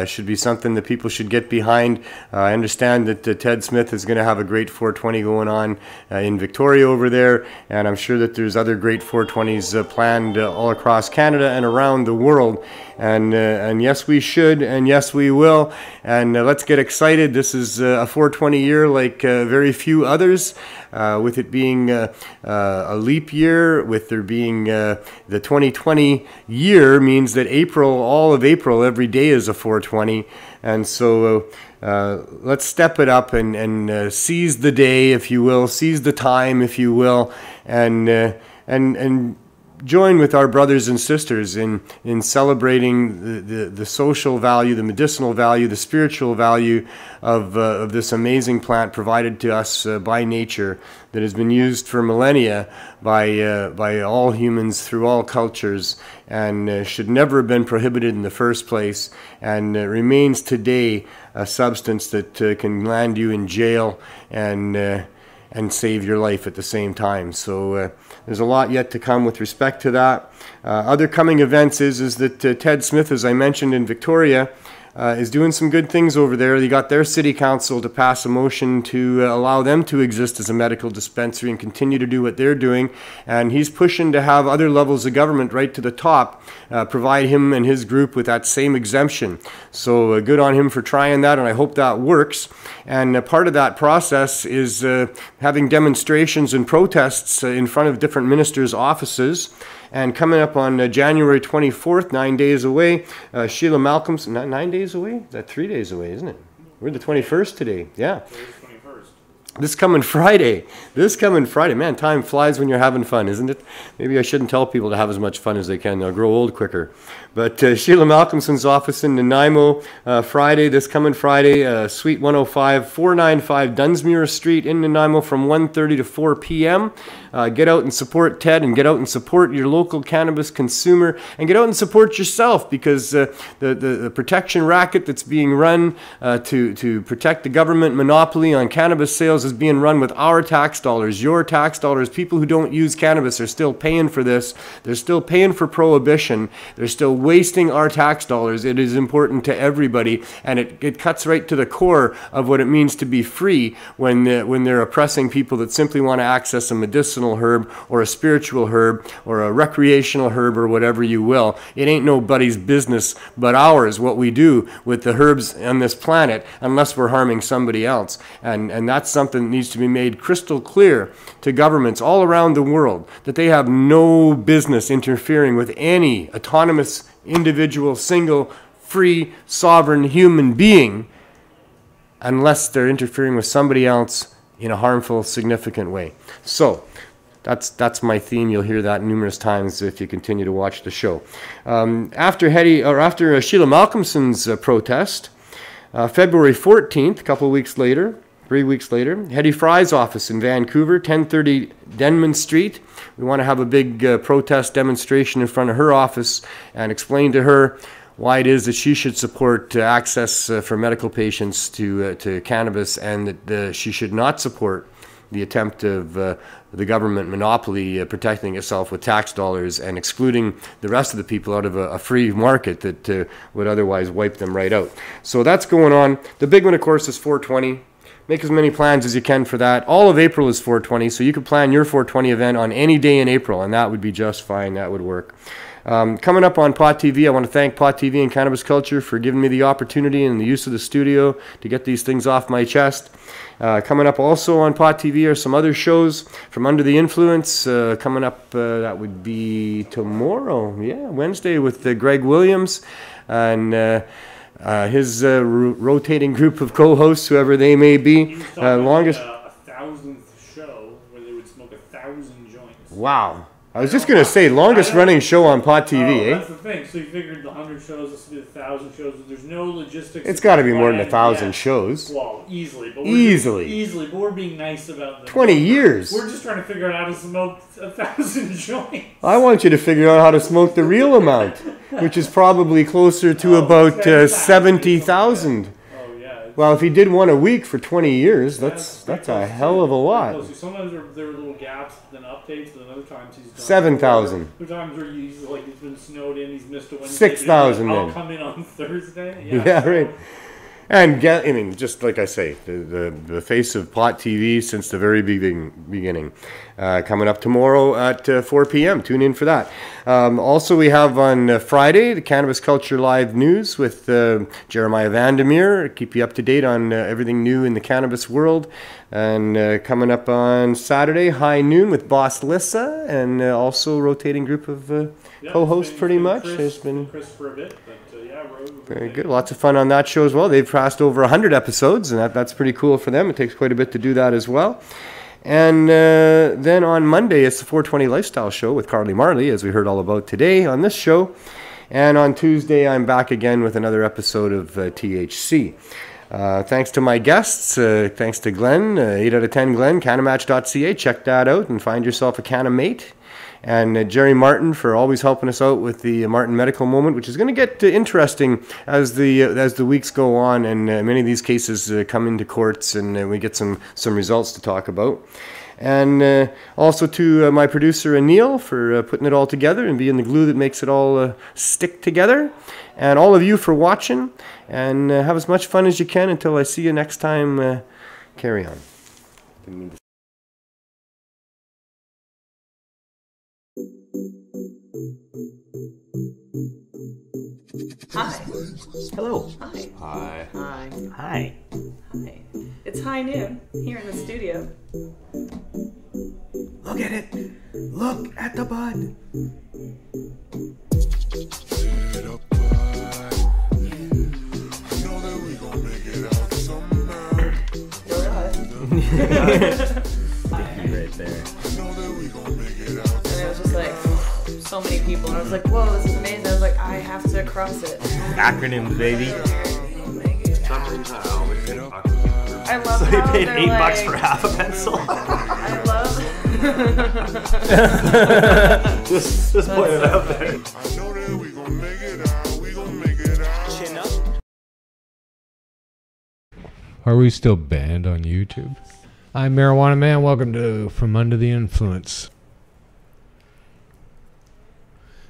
Should be something that people should get behind. I understand that Ted Smith is going to have a great 420 going on in Victoria over there, and I'm sure that there's other great 420s planned all across Canada and around the world. And yes, we should, and yes, we will. And let's get excited. This is a 420 year like very few others, with it being a leap year, with there being the 2020 year means that all of April, every day is a 420. And so let's step it up and seize the day, if you will, seize the time, if you will, and join with our brothers and sisters in celebrating the social value, the medicinal value, the spiritual value of this amazing plant provided to us by nature, that has been used for millennia by all humans through all cultures, and should never have been prohibited in the first place, and remains today a substance that can land you in jail and save your life at the same time. So there's a lot yet to come with respect to that. Other coming events is that Ted Smith, as I mentioned, in Victoria, is doing some good things over there. They got their city council to pass a motion to allow them to exist as a medical dispensary and continue to do what they're doing. And he's pushing to have other levels of government right to the top provide him and his group with that same exemption. So good on him for trying that, and I hope that works. And part of that process is having demonstrations and protests in front of different ministers' offices. And coming up on January 24th, 9 days away, Sheila Malcolm's, not 9 days away? Is that 3 days away, isn't it? We're the 21st today, yeah. This coming Friday, man, time flies when you're having fun, isn't it? Maybe I shouldn't tell people to have as much fun as they can. They'll grow old quicker. But Sheila Malcolmson's office in Nanaimo, this coming Friday, Suite 105, 495 Dunsmuir Street in Nanaimo from 1:30 to 4 p.m. Get out and support Ted, and get out and support your local cannabis consumer, and get out and support yourself, because the protection racket that's being run to protect the government monopoly on cannabis sales is being run with our tax dollars, your tax dollars. People who don't use cannabis are still paying for this. They're still paying for prohibition. They're still wasting our tax dollars. It is important to everybody, and it cuts right to the core of what it means to be free when they're oppressing people that simply want to access a medicinal herb or a spiritual herb or a recreational herb or whatever you will. It ain't nobody's business but ours what we do with the herbs on this planet, unless we're harming somebody else. And that's something that needs to be made crystal clear to governments all around the world, that they have no business interfering with any autonomous individual, single, free, sovereign human being unless they're interfering with somebody else in a harmful, significant way. So that's my theme. You'll hear that numerous times if you continue to watch the show. After Sheila Malcolmson's protest, February 14th, a couple of weeks later, 3 weeks later, Hetty Fry's office in Vancouver, 1030 Denman Street. We want to have a big protest demonstration in front of her office and explain to her why it is that she should support access for medical patients to cannabis, and that she should not support the attempt of the government monopoly protecting itself with tax dollars and excluding the rest of the people out of a free market that would otherwise wipe them right out. So that's going on. The big one, of course, is 420. Make as many plans as you can for that. All of April is 420, so you could plan your 420 event on any day in April, and that would be just fine. That would work. Coming up on Pot TV, I want to thank Pot TV and Cannabis Culture for giving me the opportunity and the use of the studio to get these things off my chest. Coming up also on Pot TV are some other shows from Under the Influence. Coming up, that would be tomorrow, Wednesday, with Greg Williams and his rotating group of co-hosts, whoever they may be. Longest a 1,000th show where they would smoke 1,000 joints. Wow. I was just going to say, longest running show on Pot TV, That's the thing. So you figured the 100 shows, this would be 1,000 shows. There's no logistics. It's got to be more than 1,000 shows. Well, easily. But Easily. But we're being nice about them. 20 years. We're just trying to figure out how to smoke 1,000 joints. I want you to figure out how to smoke the real amount, which is probably closer to about 70,000. Well, if he did one a week for 20 years, that's a hell of a lot. Sometimes there were little gaps, then updates, and other times he's done 7,000. Other times where he's been snowed in, he's missed a Wednesday. 6,000 I'll then. come in on Thursday. Yeah, right. And just like I say, the face of Pot TV since the very beginning. Coming up tomorrow at 4 p.m. Tune in for that. Also, we have on Friday the Cannabis Culture Live News with Jeremiah Vandermeer. Keep you up to date on everything new in the cannabis world. And coming up on Saturday, high noon with Boss Lissa, and also rotating group of co-hosts pretty much. There's been Chris for a bit, but very good. Lots of fun on that show as well. They've passed over 100 episodes, and that's pretty cool for them. It takes quite a bit to do that as well. And then on Monday, it's the 420 Lifestyle Show with Carly Marley, as we heard all about today on this show. And on Tuesday, I'm back again with another episode of THC. Thanks to my guests. Thanks to Glenn, 8 out of 10 Glenn, CannaMatch.ca. Check that out and find yourself a CannaMate. And Jerry Martin for always helping us out with the Martin Medical Moment, which is going to get interesting as the weeks go on, and many of these cases come into courts, and we get some results to talk about. And also to my producer Neil for putting it all together and being the glue that makes it all stick together. And all of you for watching, and have as much fun as you can until I see you next time. Carry on. Hi. Hello. Hi. Hi. Hi. Hi. Hi. It's high noon here in the studio. Look at it. Look at the bud. You're right. Right there. And it was just like so many people, and I was like, whoa, this is amazing. I was like, I have to cross it. Acronyms, baby. I love so how you paid they're $8 like, for half a pencil. I love. just put it out there. Chin up. Are we still banned on YouTube? I'm Marijuana Man. Welcome to From Under the Influence.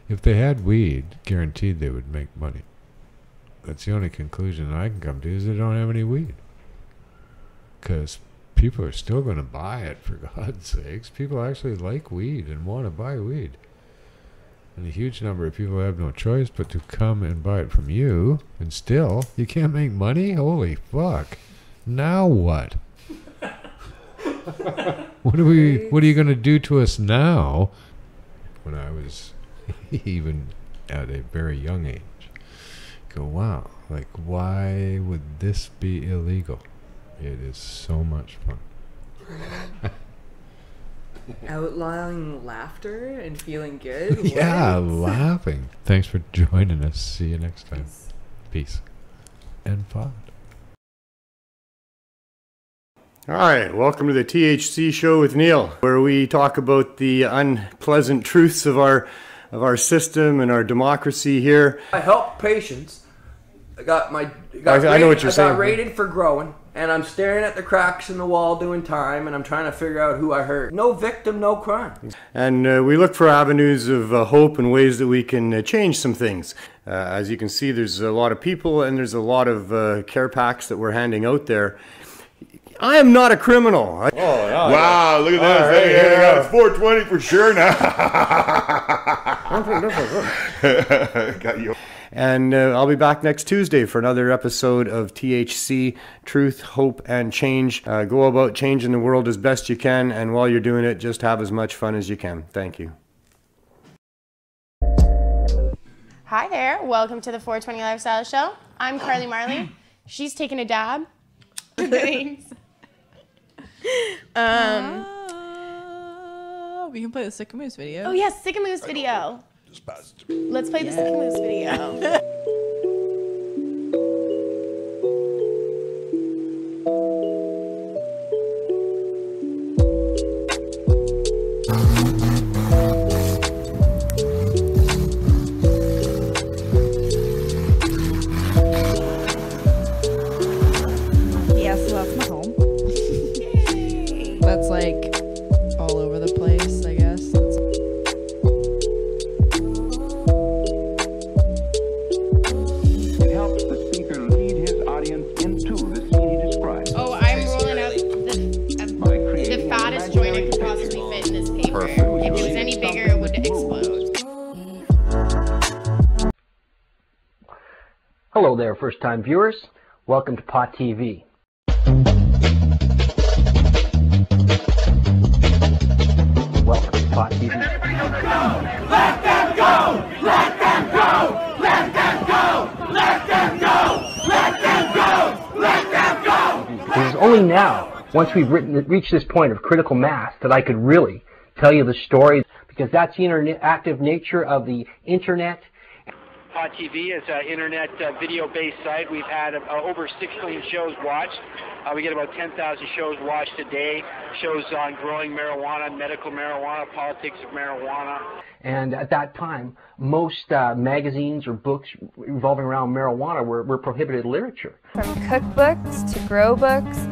If they had weed, guaranteed they would make money. That's the only conclusion I can come to, is they don't have any weed. Because people are still going to buy it, for God's sakes. People actually like weed and want to buy weed. And a huge number of people have no choice but to come and buy it from you. And still, you can't make money? Holy fuck. Now what? What are you going to do to us now? When I was even at a very young age, go, wow, like, why would this be illegal? It is so much fun. Outlawing laughter and feeling good? Yeah, What? laughing. Thanks for joining us. See you next time. Peace. And pod. All right, welcome to the THC show with Neil, where we talk about the unpleasant truths of our system and our democracy here. I help patients. I know what you're saying. I got rated for growing, and I'm staring at the cracks in the wall doing time, and I'm trying to figure out who I hurt. No victim, no crime. And we look for avenues of hope and ways that we can change some things. As you can see, there's a lot of people, and there's a lot of care packs that we're handing out there. I am not a criminal. Wow, look at this. Right, hey, it's 420 for sure now. Got you. And I'll be back next Tuesday for another episode of THC, Truth, Hope, and Change. Go about changing the world as best you can, and while you're doing it, just have as much fun as you can. Thank you. Hi there, welcome to the 420 Lifestyle Show. I'm Carly Marley. She's taking a dab. Thanks. We can play the Sick Moose video. Oh yes, Sick Moose video. Let's play the Sick Moose video. Yeah, so that's my home. That's like all over the place, I guess. It helps the speaker lead his audience into the scene he describes. Oh, I'm rolling out the fattest joint I could possibly fit in this paper. If it was any bigger, it would explode. Hello there, first-time viewers. Welcome to Pot TV. Welcome to Pot TV. Let them go! Let them go! Let them go! Let them go! Let them go! Let them go! It is only now, once we've reached this point of critical mass, that I could really tell you the story, because that's the interactive nature of the internet. Pod TV is an internet video-based site. We've had over 6 million shows watched. We get about 10,000 shows watched a day. Shows on growing marijuana, medical marijuana, politics of marijuana. And at that time, most magazines or books revolving around marijuana were prohibited literature. From cookbooks to grow books,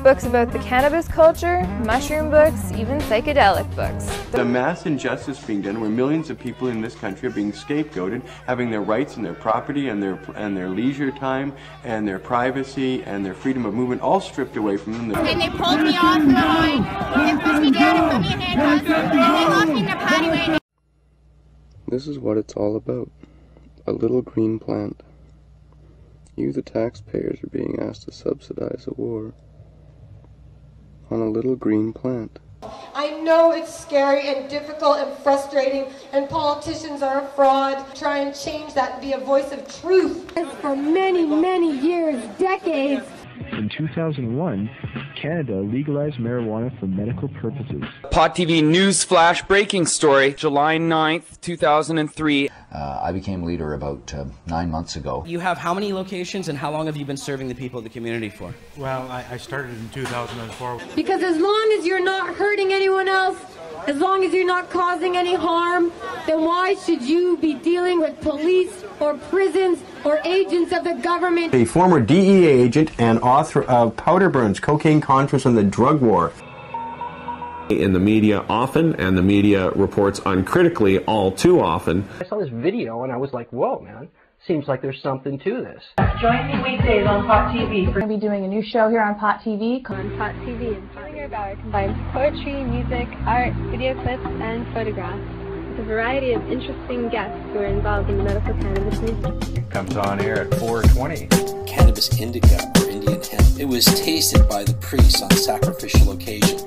books about the cannabis culture, mushroom books, even psychedelic books. The mass injustice being done where millions of people in this country are being scapegoated, having their rights and their property and their leisure time and their privacy and their freedom of movement all stripped away from them. And they pulled me off the line, and pushed me down and put me in handcuffs, and they locked me in the patio. This is what it's all about. A little green plant. You, the taxpayers, are being asked to subsidize a war on a little green plant. I know it's scary and difficult and frustrating, and politicians are a fraud. Try and change that and be a voice of truth. For many, many years, decades. In 2001, Canada legalized marijuana for medical purposes. Pot TV News Flash breaking story, July 9th, 2003. I became leader about 9 months ago. You have how many locations and how long have you been serving the people of the community for? Well, I started in 2004. Because as long as you're not hurting anyone else, as long as you're not causing any harm, then why should you be dealing with police or prisons or agents of the government? A former DEA agent and author of Powder Burns, Cocaine Contras and the Drug War. In the media often, and the media reports uncritically all too often. I saw this video and I was like, whoa, man. Seems like there's something to this. Join me weekdays on Pot TV. We're going to be doing a new show here on Pot TV. On Pot TV and Pot Your Hour combines poetry, music, art, video clips, and photographs with a variety of interesting guests who are involved in the medical cannabis movement. It comes on air at 4:20. Cannabis indica, or Indian hemp. It was tasted by the priests on sacrificial occasions.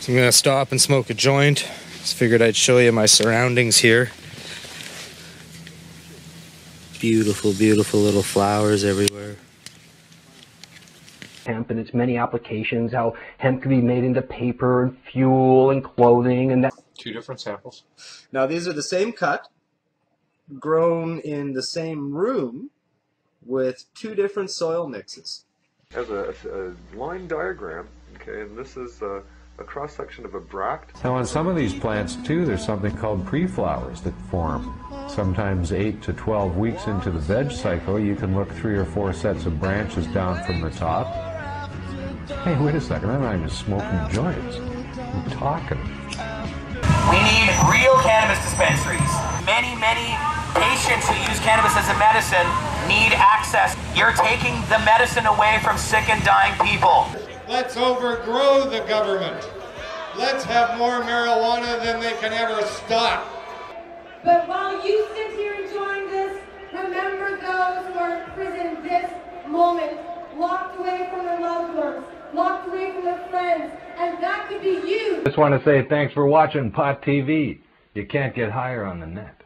So I'm gonna stop and smoke a joint. Just figured I'd show you my surroundings here. Beautiful, beautiful little flowers everywhere. Hemp and its many applications, how hemp can be made into paper and fuel and clothing and that. Two different samples. Now these are the same cut, grown in the same room with two different soil mixes. As a line diagram, okay, and this is a cross-section of a bract. Now on some of these plants too, there's something called pre-flowers that form. Sometimes 8 to 12 weeks into the veg cycle, you can look 3 or 4 sets of branches down from the top. Hey, wait a second, I'm not even smoking joints. I'm talking. We need real cannabis dispensaries. Many patients who use cannabis as a medicine need access. You're taking the medicine away from sick and dying people. Let's overgrow the government. Let's have more marijuana than they can ever stop. But while you sit here enjoying this, remember those who are in prison this moment, locked away from their loved ones, locked away from their friends, and that could be you. Just want to say thanks for watching Pot TV. You can't get higher on the net.